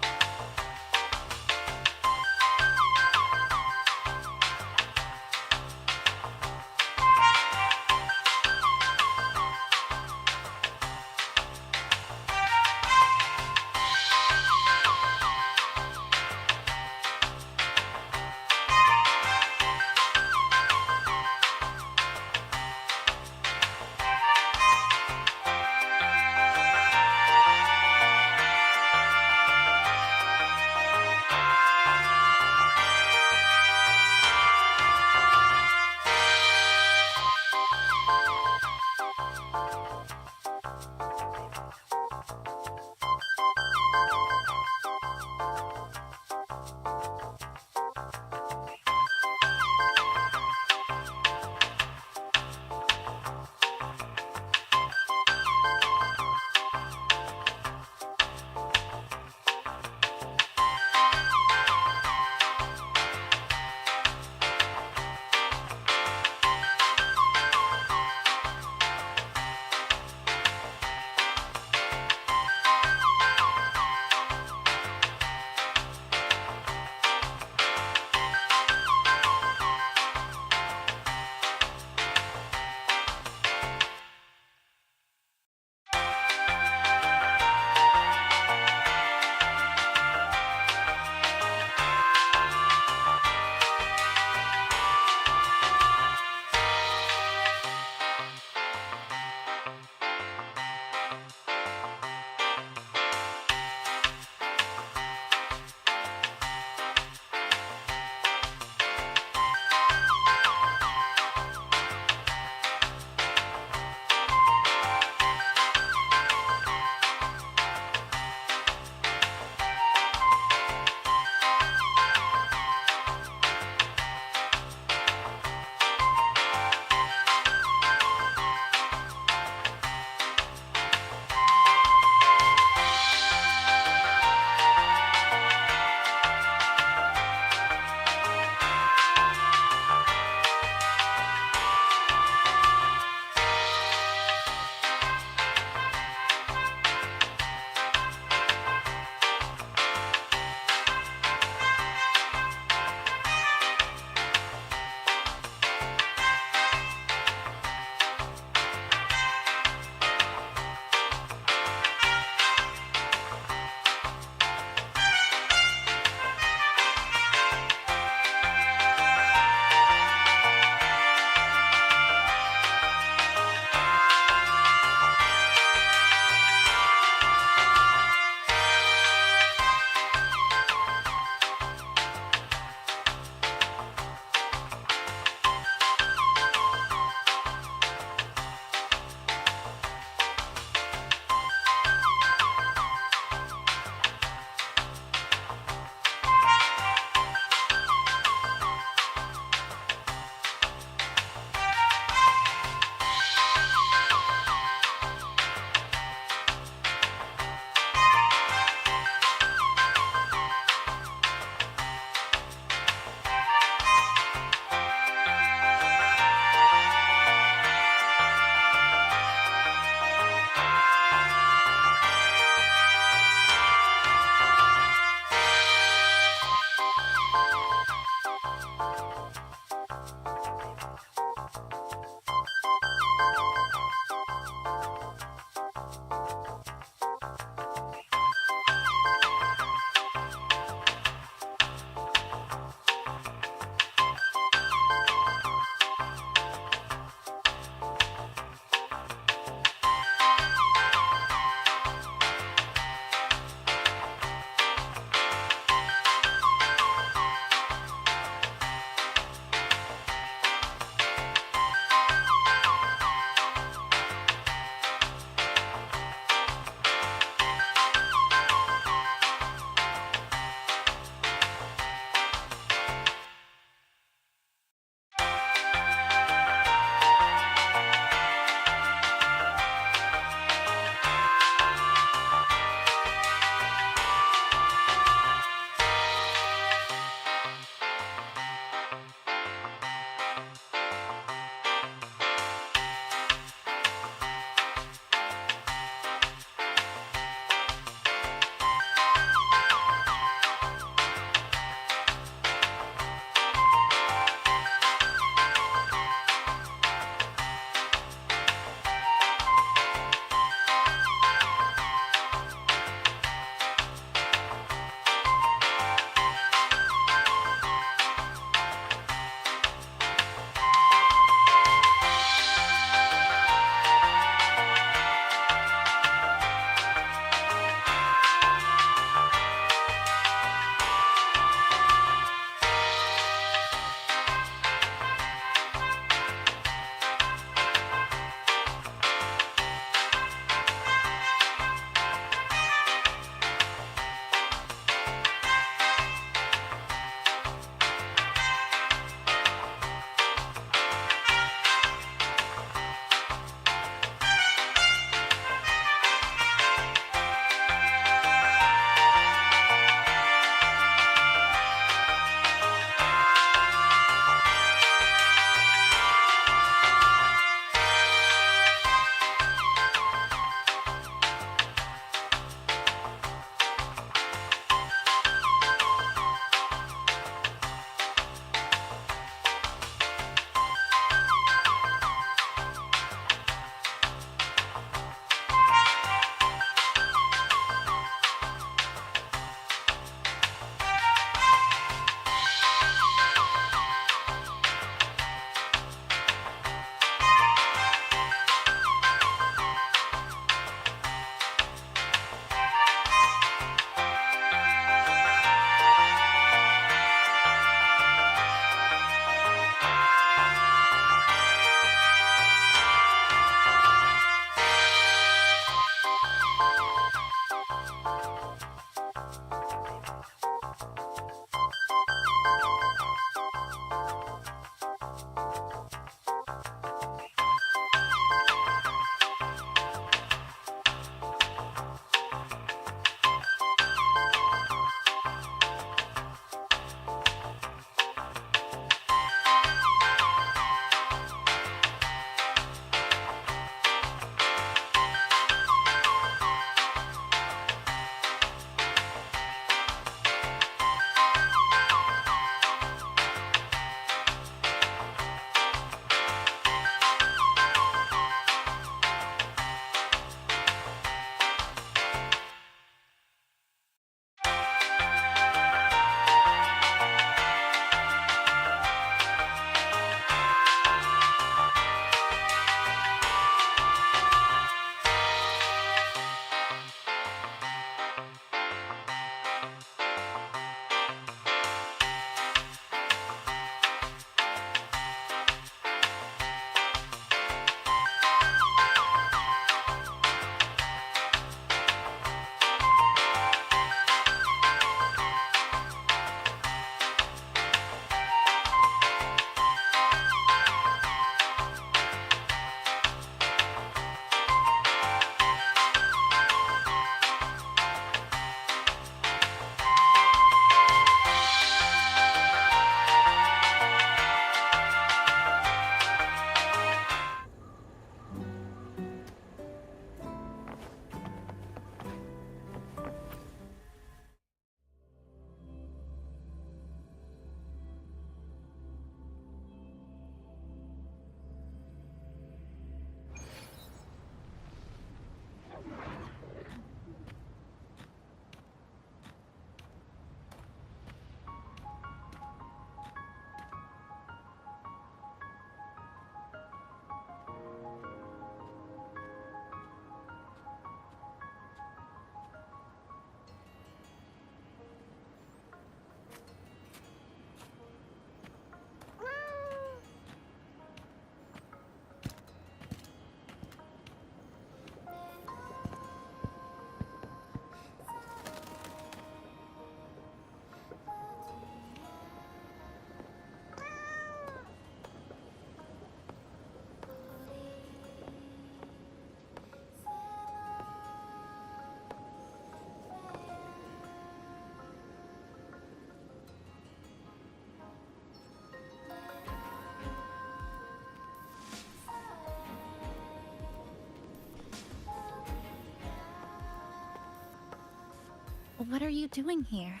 What are you doing here?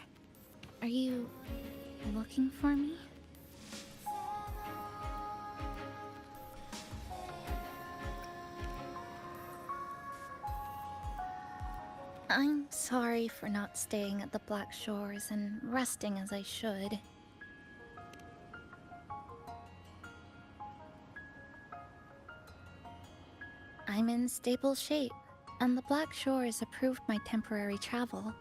Are you looking for me? I'm sorry for not staying at the Black Shores and resting as I should. I'm in stable shape, and the Black Shores approved my temporary travel.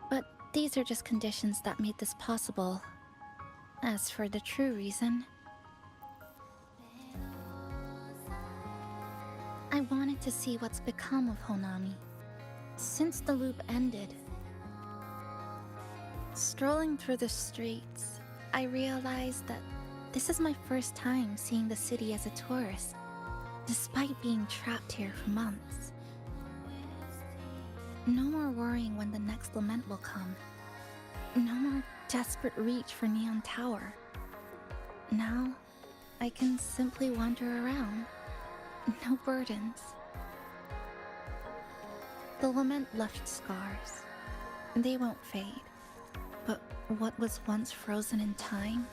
But these are just conditions that made this possible. As for the true reason, I wanted to see what's become of Honami. Since the loop ended, strolling through the streets, I realized that this is my first time seeing the city as a tourist, despite being trapped here for months. No more worrying when the next lament will come. No more desperate reach for Neon Tower. Now, I can simply wander around. No burdens. The lament left scars. They won't fade. But what was once frozen in time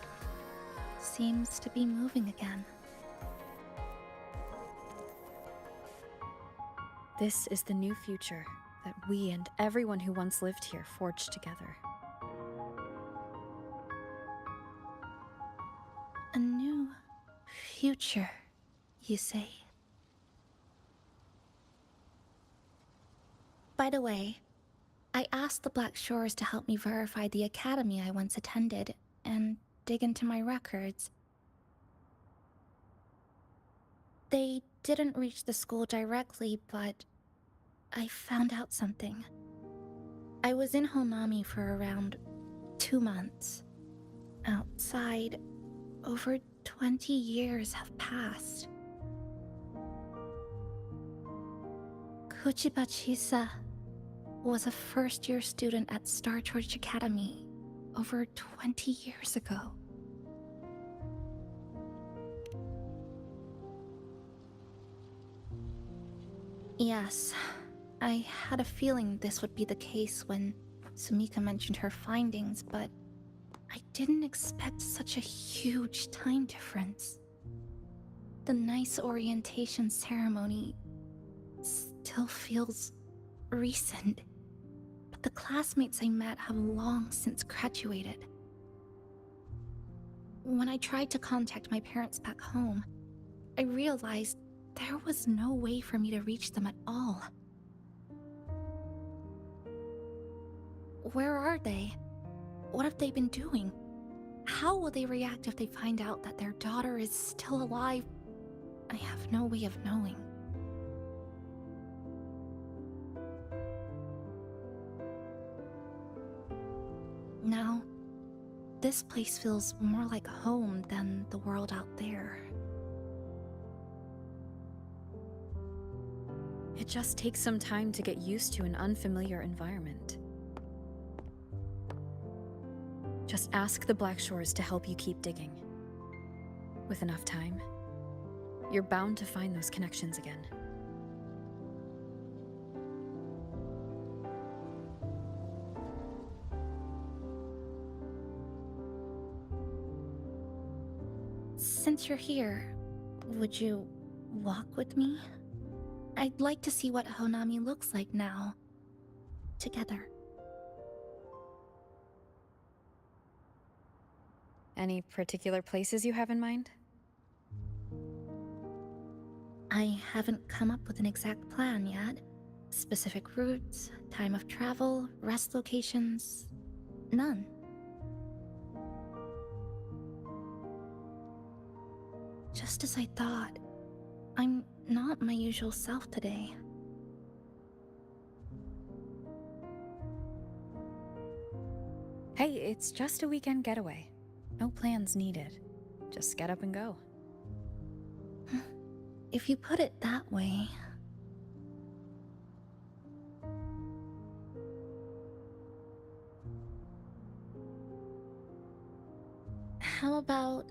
seems to be moving again. This is the new future that we and everyone who once lived here forged together. A new future, you say? By the way, I asked the Black Shores to help me verify the academy I once attended and dig into my records. They didn't reach the school directly, but I found out something. I was in Honami for around 2 months. Outside, over 20 years have passed. Kuchiba Chisa was a first-year student at Star Church Academy over 20 years ago. Yes, I had a feeling this would be the case when Sumika mentioned her findings, but I didn't expect such a huge time difference. The nice orientation ceremony still feels recent, but the classmates I met have long since graduated. When I tried to contact my parents back home, I realized there was no way for me to reach them at all. Where are they? What have they been doing? How will they react if they find out that their daughter is still alive? I have no way of knowing. Now, this place feels more like home than the world out there. It just takes some time to get used to an unfamiliar environment. Just ask the Black Shores to help you keep digging. With enough time, you're bound to find those connections again. Since you're here, would you walk with me? I'd like to see what Honami looks like now. Together. Any particular places you have in mind? I haven't come up with an exact plan yet. Specific routes, time of travel, rest locations, none. Just as I thought, I'm not my usual self today. Hey, it's just a weekend getaway. No plans needed. Just get up and go. If you put it that way... How about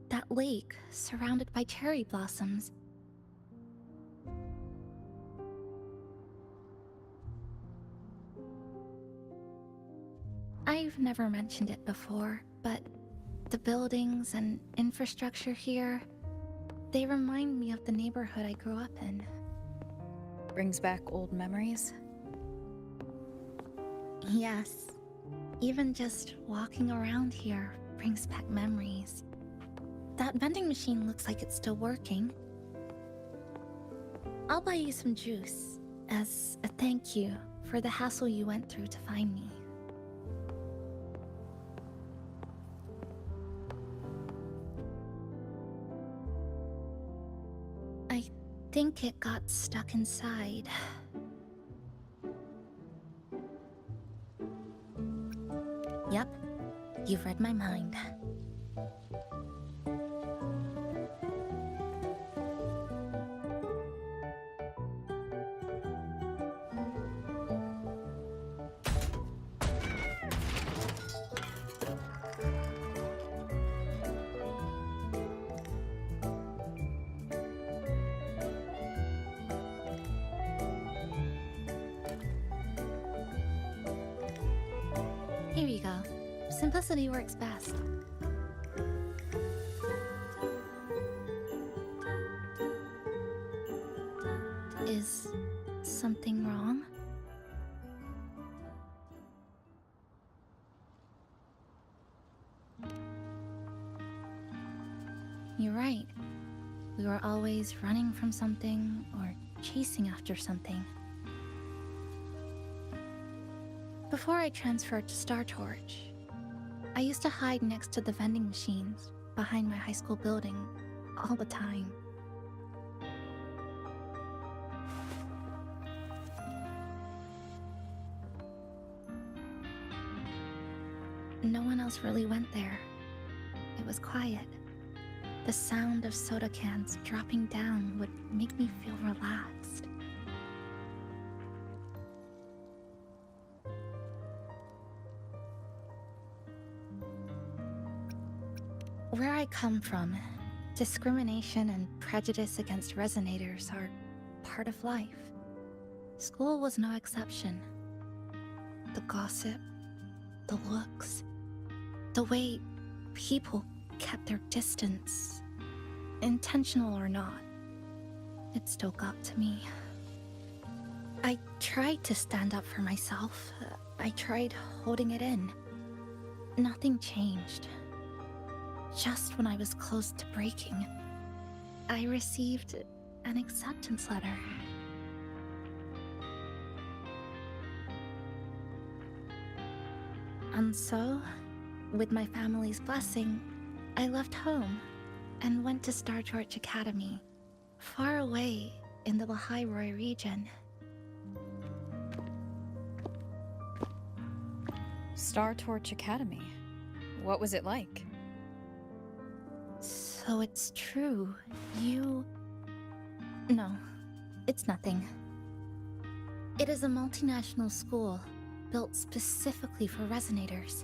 that lake surrounded by cherry blossoms? I've never mentioned it before, but the buildings and infrastructure here, they remind me of the neighborhood I grew up in. Brings back old memories? Yes. Even just walking around here brings back memories. That vending machine looks like it's still working. I'll buy you some juice as a thank you for the hassle you went through to find me. I think it got stuck inside. Yep, you've read my mind. Here you go. Simplicity works best. Is something wrong? You're right. We were always running from something or chasing after something. Before I transferred to Star Torch, I used to hide next to the vending machines behind my high school building all the time. No one else really went there. It was quiet. The sound of soda cans dropping down would make me feel relaxed. Where I come from, discrimination and prejudice against resonators are part of life. School was no exception. The gossip, the looks, the way people kept their distance, intentional or not, it still got to me. I tried to stand up for myself. I tried holding it in. Nothing changed. Just when I was close to breaking, I received an acceptance letter. And so, with my family's blessing, I left home and went to Star Torch Academy, far away in the Lahai-Roi region. Star Torch Academy? What was it like? So it's true, you... No, it's nothing. It is a multinational school built specifically for resonators,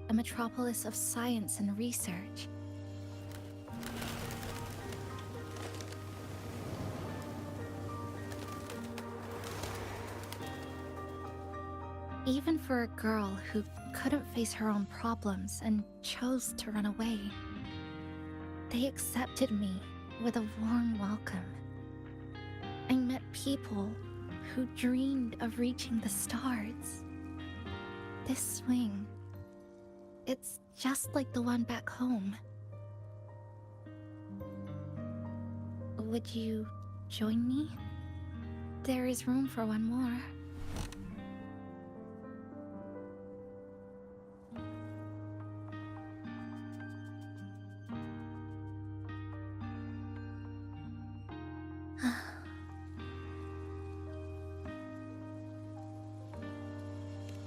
a metropolis of science and research. Even for a girl who couldn't face her own problems and chose to run away, they accepted me with a warm welcome. I met people who dreamed of reaching the stars. This swing, it's just like the one back home. Would you join me? There is room for one more.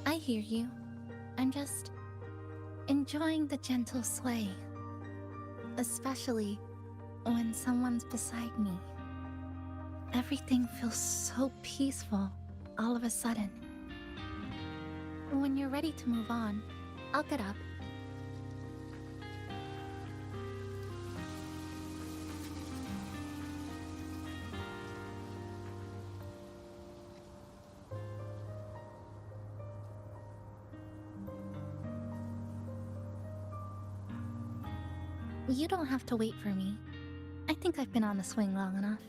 I hear you. I'm just enjoying the gentle sway, especially when someone's beside me. Everything feels so peaceful all of a sudden. When you're ready to move on, I'll get up. You don't have to wait for me. I think I've been on the swing long enough.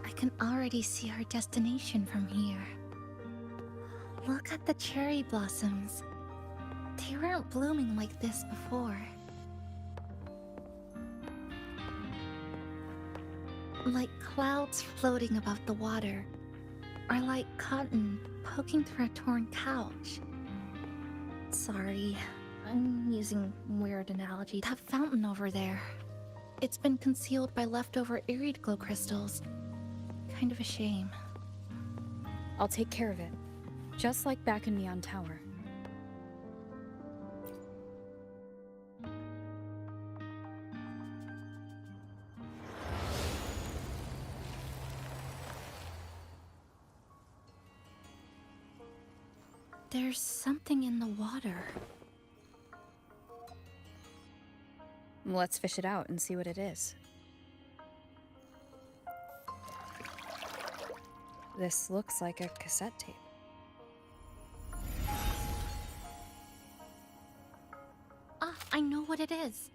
I can already see our destination from here. Look at the cherry blossoms. They weren't blooming like this before. Like clouds floating above the water, or like cotton poking through a torn couch. Sorry, I'm using weird analogy. That fountain over there, it's been concealed by leftover irid glow crystals. Kind of a shame. I'll take care of it, just like back in Neon Tower. There's something in the water. Let's fish it out and see what it is. This looks like a cassette tape. Ah, I know what it is.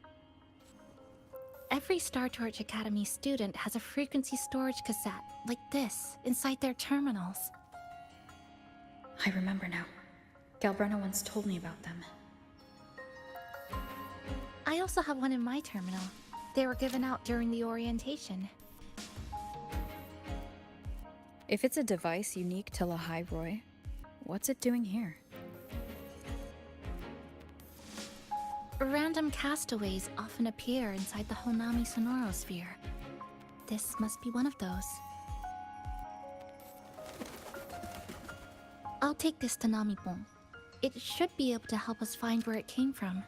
Every Star Torch Academy student has a frequency storage cassette, like this, inside their terminals. I remember now. Galbrena once told me about them. I also have one in my terminal. They were given out during the orientation. If it's a device unique to Lahai Roy, what's it doing here? Random castaways often appear inside the Honami sonorosphere. This must be one of those. I'll take this to Namipon. It should be able to help us find where it came from.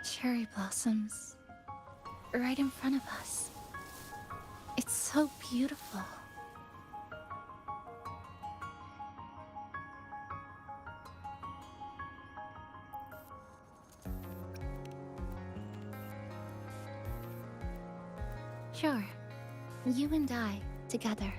Cherry blossoms. Right in front of us. It's so beautiful. Sure. You and I, together.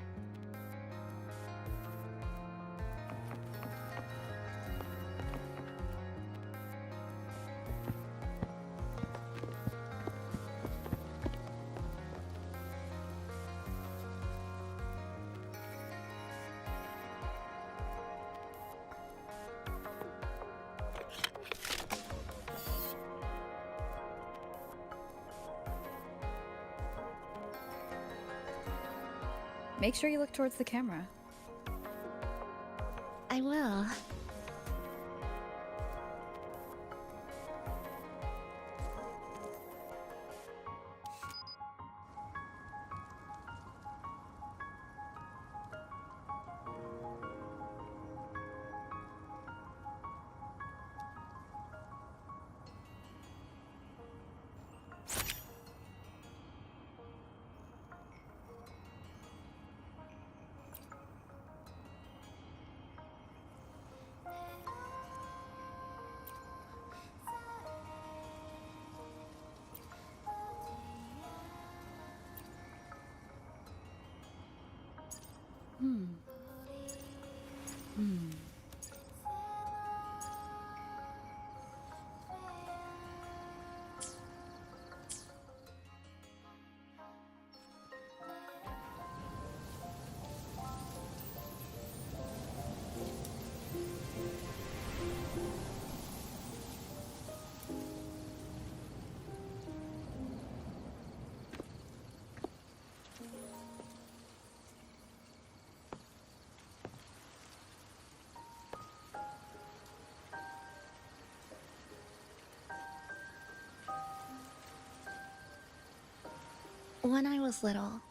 Make sure you look towards the camera. I will. When I was little,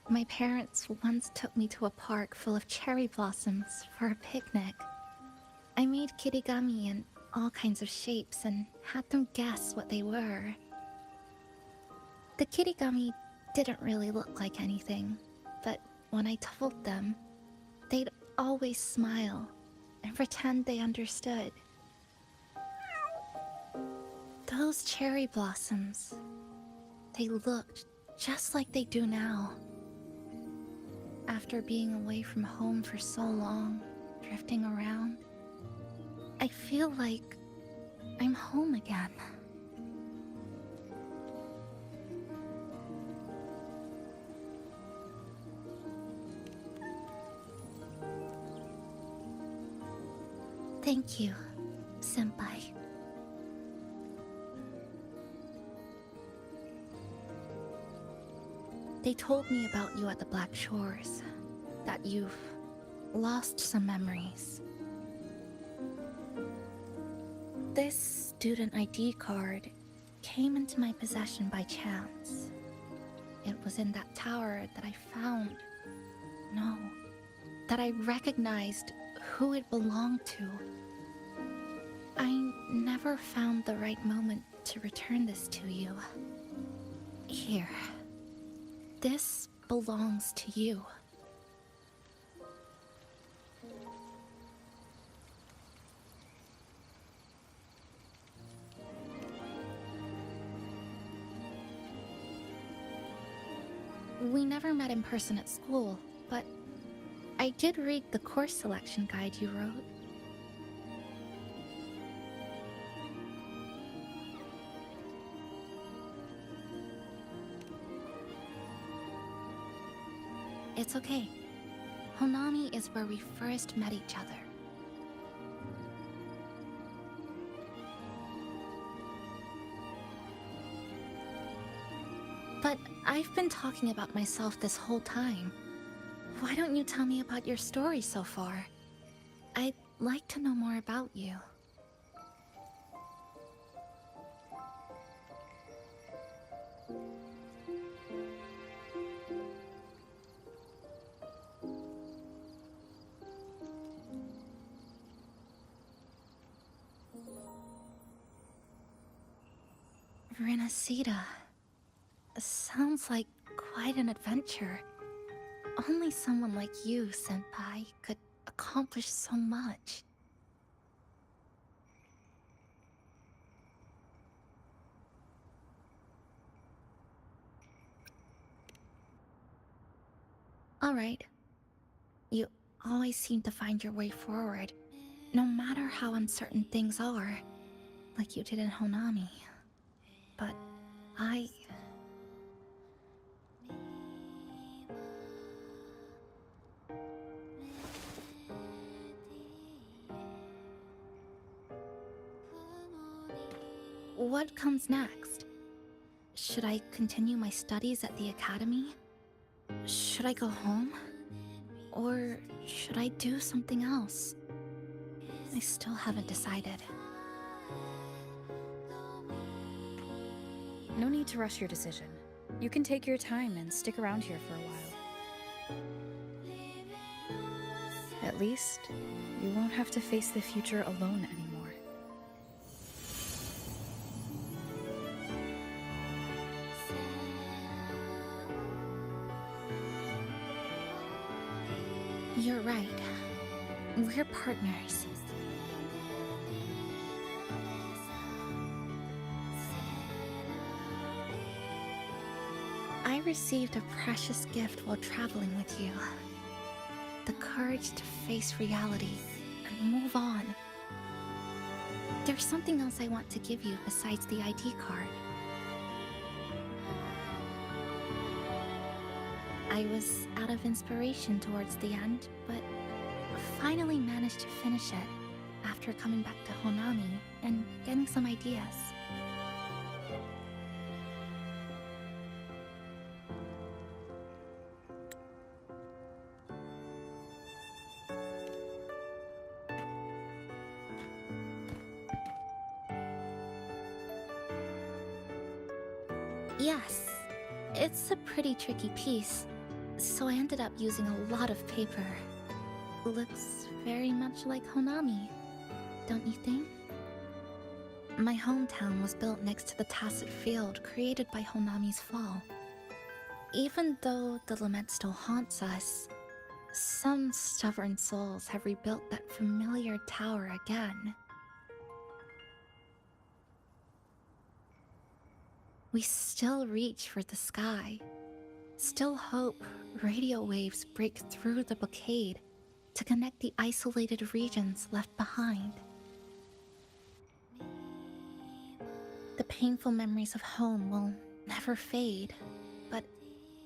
my parents once took me to a park full of cherry blossoms for a picnic. I made kirigami in all kinds of shapes and had them guess what they were. The kirigami didn't really look like anything, but when I told them, they'd always smile, and pretend they understood. Those cherry blossoms, they looked just like they do now. After being away from home for so long, drifting around, I feel like I'm home again. Thank you, Senpai. They told me about you at the Black Shores, that you've lost some memories. This student ID card came into my possession by chance. It was in that tower that I found. No, that I recognized who it belonged to. I never found the right moment to return this to you. Here. This belongs to you. We never met in person at school, but I did read the course selection guide you wrote. It's okay. Honami is where we first met each other. But I've been talking about myself this whole time. Why don't you tell me about your story so far? I'd like to know more about you. Renacida. Sounds like quite an adventure. Only someone like you, Senpai, could accomplish so much. Alright. You always seem to find your way forward, no matter how uncertain things are, like you did in Honami. But what comes next? Should I continue my studies at the academy? Should I go home? Or should I do something else? I still haven't decided. No need to rush your decision. You can take your time and stick around here for a while. At least, you won't have to face the future alone anymore. You're right. We're partners. I received a precious gift while traveling with you. The courage to face reality and move on. There's something else I want to give you besides the ID card. I was out of inspiration towards the end, but finally managed to finish it after coming back to Honami and getting some ideas. Yes, it's a pretty tricky piece, so I ended up using a lot of paper. Looks very much like Honami, don't you think? My hometown was built next to the tacit field created by Honami's fall. Even though the lament still haunts us, some stubborn souls have rebuilt that familiar tower again. We still reach for the sky, still hope radio waves break through the blockade to connect the isolated regions left behind. The painful memories of home will never fade, but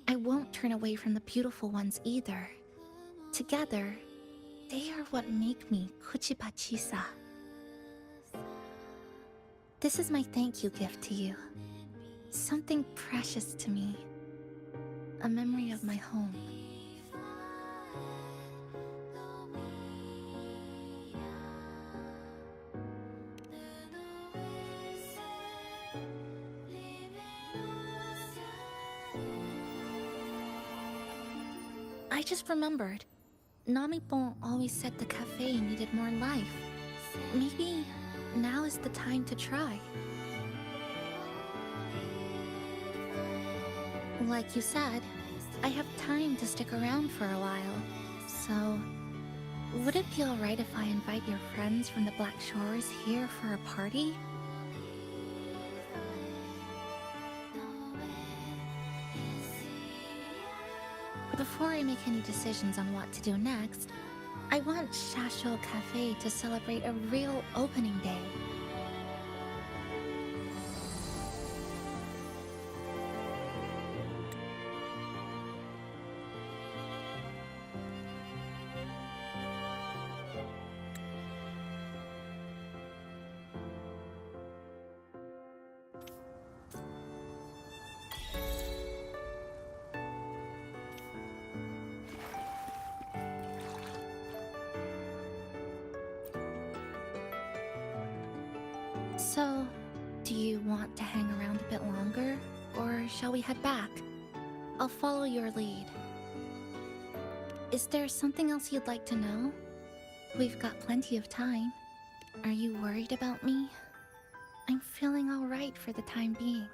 I won't turn away from the beautiful ones either. Together, they are what make me Kuchiba Chisa. This is my thank you gift to you. Something precious to me. A memory of my home. I just remembered. Namipon always said the cafe needed more life. Maybe now is the time to try. Like you said, I have time to stick around for a while. So, would it be alright if I invite your friends from the Black Shores here for a party? Before I make any decisions on what to do next, I want Shasho Cafe to celebrate a real opening day. So, do you want to hang around a bit longer, or shall we head back? I'll follow your lead. Is there something else you'd like to know? We've got plenty of time. Are you worried about me? I'm feeling alright for the time being.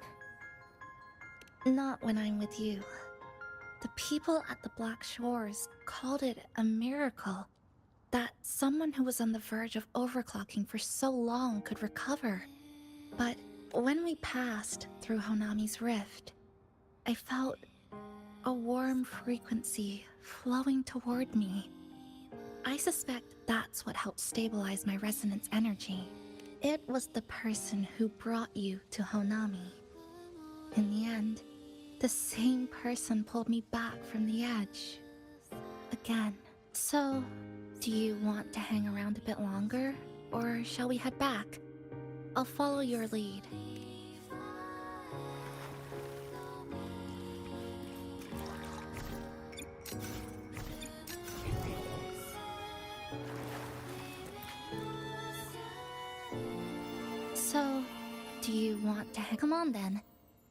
Not when I'm with you. The people at the Black Shores called it a miracle. That someone who was on the verge of overclocking for so long could recover. But when we passed through Honami's rift, I felt a warm frequency flowing toward me. I suspect that's what helped stabilize my resonance energy. It was the person who brought you to Honami. In the end, the same person pulled me back from the edge. Again. So, do you want to hang around a bit longer, or shall we head back? I'll follow your lead. So, do you want to hang? Come on then.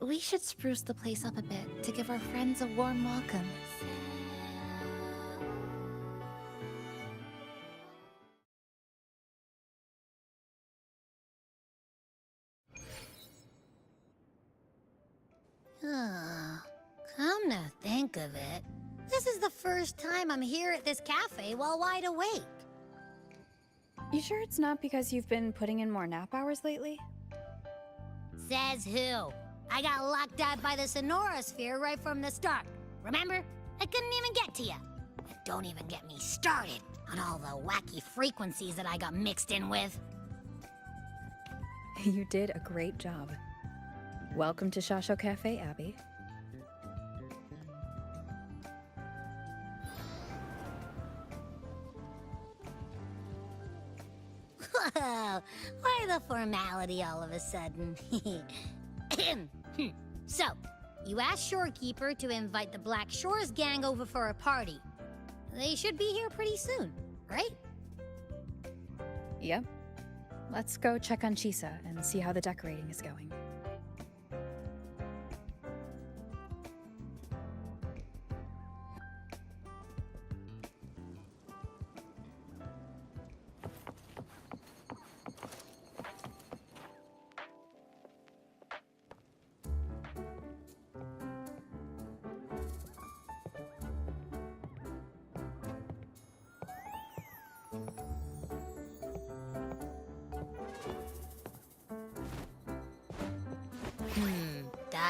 We should spruce the place up a bit to give our friends a warm welcome. Oh, come to think of it, this is the first time I'm here at this cafe while wide awake. You sure it's not because you've been putting in more nap hours lately? Says who? I got locked out by the Sonorosphere right from the start. Remember? I couldn't even get to you. And don't even get me started on all the wacky frequencies that I got mixed in with. You did a great job. Welcome to Shasho Cafe, Abby. Whoa, why the formality all of a sudden? So, you asked Shorekeeper to invite the Black Shores gang over for a party. They should be here pretty soon, right? Yep. Let's go check on Chisa and see how the decorating is going.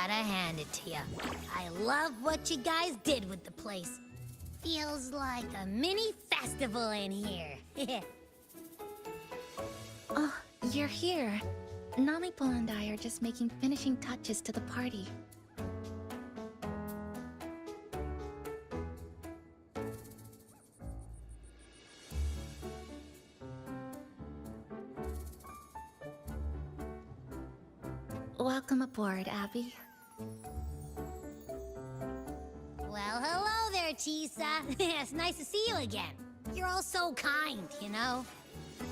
Gotta hand it to you. I love what you guys did with the place. Feels like a mini festival in here. Oh, you're here. Namipol and I are just making finishing touches to the party. Welcome aboard, Abby. Well, hello there, Chisa. It's nice to see you again. You're all so kind, you know?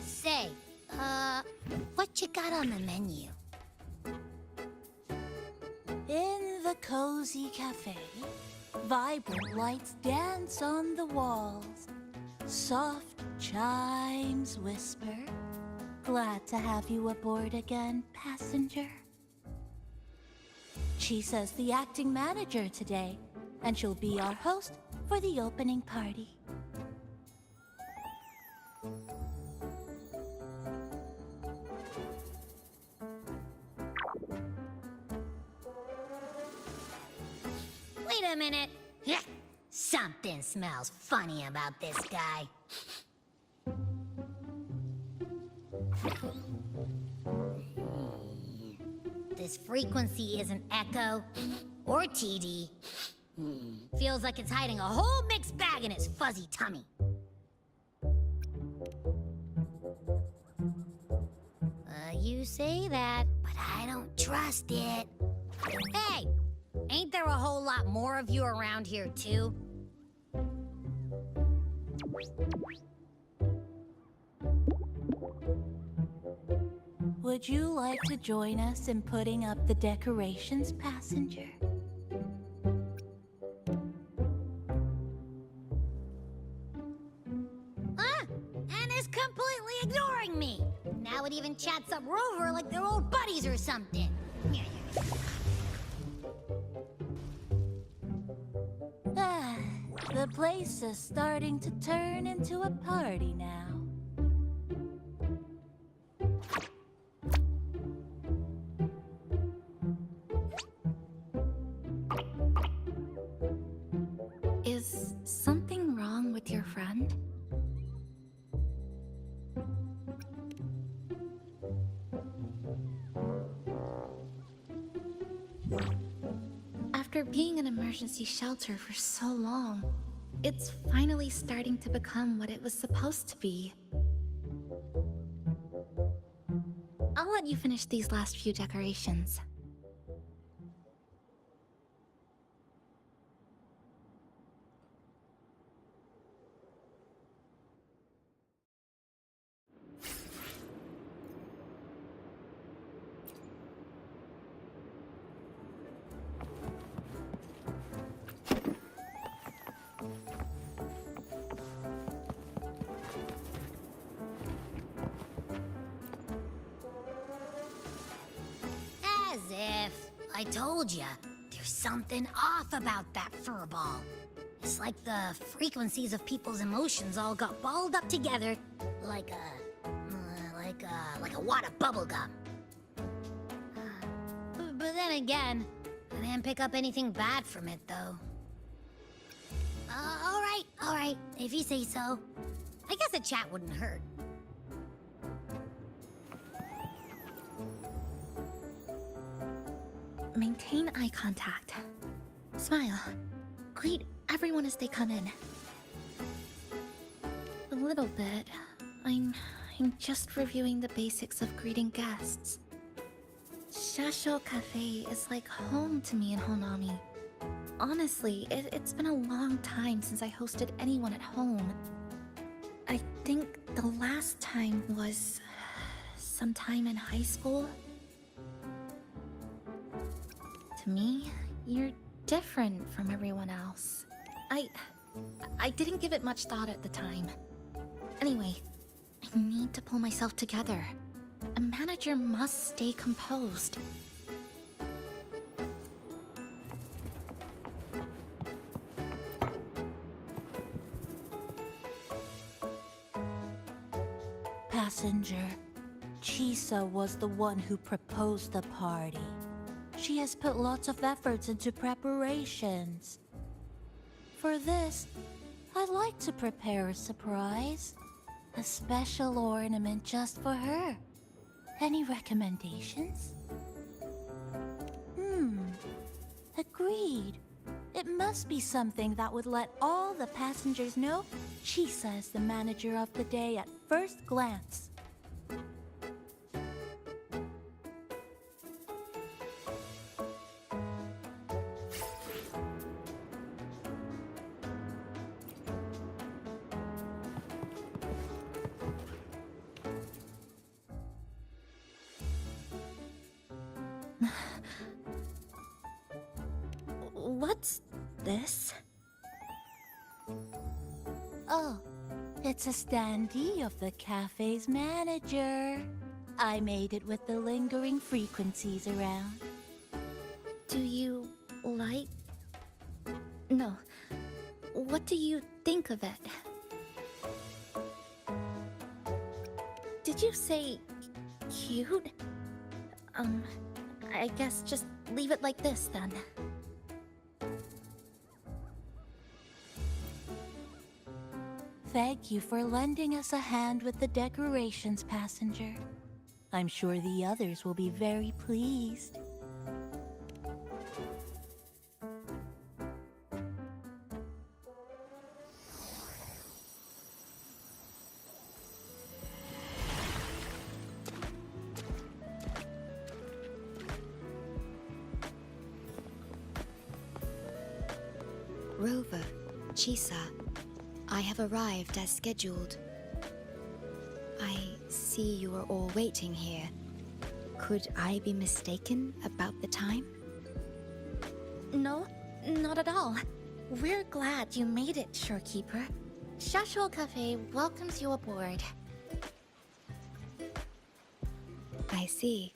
Say, what you got on the menu? In the cozy cafe, vibrant lights dance on the walls. Soft chimes whisper. Glad to have you aboard again, passenger. Chisa's the acting manager today, and she'll be our host for the opening party. Wait a minute. Something smells funny about this guy. This frequency isn't echo or TD. Feels like it's hiding a whole mixed bag in its fuzzy tummy. You say that, but I don't trust it. Hey, ain't there a whole lot more of you around here too? Would you like to join us in putting up the decorations, passenger? And is completely ignoring me. Now it even chats up Rover like they're old buddies or something. The place is starting to turn into a party now. Is something wrong with your friend? After being an emergency shelter for so long, it's finally starting to become what it was supposed to be. I'll let you finish these last few decorations. As if. I told ya, there's something off about that furball. It's like the frequencies of people's emotions all got balled up together like a wad of bubble gum. But then again, I didn't pick up anything bad from it, though. All right, if you say so. I guess a chat wouldn't hurt. Maintain eye contact. Smile. Greet everyone as they come in. A little bit. I'm just reviewing the basics of greeting guests. Shasho Cafe is like home to me in Honami. Honestly, it's been a long time since I hosted anyone at home. I think the last time was sometime in high school. To me, you're different from everyone else. I didn't give it much thought at the time. Anyway, I need to pull myself together. A manager must stay composed. Passenger, Chisa was the one who proposed the party. She has put lots of efforts into preparations. For this, I'd like to prepare a surprise. A special ornament just for her. Any recommendations? Agreed. It must be something that would let all the passengers know Chisa is the manager of the day at first glance. What's this? Oh, it's a standee of the cafe's manager. I made it with the lingering frequencies around. Do you like... No. What do you think of it? Did you say... cute? I guess just leave it like this then. Thank you for lending us a hand with the decorations, passenger. I'm sure the others will be very pleased. Rover, Chisa, I have arrived as scheduled. I see you are all waiting here. Could I be mistaken about the time? No, not at all. We're glad you made it, Shorekeeper. Shashol Cafe welcomes you aboard. I see.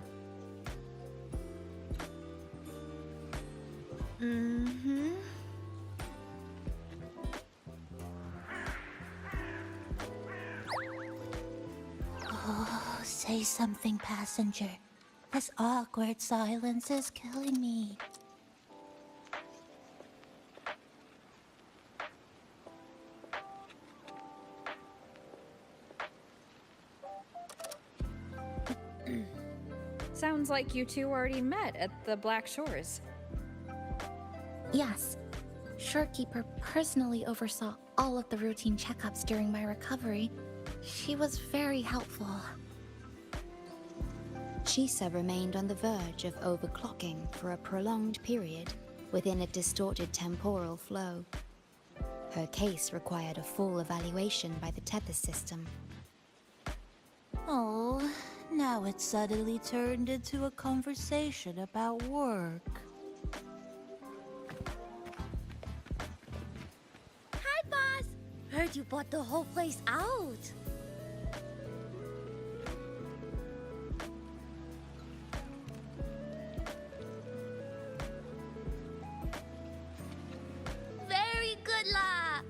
Oh, say something, passenger. This awkward silence is killing me. Sounds like you two already met at the Black Shores. Yes. Shorekeeper personally oversaw all of the routine checkups during my recovery. She was very helpful. Chisa remained on the verge of overclocking for a prolonged period within a distorted temporal flow. Her case required a full evaluation by the tether system. Oh, now it's suddenly turned into a conversation about work. Hi, boss! Heard you bought the whole place out. Very good, La!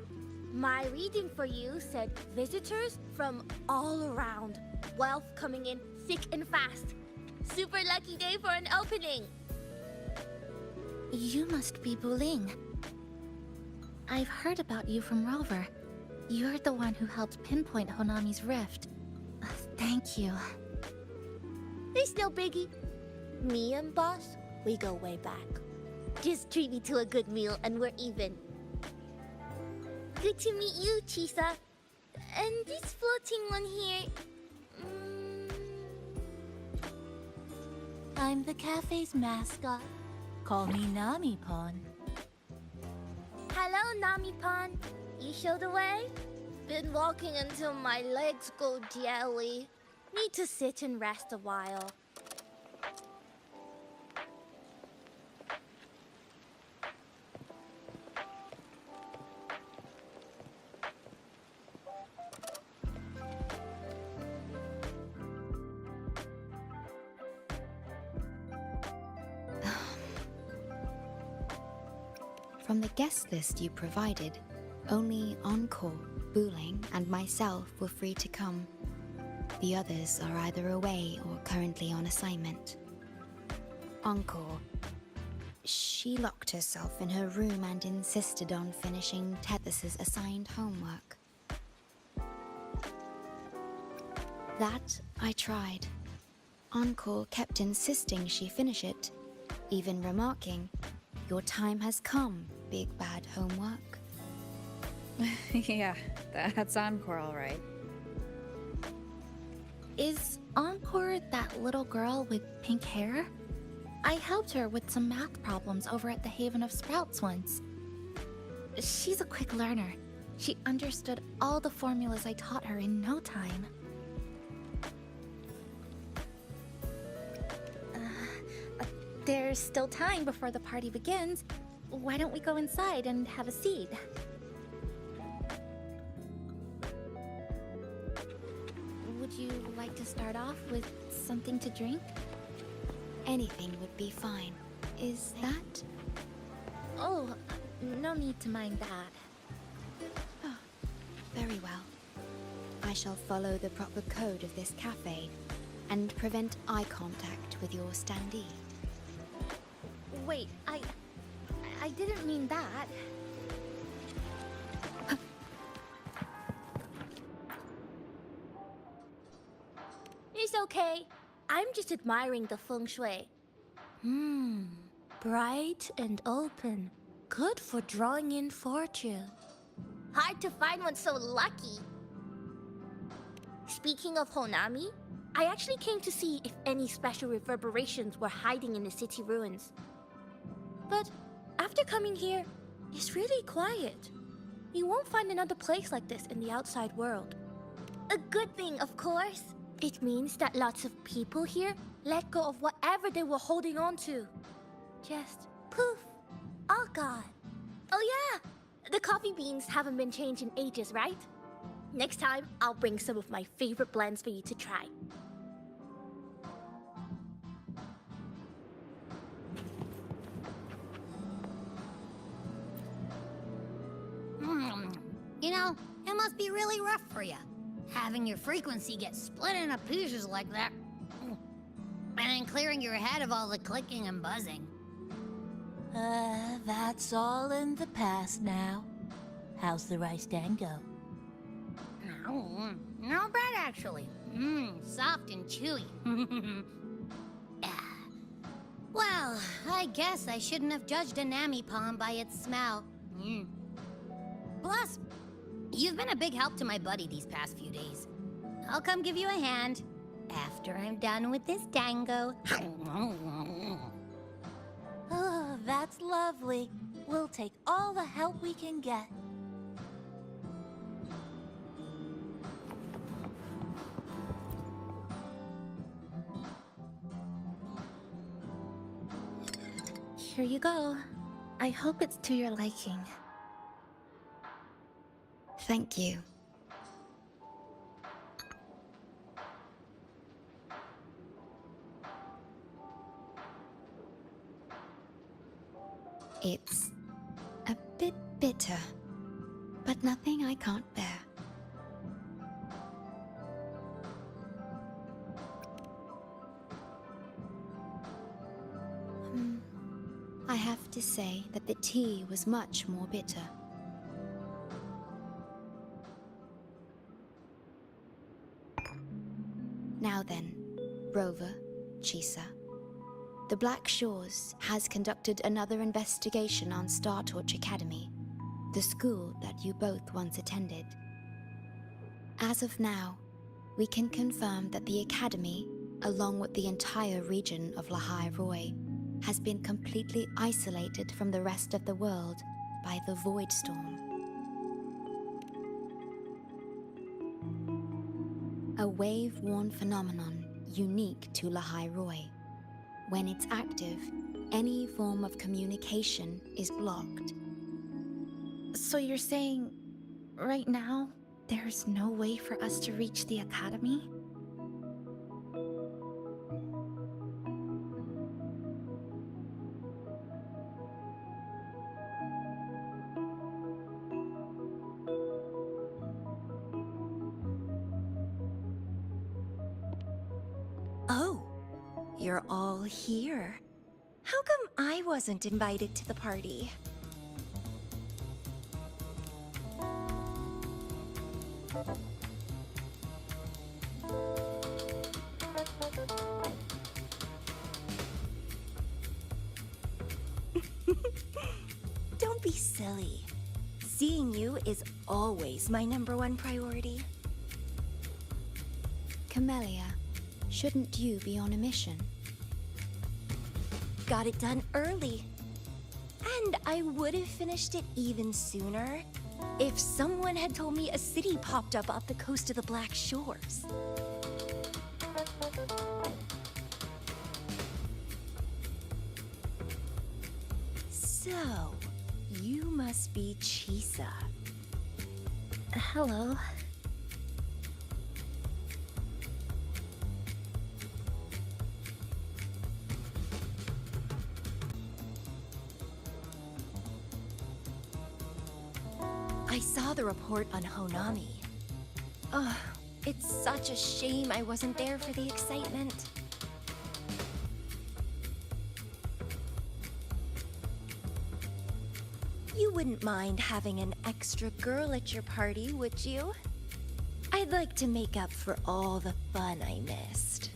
My reading for you said visitors from all around. Wealth coming in thick and fast. Super lucky day for an opening. You must be Buling. I've heard about you from Rover. You're the one who helped pinpoint Honami's rift. Thank you. There's no biggie. Me and boss, we go way back. Just treat me to a good meal and we're even. Good to meet you, Chisa. And this floating one here... I'm the cafe's mascot. Call me Nami-pon. Hello, Nami-pon. You show the way? Been walking until my legs go jelly. Need to sit and rest a while. From the guest list you provided, only Encore, Buling, and myself were free to come. The others are either away or currently on assignment. Encore. She locked herself in her room and insisted on finishing Tethys's assigned homework. That I tried. Encore kept insisting she finish it, even remarking, "Your time has come, big bad homework." Yeah, that's Encore, all right. Is Encore that little girl with pink hair? I helped her with some math problems over at the Haven of Sprouts once. She's a quick learner. She understood all the formulas I taught her in no time. There's still time before the party begins. Why don't we go inside and have a seat? Would you like to start off with something to drink? Anything would be fine. Is that? Oh, no need to mind that. Oh, very well. I shall follow the proper code of this cafe and prevent eye contact with your standee. Wait, I didn't mean that. It's okay. I'm just admiring the feng shui. Bright and open. Good for drawing in fortune. Hard to find one so lucky. Speaking of Honami, I actually came to see if any special reverberations were hiding in the city ruins. But after coming here, it's really quiet. You won't find another place like this in the outside world. A good thing, of course. It means that lots of people here let go of whatever they were holding on to. Just poof, all gone. Oh yeah, the coffee beans haven't been changed in ages, right? Next time, I'll bring some of my favorite blends for you to try. You know, it must be really rough for you, having your frequency get split into pieces like that. And then clearing your head of all the clicking and buzzing. That's all in the past now. How's the rice dango? Not bad, actually. Soft and chewy. Well, I guess I shouldn't have judged a Nami palm by its smell. Plus, you've been a big help to my buddy these past few days. I'll come give you a hand after I'm done with this dango. Oh, that's lovely. We'll take all the help we can get. Here you go. I hope it's to your liking. Thank you. It's a bit bitter, but nothing I can't bear. I have to say that the tea was much more bitter. Now then, Rover, Chisa. The Black Shores has conducted another investigation on Star Torch Academy, the school that you both once attended. As of now, we can confirm that the Academy, along with the entire region of Lahai Roi, has been completely isolated from the rest of the world by the Void Storm. A wave-worn phenomenon unique to Lahai Roi. When it's active, any form of communication is blocked. So you're saying, right now, there's no way for us to reach the Academy? Oh, you're all here. I wasn't invited to the party. Don't be silly. Seeing you is always my #1 priority. Camellia, shouldn't you be on a mission? Got it done early. And I would have finished it even sooner if someone had told me a city popped up off the coast of the Black Shores. So, you must be Chisa. Hello. I saw the report on Honami. Ugh, it's such a shame I wasn't there for the excitement. You wouldn't mind having an extra girl at your party, would you? I'd like to make up for all the fun I missed.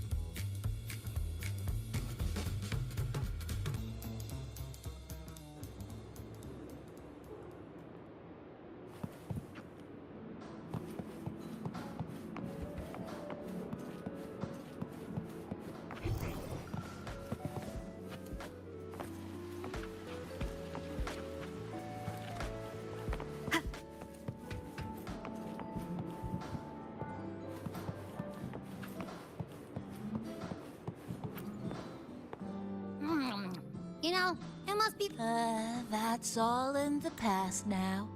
You know, it must be... That's all in the past now.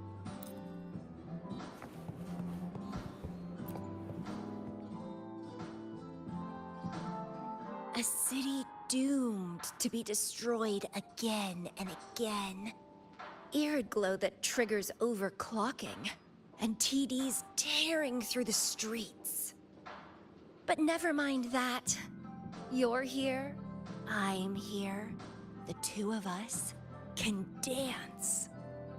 A city doomed to be destroyed again and again. Arid glow that triggers overclocking, and TDs tearing through the streets. But never mind that. You're here, I'm here. The two of us can dance.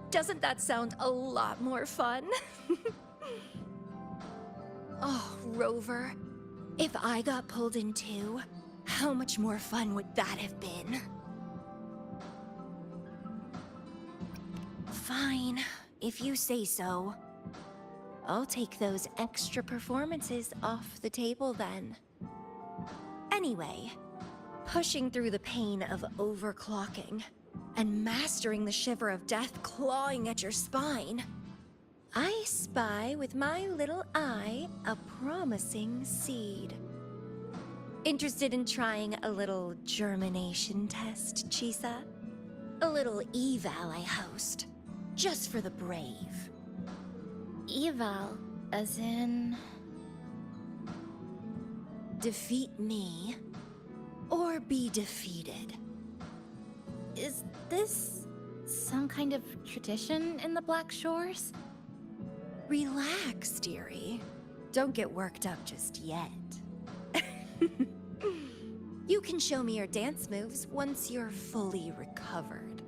Doesn't that sound a lot more fun? Oh, Rover, if I got pulled in too, how much more fun would that have been? Fine, if you say so. I'll take those extra performances off the table then. Anyway, pushing through the pain of overclocking and mastering the shiver of death clawing at your spine, I spy with my little eye a promising seed. Interested in trying a little germination test, Chisa? A little eval I host, just for the brave. Eval, as in... Defeat me, or be defeated. Is this some kind of tradition in the Black Shores? Relax, dearie. Don't get worked up just yet. You can show me your dance moves once you're fully recovered.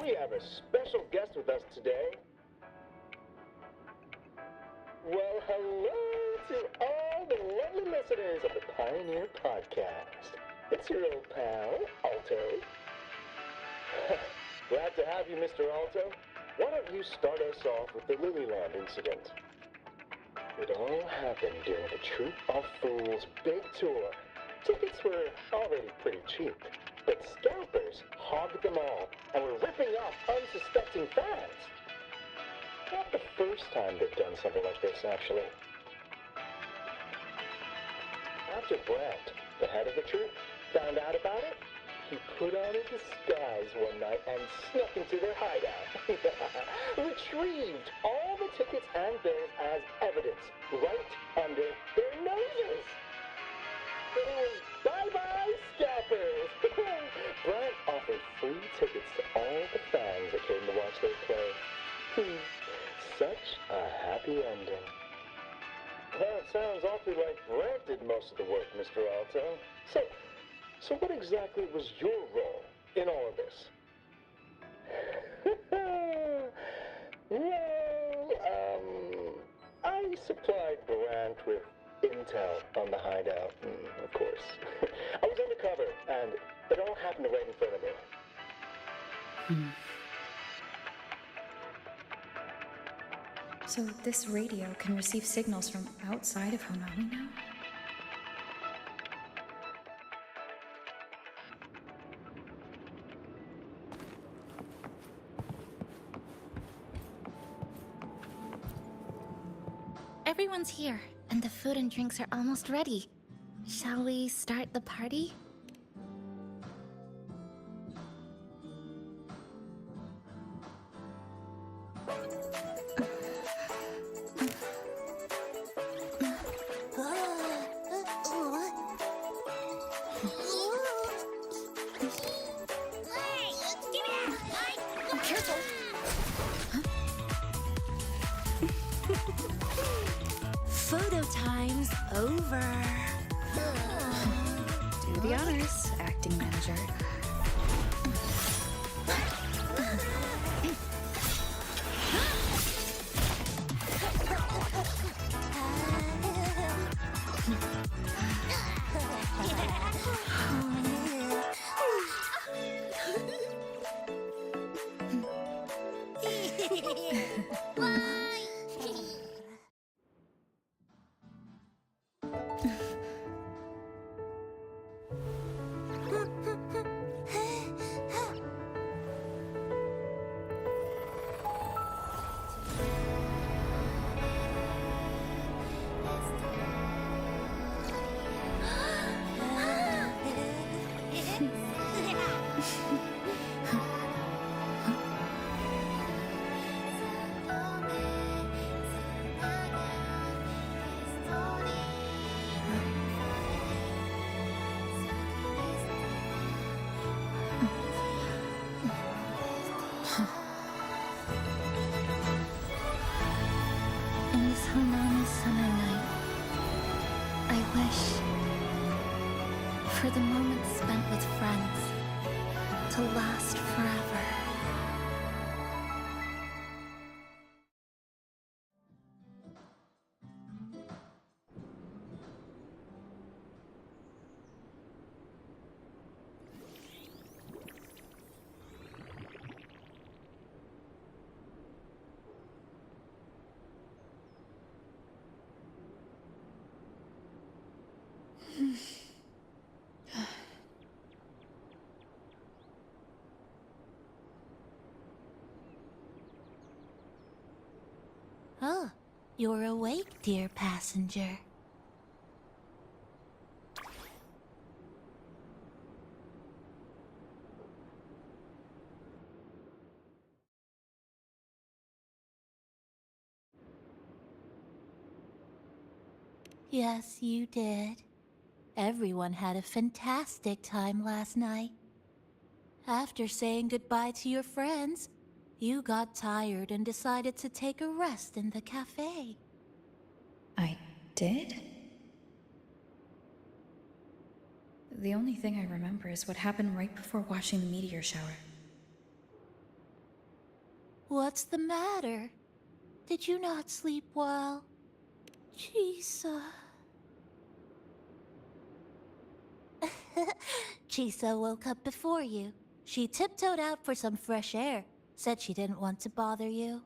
We have a special guest with us today. Well, hello to all the lovely listeners of the Pioneer Podcast. It's your old pal, Alto. Glad to have you, Mr. Alto. Why don't you start us off with the Lilyland incident? It all happened during the Troop of Fools' big tour. Tickets were already pretty cheap, but scalpers hogged them all and were ripping off unsuspecting fans. Not the first time they've done something like this, actually. After Brett, the head of the troop, found out about it, he put on a disguise one night and snuck into their hideout. Retrieved all the tickets and bills as evidence right under their noses. Bye-bye, scalpers! Brian offered free tickets to all the fans that came to watch their play. Such a happy ending. Well, it sounds awfully like Brant did most of the work, Mr. Alto. So what exactly was your role in all of this? Well, I supplied Brant with intel on the hideout, of course. I was undercover, and it all happened right in front of me. So this radio can receive signals from outside of Honami now? Everyone's here, and the food and drinks are almost ready. Shall we start the party? Photo time's over. Do the honors, acting manager. In this Honami summer night, I wish for the moments spent with friends to last forever. Oh, you're awake, dear passenger. Yes, you did. Everyone had a fantastic time last night. After saying goodbye to your friends, you got tired and decided to take a rest in the cafe. I did? The only thing I remember is what happened right before watching the meteor shower. What's the matter? Did you not sleep well? Chisa. Chisa woke up before you. She tiptoed out for some fresh air. Said she didn't want to bother you.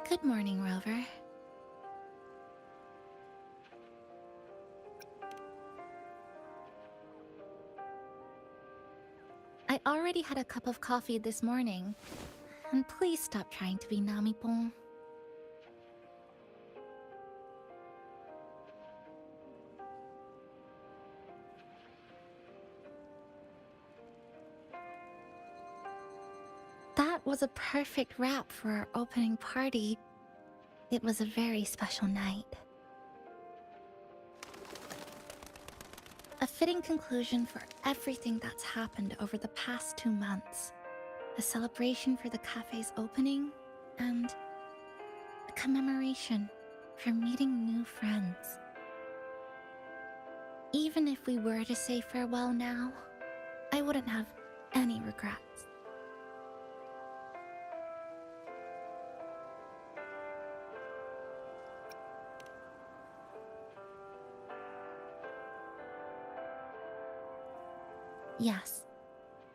Good morning, Rover. already had a cup of coffee this morning. And please stop trying to be Nami-pon. That was a perfect wrap for our opening party. It was a very special night. A fitting conclusion for everything that's happened over the past 2 months. A celebration for the cafe's opening, and a commemoration for meeting new friends. Even if we were to say farewell now, I wouldn't have any regrets. Yes,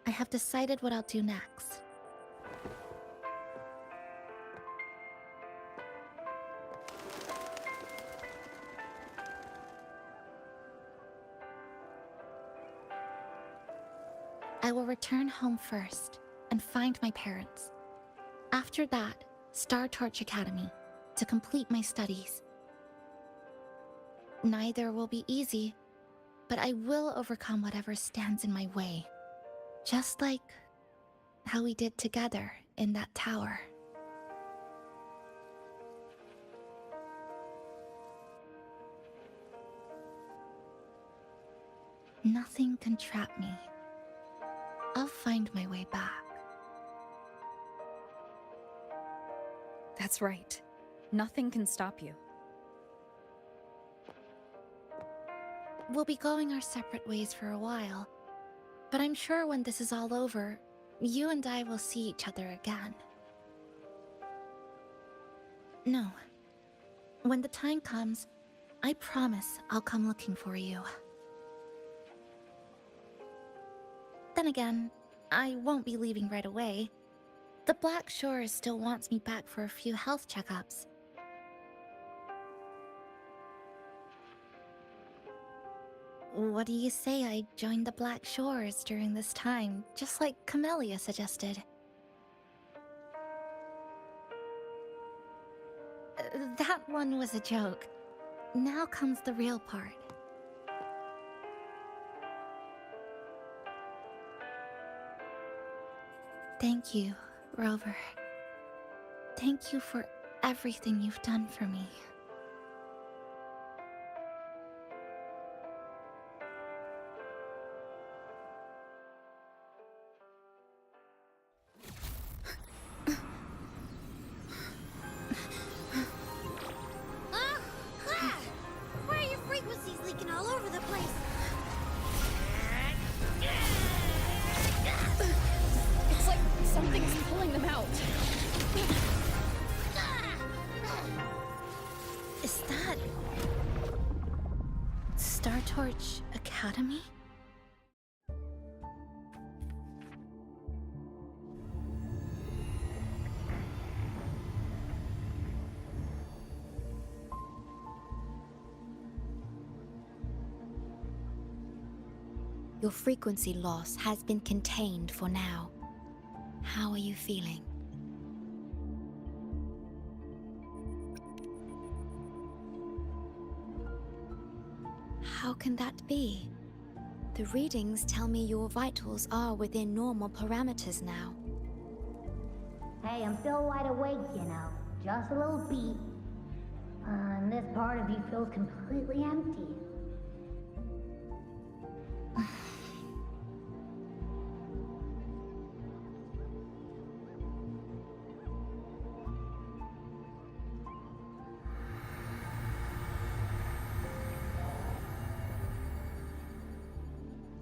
I have decided what I'll do next. I will return home first and find my parents. After that, Star Torch Academy to complete my studies. Neither will be easy, but I will overcome whatever stands in my way. Just like how we did together in that tower. Nothing can trap me. I'll find my way back. That's right. Nothing can stop you. We'll be going our separate ways for a while, but I'm sure when this is all over, you and I will see each other again. No. When the time comes, I promise I'll come looking for you. Then again, I won't be leaving right away. The Black Shores still wants me back for a few health checkups. What do you say I join the Black Shores during this time, just like Camellia suggested? That one was a joke. Now comes the real part. Thank you, Rover. Thank you for everything you've done for me. Why are your frequencies leaking all over the place? It's like something's pulling them out. Is that... Star Torch Academy? Your frequency loss has been contained for now. How are you feeling? How can that be? The readings tell me your vitals are within normal parameters now. Hey, I'm still wide awake, you know. Just a little beat. And this part of you feels completely empty.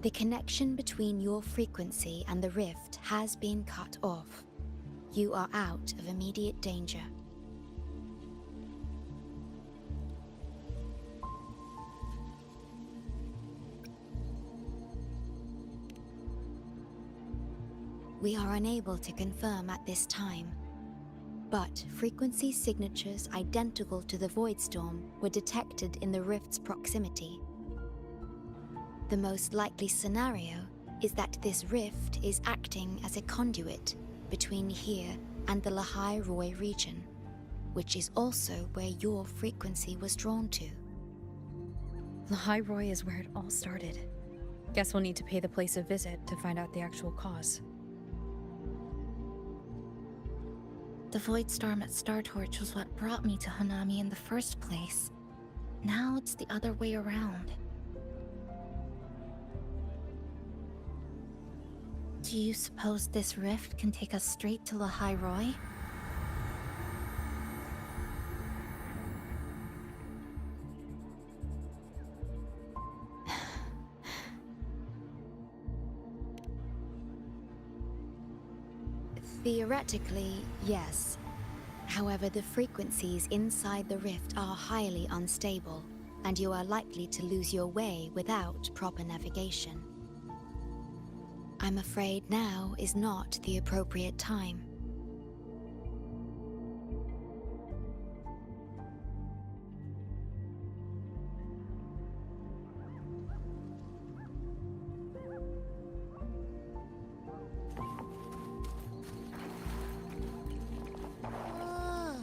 The connection between your frequency and the rift has been cut off. You are out of immediate danger. We are unable to confirm at this time, but frequency signatures identical to the Void Storm were detected in the rift's proximity. The most likely scenario is that this rift is acting as a conduit between here and the Lehigh Roy region, which is also where your frequency was drawn to. Lehigh Roy is where it all started. Guess we'll need to pay the place a visit to find out the actual cause. The void storm at Star Torch was what brought me to Honami in the first place. Now it's the other way around. Do you suppose this rift can take us straight to Lehigh Roy? Theoretically, yes. However, the frequencies inside the rift are highly unstable, and you are likely to lose your way without proper navigation. I'm afraid now is not the appropriate time.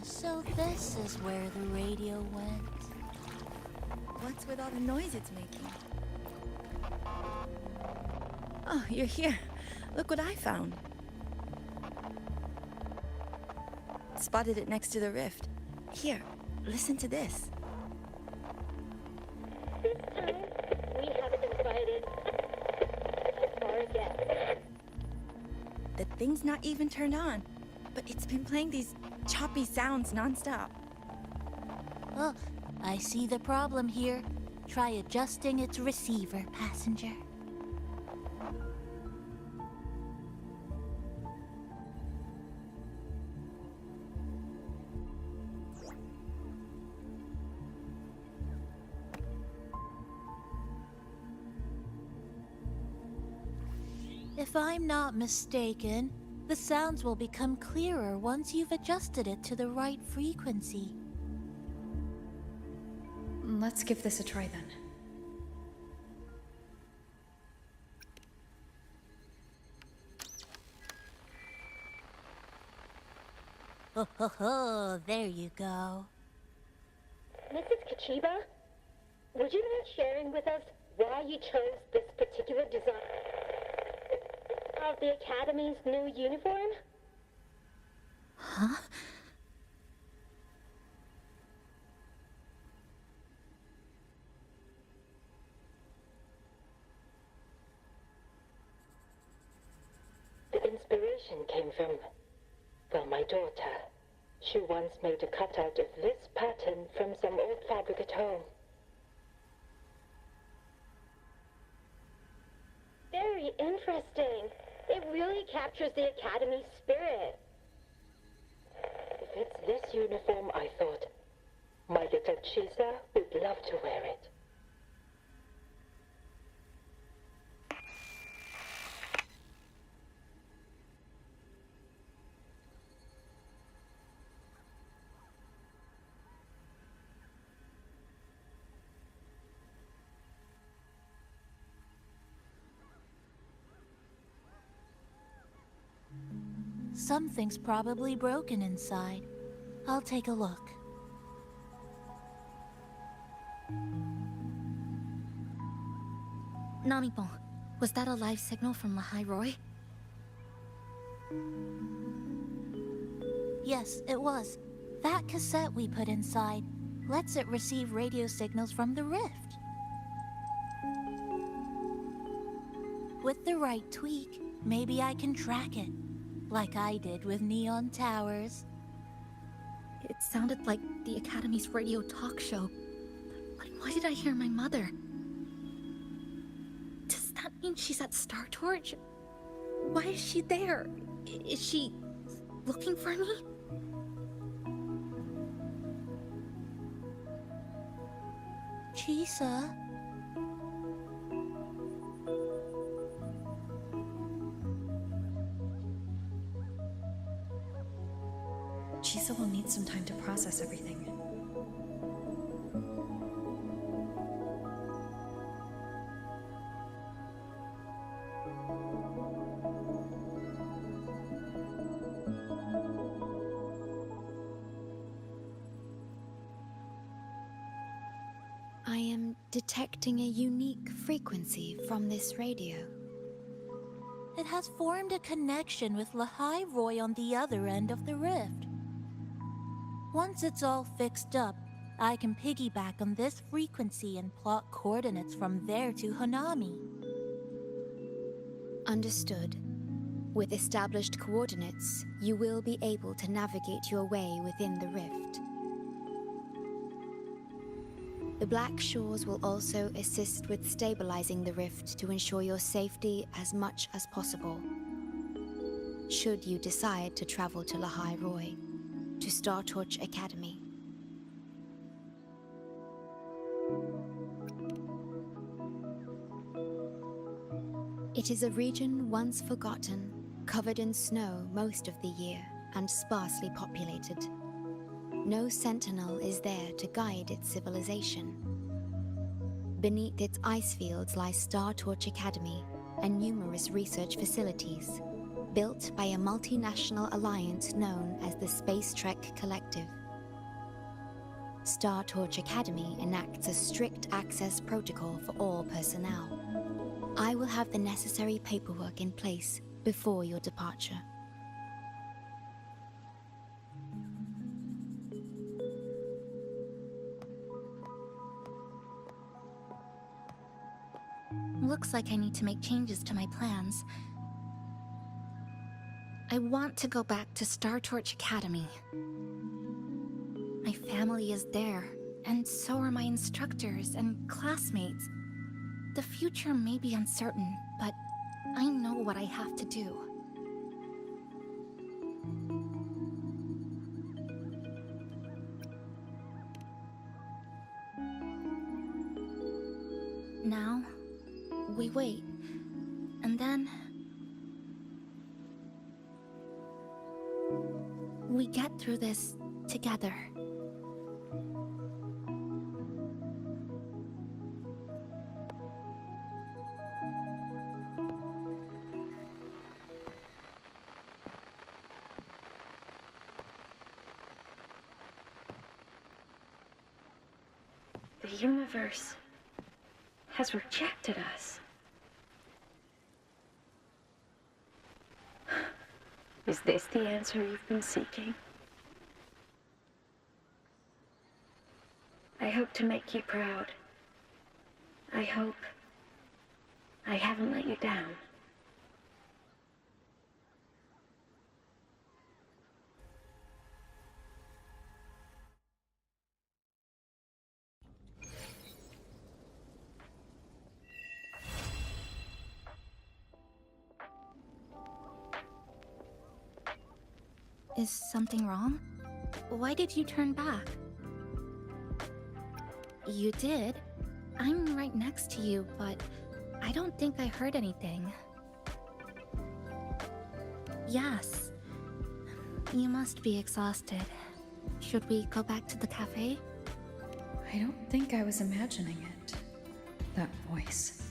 So this is where the radio went. What's with all the noise it's making? Oh, you're here. Look what I found. Spotted it next to the rift. Here, listen to this. This time, we haven't invited our guests. The thing's not even turned on, but it's been playing these choppy sounds nonstop. Oh, I see the problem here. Try adjusting its receiver, passenger. If I'm not mistaken, the sounds will become clearer once you've adjusted it to the right frequency. Let's give this a try then. Ho ho ho, there you go. Mrs. Kachiba, would you mind sharing with us why you chose this particular design of the Academy's new uniform? Huh? The inspiration came from, well, my daughter. She once made a cutout of this pattern from some old fabric at home. Very interesting. It really captures the Academy's spirit. If it's this uniform, I thought, my little Chisa would love to wear it. Something's probably broken inside. I'll take a look. Namipon, was that a live signal from Lehigh Roy? Yes, it was. That cassette we put inside lets it receive radio signals from the rift. With the right tweak, maybe I can track it. Like I did with Neon Towers. It sounded like the Academy's radio talk show. But why did I hear my mother? Does that mean she's at Star Torch? Why is she there? Is she looking for me? Chisa? Chisa will need some time to process everything. detecting a unique frequency from this radio. It has formed a connection with Lahai Roy on the other end of the rift. Once it's all fixed up, I can piggyback on this frequency and plot coordinates from there to Honami. Understood. With established coordinates, you will be able to navigate your way within the rift. The Black Shores will also assist with stabilizing the rift to ensure your safety as much as possible. Should you decide to travel to Lahai Roy, to Star Torch Academy. It is a region once forgotten, covered in snow most of the year, and sparsely populated. No sentinel is there to guide its civilization. Beneath its ice fields lies Star Torch Academy and numerous research facilities, built by a multinational alliance known as the Space Trek Collective. Star Torch Academy enacts a strict access protocol for all personnel. I will have the necessary paperwork in place before your departure. Looks like I need to make changes to my plans. I want to go back to Star Torch Academy. My family is there, and so are my instructors and classmates. The future may be uncertain, but I know what I have to do. Now, we wait, and then we get through this together. The universe has rejected us. Is this the answer you've been seeking? I hope to make you proud. I hope I haven't let you down. Is something wrong? Why did you turn back? You did. I'm right next to you, but I don't think I heard anything. Yes. You must be exhausted. Should we go back to the cafe? I don't think I was imagining it. That voice.